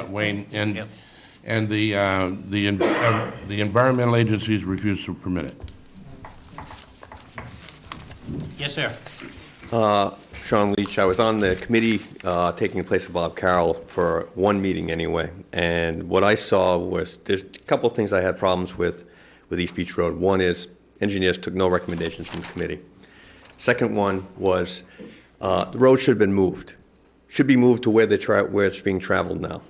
Wayne, and the environmental agencies refused to permit it. Yes, sir. Sean Leach, I was on the committee taking the place of Bob Carroll for one meeting anyway, and what I saw was there's a couple of things I had problems with East Beach Road. One is engineers took no recommendations from the committee. Second one was, the road should have been moved. Should be moved to where where it's being traveled now.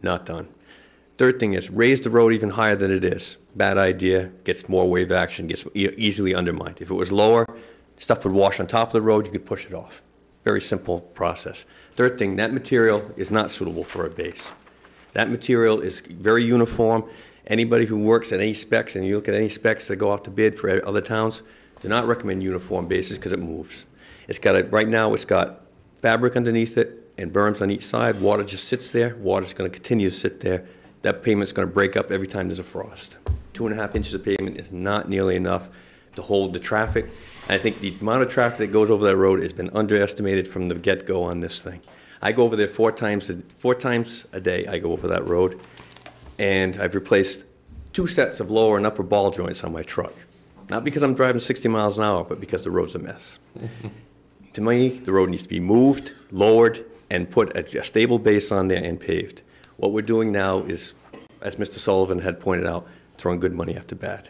Not done. Third thing is, raise the road even higher than it is. Bad idea, gets more wave action, gets easily undermined. If it was lower, stuff would wash on top of the road, you could push it off. Very simple process. Third thing, that material is not suitable for a base. That material is very uniform. Anybody who works at any specs, and you look at any specs that go off to bid for other towns, do not recommend uniform bases because it moves. Right now it's got fabric underneath it and berms on each side. Water just sits there. Water's going to continue to sit there. That pavement's going to break up every time there's a frost. 2.5 inches of pavement is not nearly enough to hold the traffic. And I think the amount of traffic that goes over that road has been underestimated from the get-go on this thing. I go over there four times a day. I go over that road, and I've replaced 2 sets of lower and upper ball joints on my truck. Not because I'm driving 60 miles an hour, but because the road's a mess. To me, the road needs to be moved, lowered, and put a stable base on there and paved. What we're doing now is, as Mr. Sullivan had pointed out, throwing good money after bad.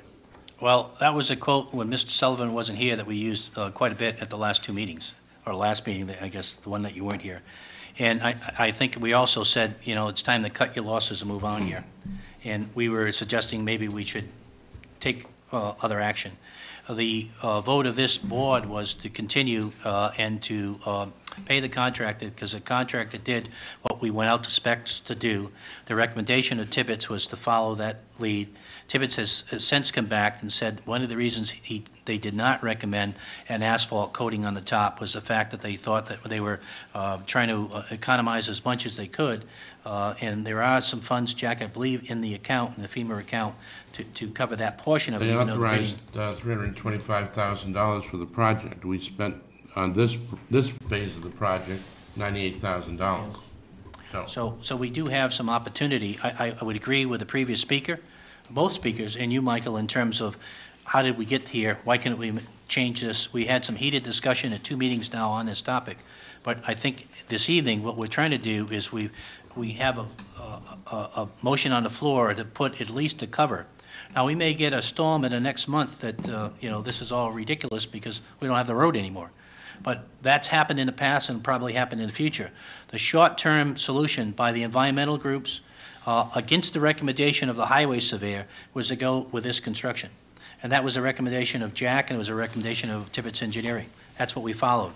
Well, that was a quote when Mr. Sullivan wasn't here that we used quite a bit at the last 2 meetings, or last meeting, I guess, the one that you weren't here. And I think we also said, you know, it's time to cut your losses and move on here. And we were suggesting maybe we should take other action. The vote of this board was to continue and to pay the contractor, because the contractor did what we went out to specs to do. The recommendation of Tibbetts was to follow that lead. Tibbetts has since come back and said one of the reasons they did not recommend an asphalt coating on the top was the fact that they thought that they were trying to economize as much as they could. And there are some funds, Jack, I believe, in the account, in the FEMA account, to cover that portion of it. They authorized $325,000 for the project. We spent on this phase of the project $98,000. So we do have some opportunity. I would agree with the previous speaker, both speakers, and you, Michael, in terms of how did we get here? Why couldn't we change this? We had some heated discussion at 2 meetings now on this topic. But I think this evening, what we're trying to do is we have a motion on the floor to put at least a cover. Now, we may get a storm in the next month that, you know, this is all ridiculous because we don't have the road anymore. But that's happened in the past and probably happen in the future. The short-term solution by the environmental groups against the recommendation of the highway surveyor was to go with this construction. And that was a recommendation of Jack, and it was a recommendation of Tibbetts Engineering. That's what we followed.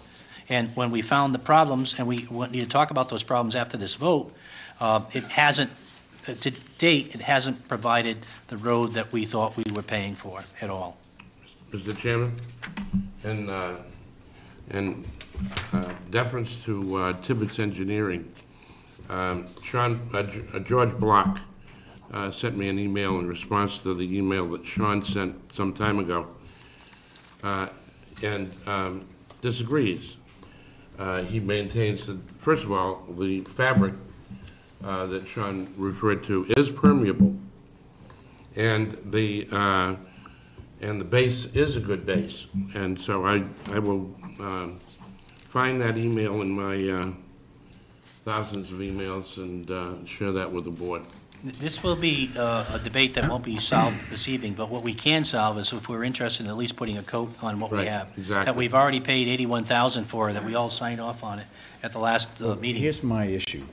And when we found the problems, and we need to talk about those problems after this vote, it hasn't, to date, it hasn't provided the road that we thought we were paying for at all. Mr. Chairman, in deference to Tibbetts Engineering, George Block sent me an email in response to the email that Sean sent some time ago, and disagrees. He maintains that, first of all, the fabric that Sean referred to is permeable, and the base is a good base. And so I will find that email in my thousands of emails and share that with the board. This will be a debate that won't be solved this evening, but what we can solve is if we're interested in at least putting a coat on what we have. Exactly. That we've already paid $81,000 for, that we all signed off on it at the last meeting. Here's my issue.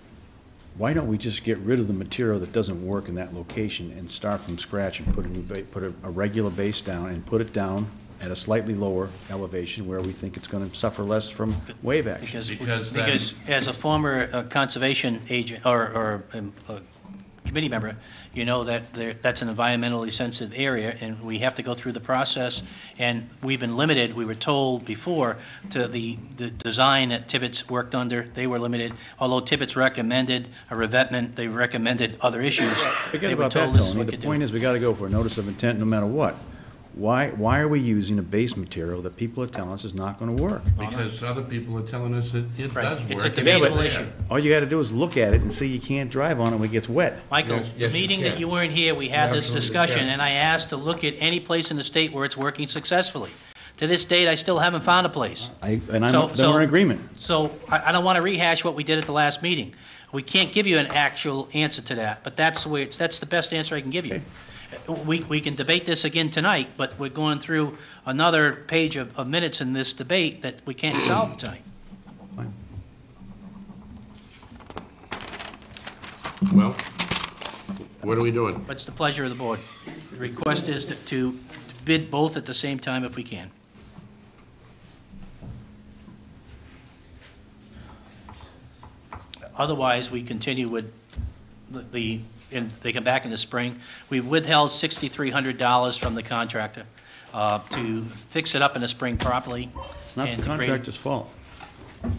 Why don't we just get rid of the material that doesn't work in that location and start from scratch and put a regular base down and put it down at a slightly lower elevation where we think it's going to suffer less from wave action? Because as a former conservation agent or committee member, you know that that's an environmentally sensitive area, and we have to go through the process. And we've been limited, we were told before, to the design that Tibbetts worked under. They were limited. Although Tibbetts recommended a revetment, they recommended other issues. Forget about that, Tony. The point is we got to go for a notice of intent no matter what. Why are we using a base material that people are telling us is not going to work? Because other people are telling us that it does work. It's a debatable issue. All you got to do is look at it and see you can't drive on it when it gets wet. Michael, the meeting that you weren't here, we had this discussion, and I asked to look at any place in the state where it's working successfully. To this date, I still haven't found a place. Then we're in agreement. So I don't want to rehash what we did at the last meeting. We can't give you an actual answer to that, but that's the way that's the best answer I can give you. We can debate this again tonight, but we're going through another page of minutes in this debate that we can't solve tonight. Well, what are we doing? What's the pleasure of the board? The request is to bid both at the same time if we can. Otherwise, we continue with and they come back in the spring. We've withheld $6,300 from the contractor to fix it up in the spring properly. It's not and the to grade- contractor's fault.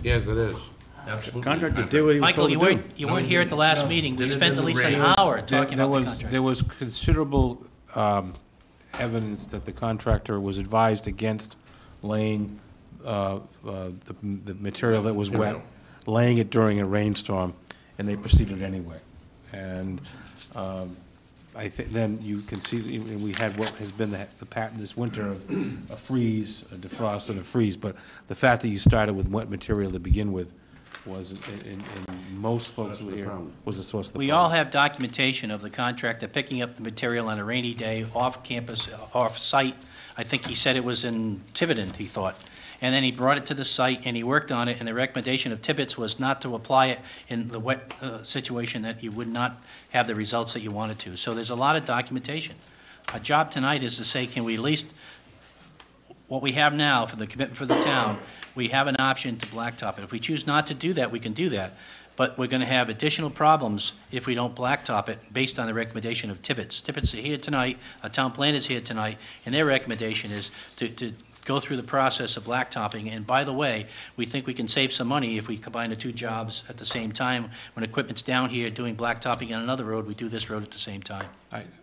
Yes, it is. Absolutely. Contractor did what he was Michael, told you to do. weren't here at the last meeting. We spent at least an hour talking about the contract. There was considerable evidence that the contractor was advised against laying the material that was wet, laying it during a rainstorm, and they proceeded anyway. And I think then you can see, we had what has been the pattern this winter of a freeze, a defrost, and a freeze. But the fact that you started with wet material to begin with was, in most folks who were here, was the source of the problem. We all have documentation of the contractor picking up the material on a rainy day, off campus, off site. I think he said it was in Tiverton, he thought. And then he brought it to the site and he worked on it, and the recommendation of Tibbetts was not to apply it in the wet situation, that you would not have the results that you wanted to. So there's a lot of documentation. Our job tonight is to say, can we at least, what we have now for the commitment for the town, we have an option to blacktop it. If we choose not to do that, we can do that. But we're going to have additional problems if we don't blacktop it based on the recommendation of Tibbetts. Tibbetts are here tonight, our town planner's here tonight, and their recommendation is to go through the process of blacktopping. And by the way, we think we can save some money if we combine the two jobs at the same time. When equipment's down here doing blacktopping on another road, we do this road at the same time.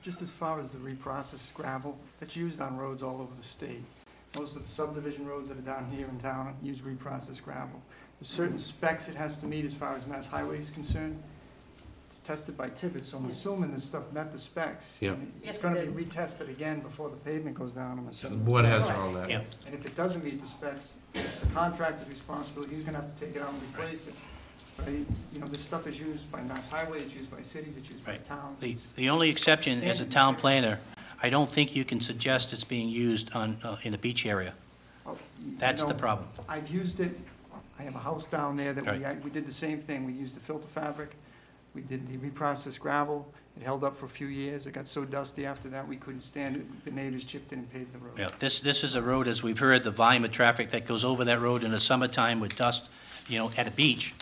Just as far as the reprocessed gravel that's used on roads all over the state, most of the subdivision roads that are down here in town use reprocessed gravel. There's certain specs it has to meet as far as Mass Highway is concerned. It's tested by Tibbetts, so I'm assuming this stuff met the specs. Yeah. It's gonna be retested again before the pavement goes down, I'm assuming. The board has all that. Yeah. And if it doesn't meet the specs, it's the contractor's responsibility, he's gonna have to take it out and replace it. But, this stuff is used by Mass Highway, it's used by cities, it's used by Right. towns. The only exception, as a town planner, I don't think you can suggest it's being used on, in a beach area. That's the problem. I've used it, I have a house down there that Right. we did the same thing, we used the filter fabric, we did the reprocessed gravel, it held up for a few years, it got so dusty after that, we couldn't stand it, the neighbors chipped in and paved the road. Yeah, this is a road, as we've heard, the volume of traffic that goes over that road in the summertime with dust, at a beach,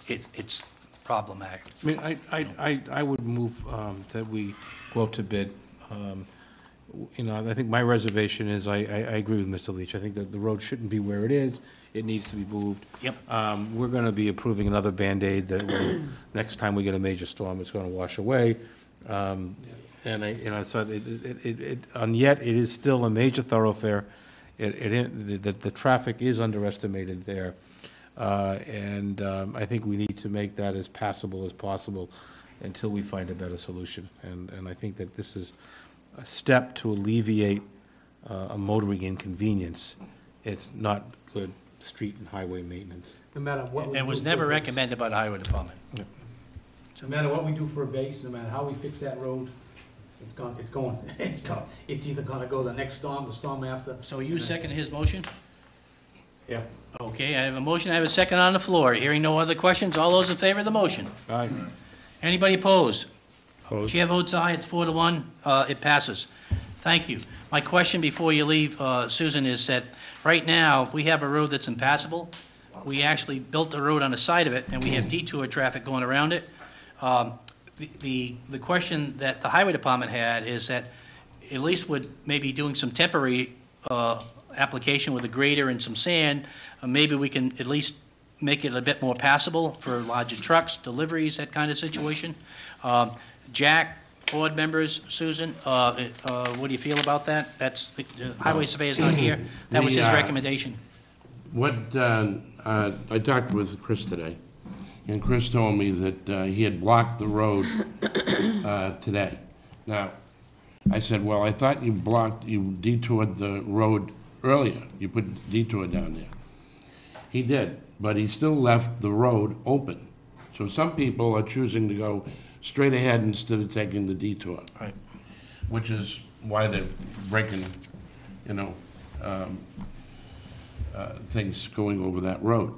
it's problematic. I mean, I would move that we go out to bid. I think my reservation is, I agree with Mr. Leach. I think that the road shouldn't be where it is. It needs to be moved. Yep. We're going to be approving another Band-Aid that will, next time we get a major storm, it's going to wash away. And so and yet it is still a major thoroughfare. The traffic is underestimated there. And I think we need to make that as passable as possible until we find a better solution. And I think that this is a step to alleviate a motoring inconvenience. It's not good street and highway maintenance. No matter what we do. It was never recommended by the highway department. No matter what we do for a base, no matter how we fix that road, it's going, it's either gonna go the next storm, the storm after. So you second his motion? Yeah. Okay, I have a motion, I have a second on the floor. Hearing no other questions, all those in favor of the motion? Aye. Anybody opposed? Opposed. Chair votes aye, it's 4-1, it passes. Thank you. My question before you leave, Susan, is that right now, we have a road that's impassable. We actually built the road on the side of it, and we have detour traffic going around it. The question that the highway department had is that at least with maybe doing some temporary application with a grader and some sand, maybe we can at least make it a bit more passable for larger trucks, deliveries, that kind of situation. Jack, board members, Susan, what do you feel about that? That's, the highway surveyor's not here. That was his recommendation. I talked with Chris today, and Chris told me that he had blocked the road today. Now, I said, well, I thought you detoured the road earlier. You put detour down there. He did, but he still left the road open. So some people are choosing to go straight ahead instead of taking the detour. Right. which is why they're breaking, you know, things going over that road.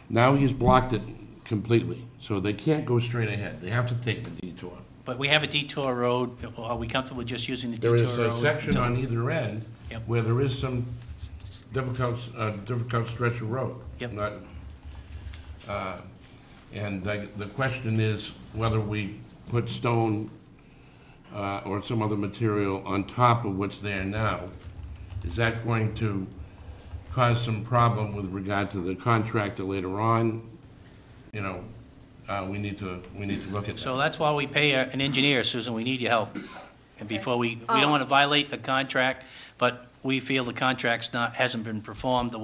Now he's blocked it completely, so they can't go straight ahead. They have to take the detour. But we have a detour road. Are we comfortable just using the There detour road? is a section on either end Yep. where there is some difficult stretch of road. Yep. Not, and the question is whether we put stone or some other material on top of what's there now. Is that going to cause some problem with regard to the contractor later on? You know, we need to look at that. So that's why we pay an engineer, Susan. We need your help. And before we don't want to violate the contract, but we feel the contract's hasn't been performed,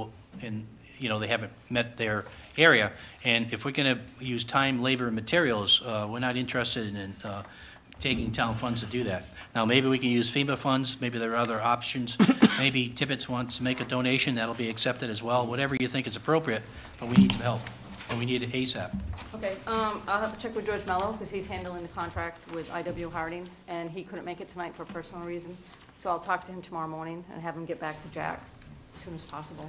and, you know, they haven't met their area. And if we're going to use time, labor, and materials, we're not interested in taking town funds to do that. Now, maybe we can use FEMA funds, maybe there are other options. Maybe Tibbetts wants to make a donation, that'll be accepted as well, whatever you think is appropriate, but we need some help, and we need it ASAP. Okay, I'll have to check with George Mello, because he's handling the contract with IW Harding, and he couldn't make it tonight for personal reasons. So I'll talk to him tomorrow morning and have him get back to Jack as soon as possible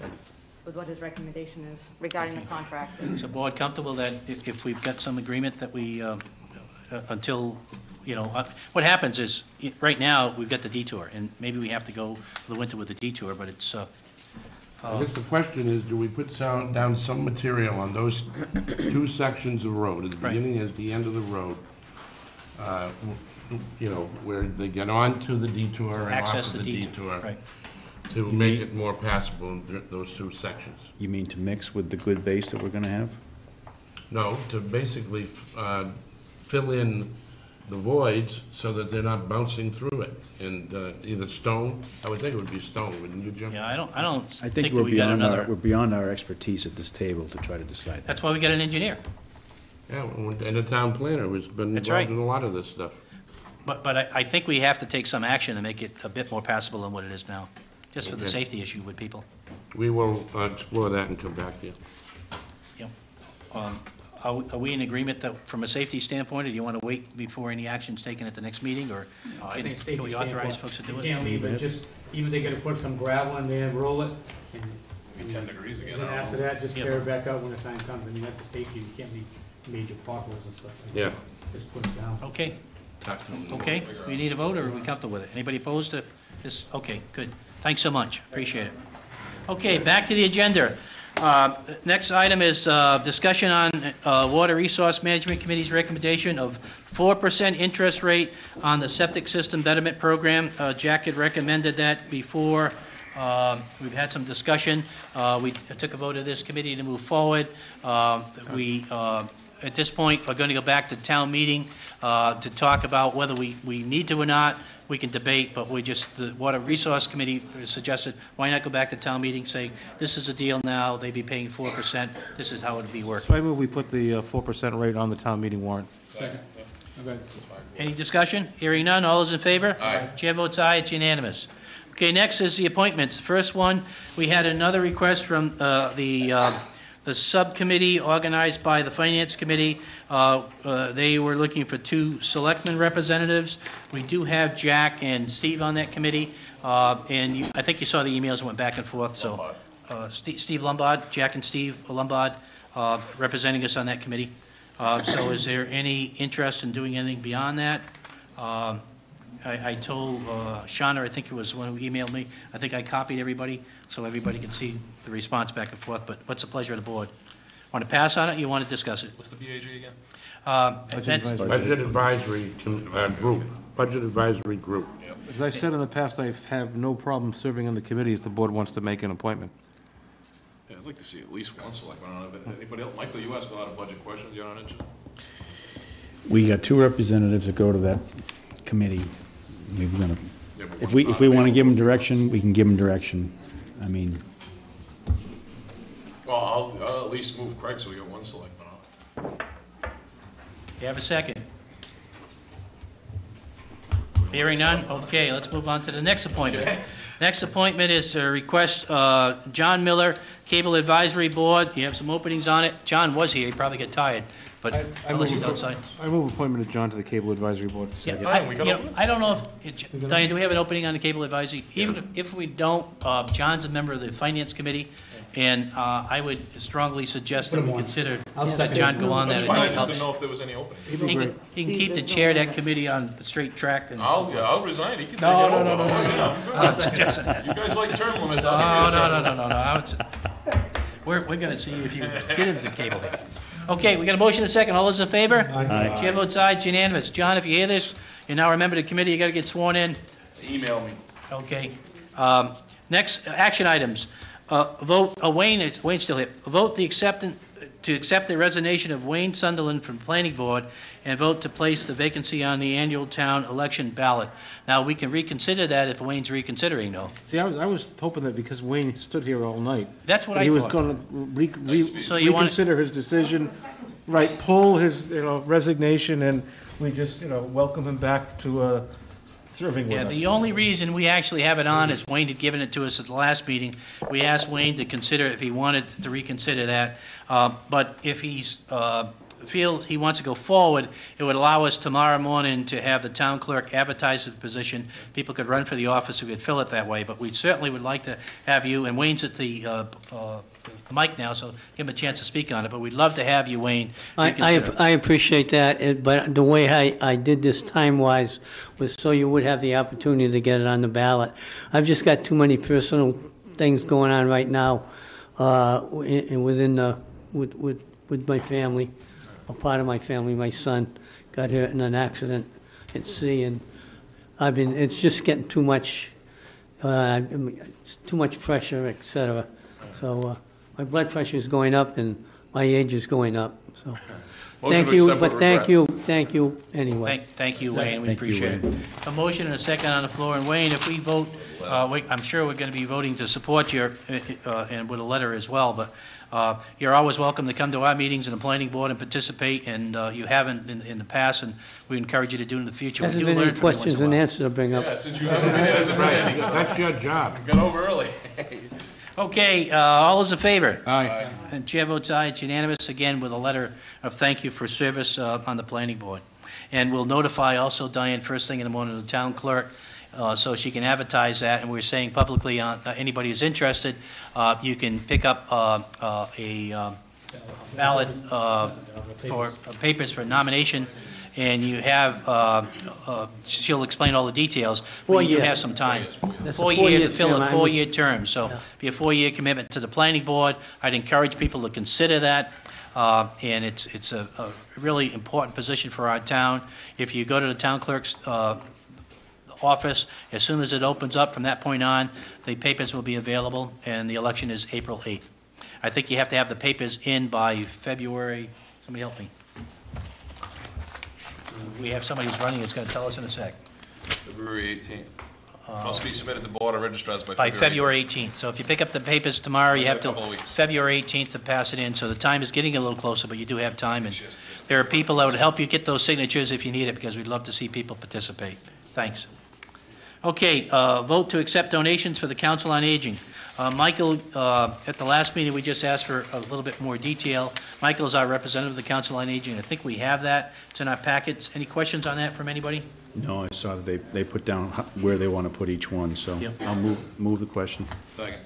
with what his recommendation is regarding the contract. Is the board comfortable that if we've got some agreement that we, until, you know, what happens is, right now, we've got the detour, and maybe we have to go for the winter with the detour, but it's, I guess the question is, do we put down some material on those two sections of road, at the beginning and at the end of the road, you know, where they get onto the detour and access off of the detour, right. to make it more passable in those two sections? You mean to mix with the good base that we're gonna have? No, to basically fill in the voids so that they're not bouncing through it. And either stone, I would think it would be stone, wouldn't you, Jim? Yeah, I don't I think we're we got beyond another. we're beyond our expertise at this table to try to decide that. That's why we got an engineer. Yeah, and a town planner who's been That's involved right. in a lot of this stuff. But I think we have to take some action to make it a bit more passable than what it is now, just for the Okay. safety issue with people. We will explore that and come back to you. Yep. Are we in agreement that, from a safety standpoint, or do you want to wait before any action's taken at the next meeting, or I think can we authorize folks to do You it? can't leave it, just, even they gotta put some gravel in there, roll it, and. Be 10 degrees again. And then I don't after know. that, just Yeah. tear it back out when the time comes. I mean, that's a safety, you can't leave major potholes and stuff like that. Yeah. Just put it down. Okay, okay, we need a vote, or are we comfortable with it? Anybody opposed to this? Okay, good. Thanks so much, appreciate it. Okay, back to the agenda. Next item is discussion on Water Resource Management Committee's recommendation of 4% interest rate on the septic system betterment program. Jack had recommended that before. We've had some discussion. We took a vote of this committee to move forward. At this point, we're going to go back to town meeting to talk about whether we need to or not. We can debate, but the Water Resource Committee suggested, why not go back to town meeting, say, this is a deal now, they'd be paying 4%, this is how it'd be working. So I move we put the 4% rate on the town meeting warrant. Second. Okay. Any discussion? Hearing none, all those in favor? Aye. Chair votes aye, it's unanimous. Okay, next is the appointments. The first one, we had another request from the subcommittee organized by the Finance Committee. They were looking for 2 selectmen representatives. We do have Jack and Steve on that committee, and I think you saw the emails that went back and forth, so. Steve Lombard, Jack and Steve Lombard, representing us on that committee. So is there any interest in doing anything beyond that? I told Shauna, I think it was one who emailed me, I think I copied everybody, so everybody can see the response back and forth, but what's the pleasure of the board? Want to pass on it, or you want to discuss it? What's the BAG again? Budget Advisory Group, Budget Advisory Group. As I've said in the past, I have no problem serving on the committee if the board wants to make an appointment. Yeah, I'd like to see at least one selectman on it. Anybody else? Michael, you asked a lot of budget questions. You not interested? We got 2 representatives that go to that committee. We're gonna, Yeah, but if one's we not want to available. give them direction, we can give them direction. I mean, Well, I'll at least move Craig so we get one selectman on. You have a second? Hearing none? Okay, let's move on to the next appointment. Next appointment is to request John Miller, Cable Advisory Board. You have some openings on it. John was here, he probably got tired. but I unless move he's outside. I move appointment of John to the Cable Advisory Board. Yeah, I don't know if, Diane, do we have an opening on the cable advisory? Even if we don't, John's a member of the finance committee, and I would strongly suggest that we consider that John go on that. That's fine, I just didn't know if there was any opening. He can keep the chair of that committee on the straight track. And I'll resign, he can take it No, over. no, no, no, no, no. I'm not suggesting. You guys like term limits, I'll give you a term limit. No. We're gonna see if you get into the cable. Okay, we got a motion and a second. All those in favor? Aye. Chair votes aye, it's unanimous. John, if you hear this, you're now a member of the committee, you gotta get sworn in. Email me. Okay. Next, action items. Vote, Wayne's still here. Vote to accept the resignation of Wayne Sunderland from Planning Board and vote to place the vacancy on the annual town election ballot. Now, we can reconsider that if Wayne's reconsidering, though. See, I was hoping that because Wayne stood here all night. That's what I He was thought. going to So you want- reconsider his decision, right, pull his, resignation, and we just, welcome him back to serving with Yeah, us. the only reason we actually have it on is Wayne had given it to us at the last meeting. We asked Wayne to consider if he wanted to reconsider that. But if he's, feels he wants to go forward, it would allow us tomorrow morning to have the town clerk advertise the position. People could run for the office, we could fill it that way. But we certainly would like to have you, and Wayne's at the mic now, so give him a chance to speak on it. But we'd love to have you, Wayne, reconsider. I appreciate that, but the way I did this time-wise was so you would have the opportunity to get it on the ballot. I've just got too many personal things going on right now with my family. A part of my family, my son, got hurt in an accident at sea, and it's just getting too much, too much pressure, et cetera. So my blood pressure is going up and my age is going up, so. Motion Thank to you, accept but with thank you anyway. Thank you, Wayne, we Thank you, appreciate it. A motion and a second on the floor, and Wayne, if we vote, I'm sure we're going to be voting to support your, and with a letter as well, but you're always welcome to come to our meetings in the planning board and participate, and you haven't in the past, and we encourage you to do it in the future. We Hasn't do been learn any from you once questions in a and while. answers to bring up. Yeah, since you haven't been here, hasn't been anything, so That's your job. get over early. Okay, all those in favor? Aye. And chair votes aye, it's unanimous, again, with a letter of thank you for service on the planning board. And we'll notify also Diane first thing in the morning, the town clerk, so she can advertise that, and we're saying publicly, anybody who's interested, you can pick up a ballot for papers for nomination, and you have, she'll explain all the details, but you do have some time. That's a Four-year to fill term. a four-year term, so be a four-year commitment to the planning board. I'd encourage people to consider that, and it's a really important position for our town. If you go to the town clerk's office, as soon as it opens up from that point on, the papers will be available, and the election is April 8th. I think you have to have the papers in by February, somebody help me. We have somebody who's running, it's going to tell us in a sec. February 18th. Must be submitted to Board of Registrars By February 18th. So if you pick up the papers tomorrow, you have till Couple of weeks. February 18th to pass it in. So the time is getting a little closer, but you do have time. And there are people that would help you get those signatures if you need it, because we'd love to see people participate. Thanks. Okay, vote to accept donations for the Council on Aging. Michael, at the last meeting, we just asked for a little bit more detail. Michael is our representative of the Council on Aging. I think we have that. It's in our packets. Any questions on that from anybody? No, I saw that they put down where they want to put each one, so Yep. I'll move the question. Second.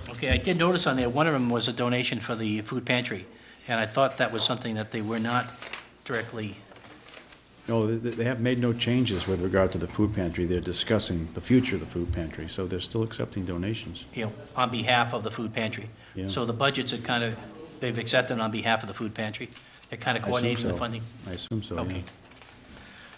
Okay, I did notice on there, one of them was a donation for the food pantry, and I thought that was something that they were not directly, No, they have made no changes with regard to the food pantry. They're discussing the future of the food pantry, so they're still accepting donations. on behalf of the food pantry. Yeah. So the budgets are kind of, they've accepted on behalf of the food pantry. They're kind of I assume coordinating the so. funding. I assume so, yeah. Okay.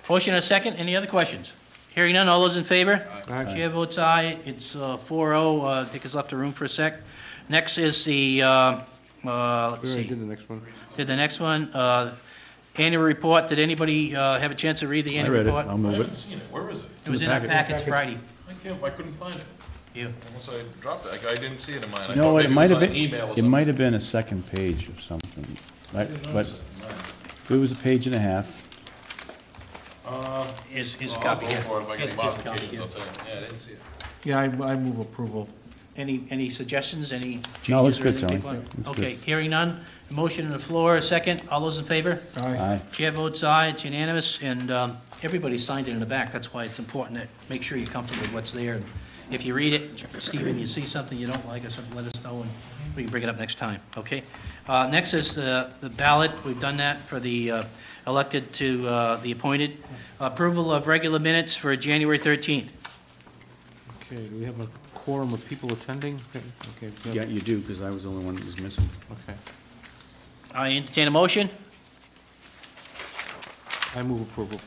Motion and a second. Any other questions? Hearing none, all those in favor? Aye. Chair votes aye. It's 4-0. Dick has left the room for a sec. Next is the, We let's already see, did the next one. did the next one. Annual report. Did anybody have a chance to read the I annual read it. report? I'll I move haven't it. seen it, where is it? It was in our packets Friday. I couldn't find it. You. Unless I dropped it, I didn't see it in mine. I You know thought what, it maybe might was have on been, email or it something. might have been a second page of something, right? But it was a page and a half. Here's a I'll copy go here. for it if I get Here's any a copy modifications, here. I'll tell you. Yeah, I didn't see it. Yeah, I move approval. Any suggestions, any No, it's changes or good, anything? Tony. people want? It's Okay, good. hearing none, motion on the floor, a second, all those in favor? Aye. Chair votes aye, it's unanimous, and everybody signed it in the back, that's why it's important to make sure you're comfortable with what's there. If you read it, Stephen, you see something you don't like or something, let us know, and we can bring it up next time, okay? Next is the ballot, we've done that for the elected to the appointed. Approval of regular minutes for January 13th. Okay, do we have a quorum of people attending? Okay. good. Yeah, you do, because I was the only one that was missing. Okay. I entertain a motion. I move approval.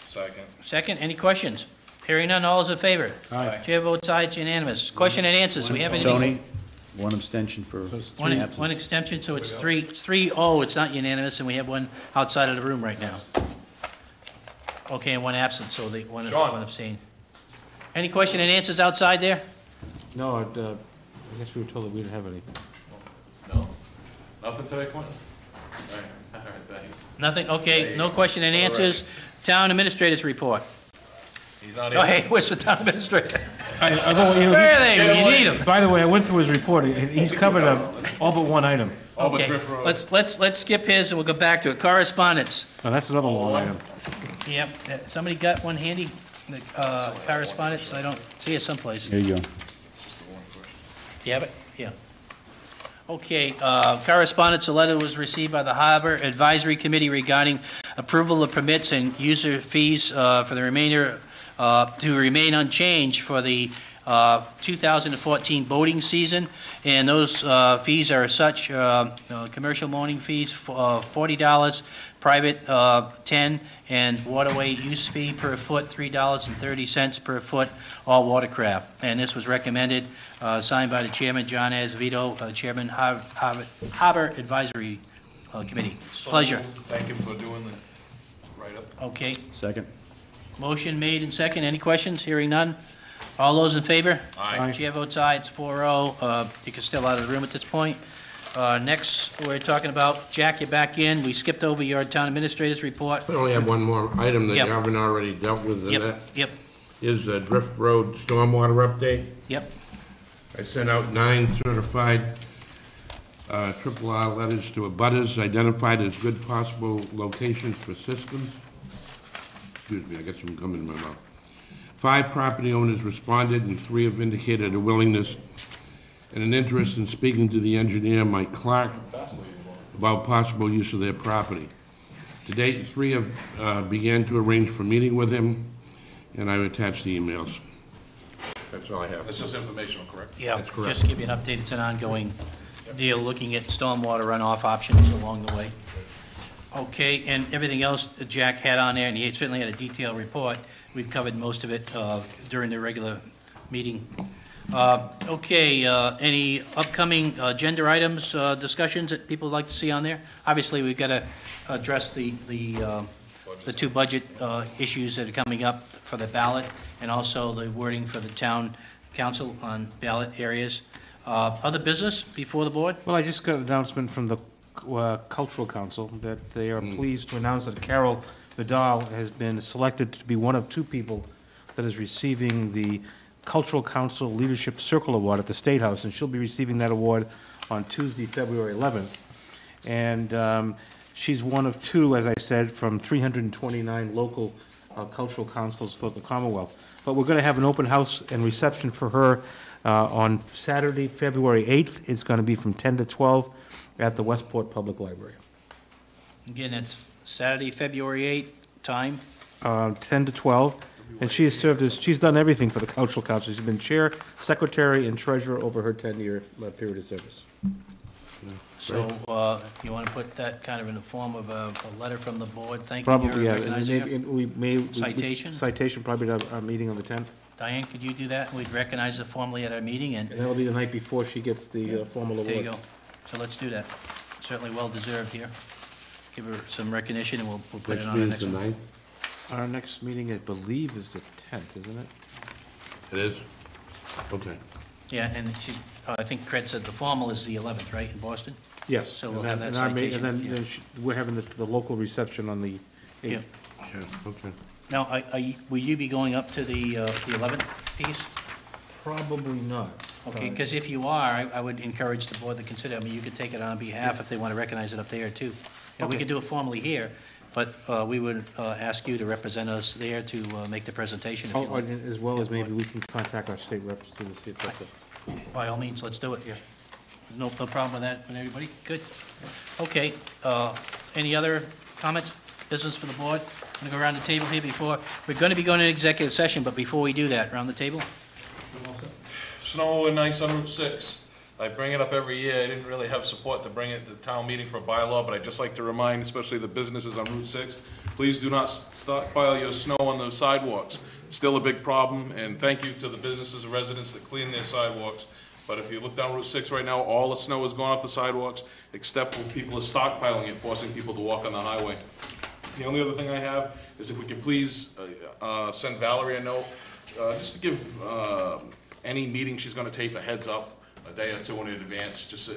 Second. Second, any questions? Hearing none, all is in favor? Aye. Chair votes aye, it's unanimous. Question and answers, we have anything? Tony, one abstention for One three one absence. extension, so it's 3-0, it's not unanimous, and we have one outside of the room right now. Okay, and one absent, so the one abstained. Any question and answers outside there? No, I guess we were told that we didn't have any. No? Nothing today, Quentin? All right, thanks. Nothing, okay, no question and answers. Town administrators report. He's not Oh, hey, where's the town administrator? Where are they? You need him. By the way, I went through his report. He's covered all but one item. Okay, let's skip his and we'll go back to it. Correspondence. Oh, that's another long item. Yep, somebody got one handy? The correspondence, I don't see it someplace. There you go. You have it? Yeah. Okay, correspondence, a letter was received by the Harbor Advisory Committee regarding approval of permits and user fees for the remainder, to remain unchanged for the 2014 boating season, and those fees are such, commercial mooring fees, $40, private, $10, and waterway use fee per foot, $3.30 per foot, all watercraft. And this was recommended, signed by the chairman, John Azevedo, chairman, Harbor Advisory Committee. Pleasure. Thank you for doing the write-up. Okay. Second. Motion made and second. Any questions? Hearing none. All those in favor? Aye. Chair votes aye. It's 4-0. You can still out of the room at this point. Next, we're talking about, Jack, you're back in. We skipped over your town administrator's report. I only have one more item that you Yep. haven't already dealt with, and that Yep, is a Drift Road stormwater update. yep. I sent out 9 certified triple R letters to abutters identified as good possible locations for systems. Excuse me, I got some gum in my mouth. 5 property owners responded, and 3 have indicated a willingness and an interest in speaking to the engineer, Mike Clark, about possible use of their property. To date, 3 have began to arrange for meeting with him, and I've attached the emails. That's all I have. That's just informational, correct? Yeah, That's correct. just to give you an update, it's an ongoing deal, looking at stormwater runoff options along the way. Okay, and everything else that Jack had on there, and he certainly had a detailed report. We've covered most of it during the regular meeting. Okay, any upcoming agenda items, discussions that people would like to see on there? Obviously, we've got to address the 2 budget issues that are coming up for the ballot, and also the wording for the town council on ballot areas. Other business before the board? Well, I just got an announcement from the Cultural Council that they are pleased to announce that Carol Vidal has been selected to be one of 2 people that is receiving the Cultural Council Leadership Circle Award at the State House, and she'll be receiving that award on Tuesday, February 11th. And she's one of 2, as I said, from 329 local cultural councils for the Commonwealth. But we're going to have an open house and reception for her on Saturday, February 8th. It's going to be from 10 to 12 at the Westport Public Library. Again, it's Saturday, February 8th, time. 10 to 12. And she has served as, she's done everything for the Cultural Council. She's been chair, secretary, and treasurer over her 10-year period of service. So you want to put that kind of in the form of a letter from the board thanking her, Probably, yeah. recognizing her? And we may. Citation? Citation, probably at our meeting on the 10th. Diane, could you do that? We'd recognize her formally at our meeting, and And that'll be the night before she gets the formal award. there you go. So let's do that. Certainly well-deserved here. Give her some recognition, and we'll put it on our next one. Tonight? Our next meeting, I believe, is the 10th, isn't it? It is? Okay. Yeah, and she, I think Craig said the formal is the 11th, right, in Boston? Yes. So we'll And have then- that and our ma- citation. And yeah. then we're having the local reception on the 8th. Yeah. Yeah, okay. Now, will you be going up to the 11th piece? Probably not. Okay, because if you are, I would encourage the board to consider, I mean, you could take it on behalf if they want to recognize it up there too. We Okay. could do it formally here, but we would ask you to represent us there to make the presentation if you want. As well as maybe we can contact our state reps to see if that's a... By all means, let's do it, yeah. No problem with that, with everybody? Good. Okay, any other comments, business for the board? I'm going to go around the table here before, we're going to be going to executive session, but before we do that, around the table? Snow and ice on Route 6. I bring it up every year. I didn't really have support to bring it to town meeting for a bylaw, but I'd just like to remind, especially the businesses on Route 6, please do not stockpile your snow on the sidewalks. It's still a big problem, and thank you to the businesses and residents that clean their sidewalks. But if you look down Route 6 right now, all the snow is going off the sidewalks, except when people are stockpiling it, forcing people to walk on the highway. The only other thing I have is if we could please send Valerie a note, just to give any meeting she's gonna tape a heads up a day or two in advance, just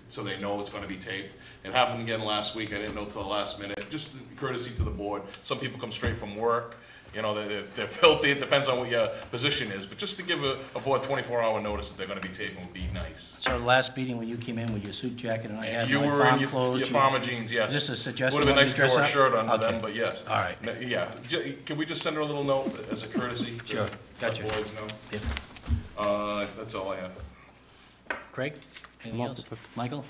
so they know it's gonna be taped. It happened again last week, I didn't know till the last minute, just courtesy to the board. Some people come straight from work, you know, they're filthy, it depends on what your position is, but just to give a board 24-hour notice that they're gonna be taping would be nice. So the last meeting when you came in with your suit jacket and I had You my were farm in your clothes. farmer jeans, yes. Is this a suggestion? Would've been nice if you dress wore a up? shirt under Okay. them, but yes. All right. Yeah, can we just send her a little note as a courtesy? to Sure, gotcha. Let boys know? Yep. That's all I have. Craig, anything else? Michael?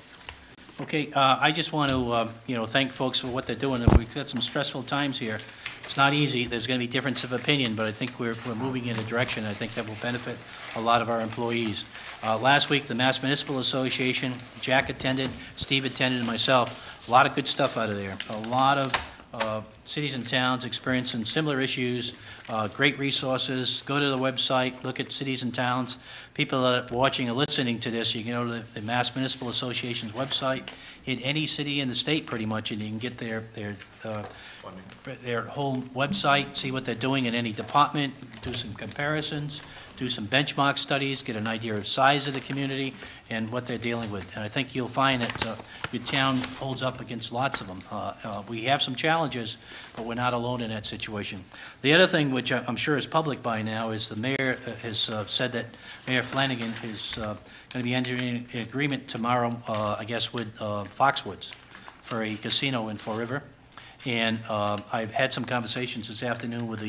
Okay, I just want to, thank folks for what they're doing. We've got some stressful times here. It's not easy. There's going to be difference of opinion, but I think we're moving in a direction, I think, that will benefit a lot of our employees. Last week, the Mass Municipal Association, Jack attended, Steve attended, and myself. A lot of good stuff out of there. A lot of cities and towns experiencing similar issues, great resources. Go to the website, look at cities and towns. People that are watching or listening to this, you can go to the Mass Municipal Association's website in any city in the state pretty much, and you can get their whole website, see what they're doing in any department, do some comparisons, do some benchmark studies, get an idea of size of the community and what they're dealing with. And I think you'll find that your town holds up against lots of them. We have some challenges, but we're not alone in that situation. The other thing, which I'm sure is public by now, is the mayor has said that Mayor Flanagan is going to be entering an agreement tomorrow, I guess, with Foxwoods for a casino in Fall River. And I've had some conversations this afternoon with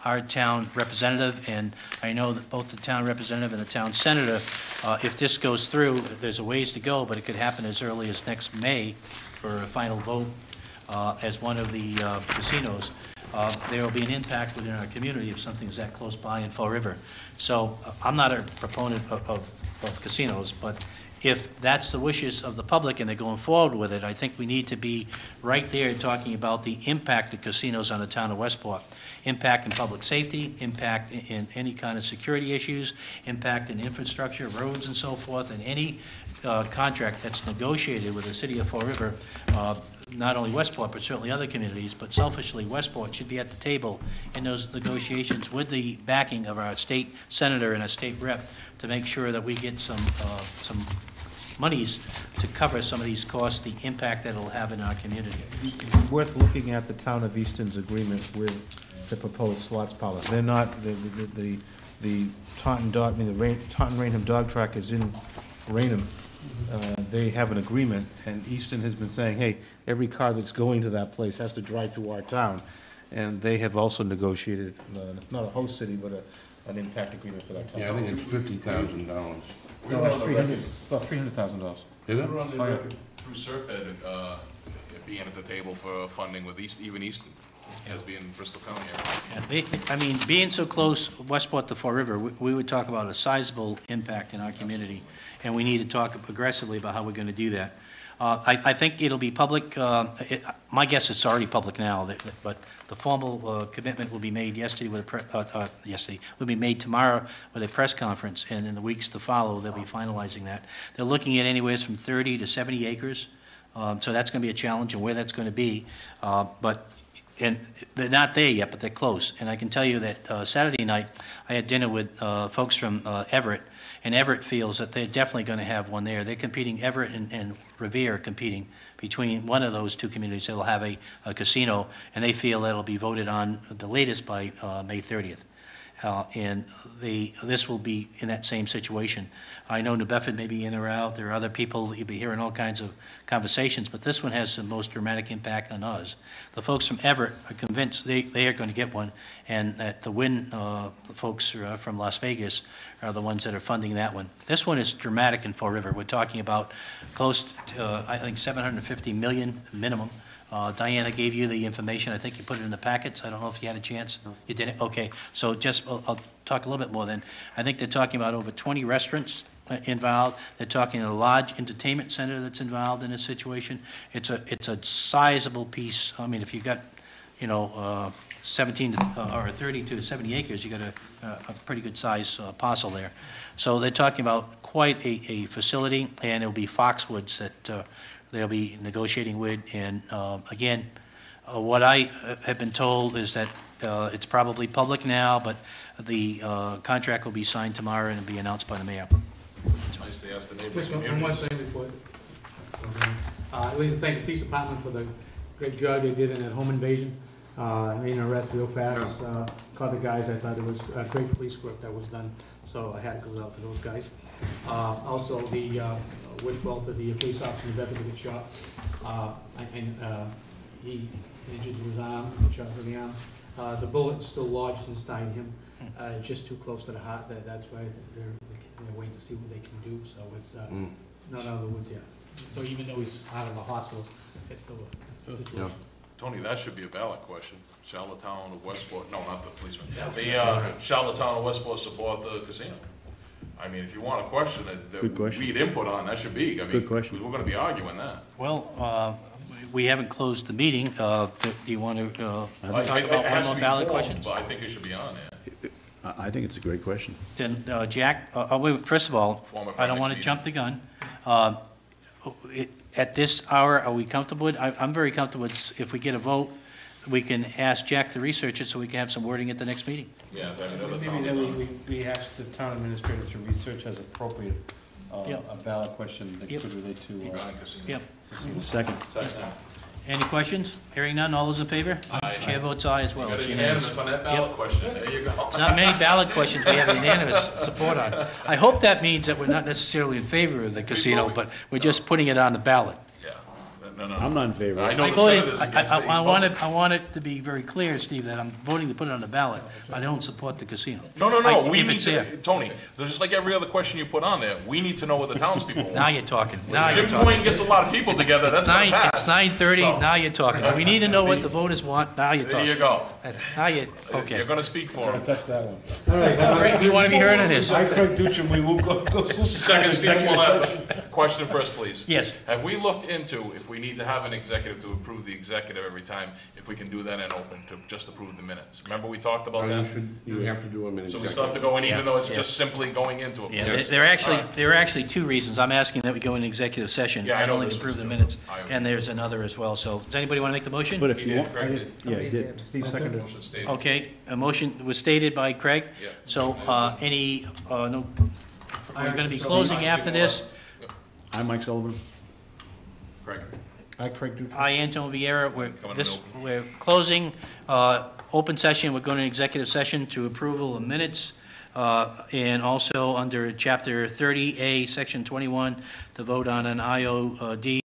our town representative, and I know that both the town representative and the town senator, if this goes through, there's a ways to go, but it could happen as early as next May for a final vote as one of the casinos. There will be an impact within our community if something's that close by in Fall River. So I'm not a proponent of casinos, but if that's the wishes of the public and they're going forward with it, I think we need to be right there talking about the impact of casinos on the town of Westport. Impact in public safety, impact in any kind of security issues, impact in infrastructure, roads and so forth, and any contract that's negotiated with the city of Fall River, not only Westport, but certainly other communities, but selfishly, Westport should be at the table in those negotiations with the backing of our state senator and our state rep to make sure that we get some monies to cover some of these costs, the impact that it'll have in our community. It's worth looking at the town of Easton's agreement with the proposed slots parlor. They're not, the Taunton Rainham dog track is in Rainham. They have an agreement, and Easton has been saying, hey, every car that's going to that place has to drive through our town. And they have also negotiated, not a host city, but an impact agreement for that town. Yeah, I think it's $50,000. No, that's about $300,000. Is We it? were on the Oh, yeah. record through Serped, being at the table for funding with even Easton, as being Bristol County area. Yeah, being so close, Westport to Fall River, we would talk about a sizable impact in our community, and we need to talk aggressively about how we're going to do that. I think it'll be public. My guess it's already public now, but the formal commitment will be made yesterday will be made tomorrow with a press conference, and in the weeks to follow, they'll be finalizing that. They're looking at anywhere from 30 to 70 acres, so that's going to be a challenge, and where that's going to be. And they're not there yet, but they're close. And I can tell you that Saturday night, I had dinner with folks from Everett, and Everett feels that they're definitely going to have one there. They're competing, Everett and Revere are competing between one of those two communities that will have a casino, and they feel that it'll be voted on the latest by May 30th. and this will be in that same situation. I know New Bedford may be in or out, there are other people, you'll be hearing all kinds of conversations, but this one has the most dramatic impact on us. The folks from Everett are convinced they are going to get one, and that the Wynn folks from Las Vegas are the ones that are funding that one. This one is dramatic in Fall River. We're talking about close to, I think, $750 million minimum. Diana gave you the information. I think you put it in the packets. I don't know if you had a chance. You didn't? Okay. So just, I'll talk a little bit more then. I think they're talking about over 20 restaurants involved. They're talking a large entertainment center that's involved in this situation. It's a sizable piece. I mean, if you've got, 17 or 30 to 70 acres, you got a pretty good size parcel there. So they're talking about quite a facility, and it'll be Foxwoods that they'll be negotiating with. And again, what I have been told is that it's probably public now, but the contract will be signed tomorrow and it'll be announced by the mayor. It's nice to ask the neighboring Just one communities. more thing before. I'd like to thank the police department for the great job they did in that home invasion. Made an arrest real fast, caught the guys. I thought it was great police work that was done, so I had to go out for those guys. Also, wish well to the police officer in Bedford who got shot. He injured his arm, shot through the arm. The bullet's still lodged inside him, just too close to the heart. That's why they're waiting to see what they can do. So it's not out of the woods yet. So even though he's out of the hospital, it's still a situation. Tony, that should be a ballot question. Charlottetown or Westport, no, not the policeman. The Charlottetown or Westport support the casino. I mean, if you want a question that we need input on, that should be. I mean, Good question. we're gonna be arguing that. Well, we haven't closed the meeting. Do you want to talk about It has one more to be ballot formed, question? but I think it should be on there. I think it's a great question. Then, Jack, wait, first of all, Form it for I don't next want to meeting. jump the gun. At this hour, are we comfortable with, I'm very comfortable with, if we get a vote, we can ask Jack to research it so we can have some wording at the next meeting. Yeah, I mean, other Maybe towns then are done. we ask the town administrator to research as appropriate Yep. a ballot question that Yep. could relate to. Running casino. Yep. Second. Second. Any questions? Hearing none, all those in favor? Aye. Chair votes aye as well. You got It's a unanimous. unanimous on that Yep. ballot question. There you go. It's not many ballot questions we have unanimous support on. I hope that means that we're not necessarily in favor of the casino, but we're just putting it on the ballot. Yeah. No. I'm not in favor. I know I the voted, senators against it. I want it to be very clear, Steve, that I'm voting to put it on the ballot. I don't support the casino. No, we If need it's to, there. Tony, just like every other question you put on there, we need to know what the townspeople want. Now you're talking. Now If you're Jim talking. Coyne gets a lot of people together, that's gonna It's pass. 9:30, So- now you're talking. We need to know what the voters want, now you're There talking. you go. Now you, okay. You're gonna speak for him. Touch that one. All right. We want to be heard on this. I, Craig Duchin, we will go. Second, Stephen Willett. Question first, please. Yes. Have we looked into if we need to have an executive to approve the executive every time, if we can do that in open to just approve the minutes? Remember we talked about that? You have to do them in So we still have to go in even though it's just simply going into a. Yeah, there are actually two reasons. I'm asking that we go into executive session. Yeah, I not know only this to approve was the too. minutes, I- and there's another as well. So, does anybody want to make the motion? But if He you did, want, Craig did. yeah, he did. Steve seconded. Motion stated. Okay, a motion was stated by Craig. Yeah. So, no, we're going to be closing after this. I'm Mike Sullivan. Craig. I, Craig Duchin. I, Anton Vieira, Coming in open. we're closing, open session, we're going to executive session to approval of minutes, and also under chapter 30A, section 21, to vote on an IOD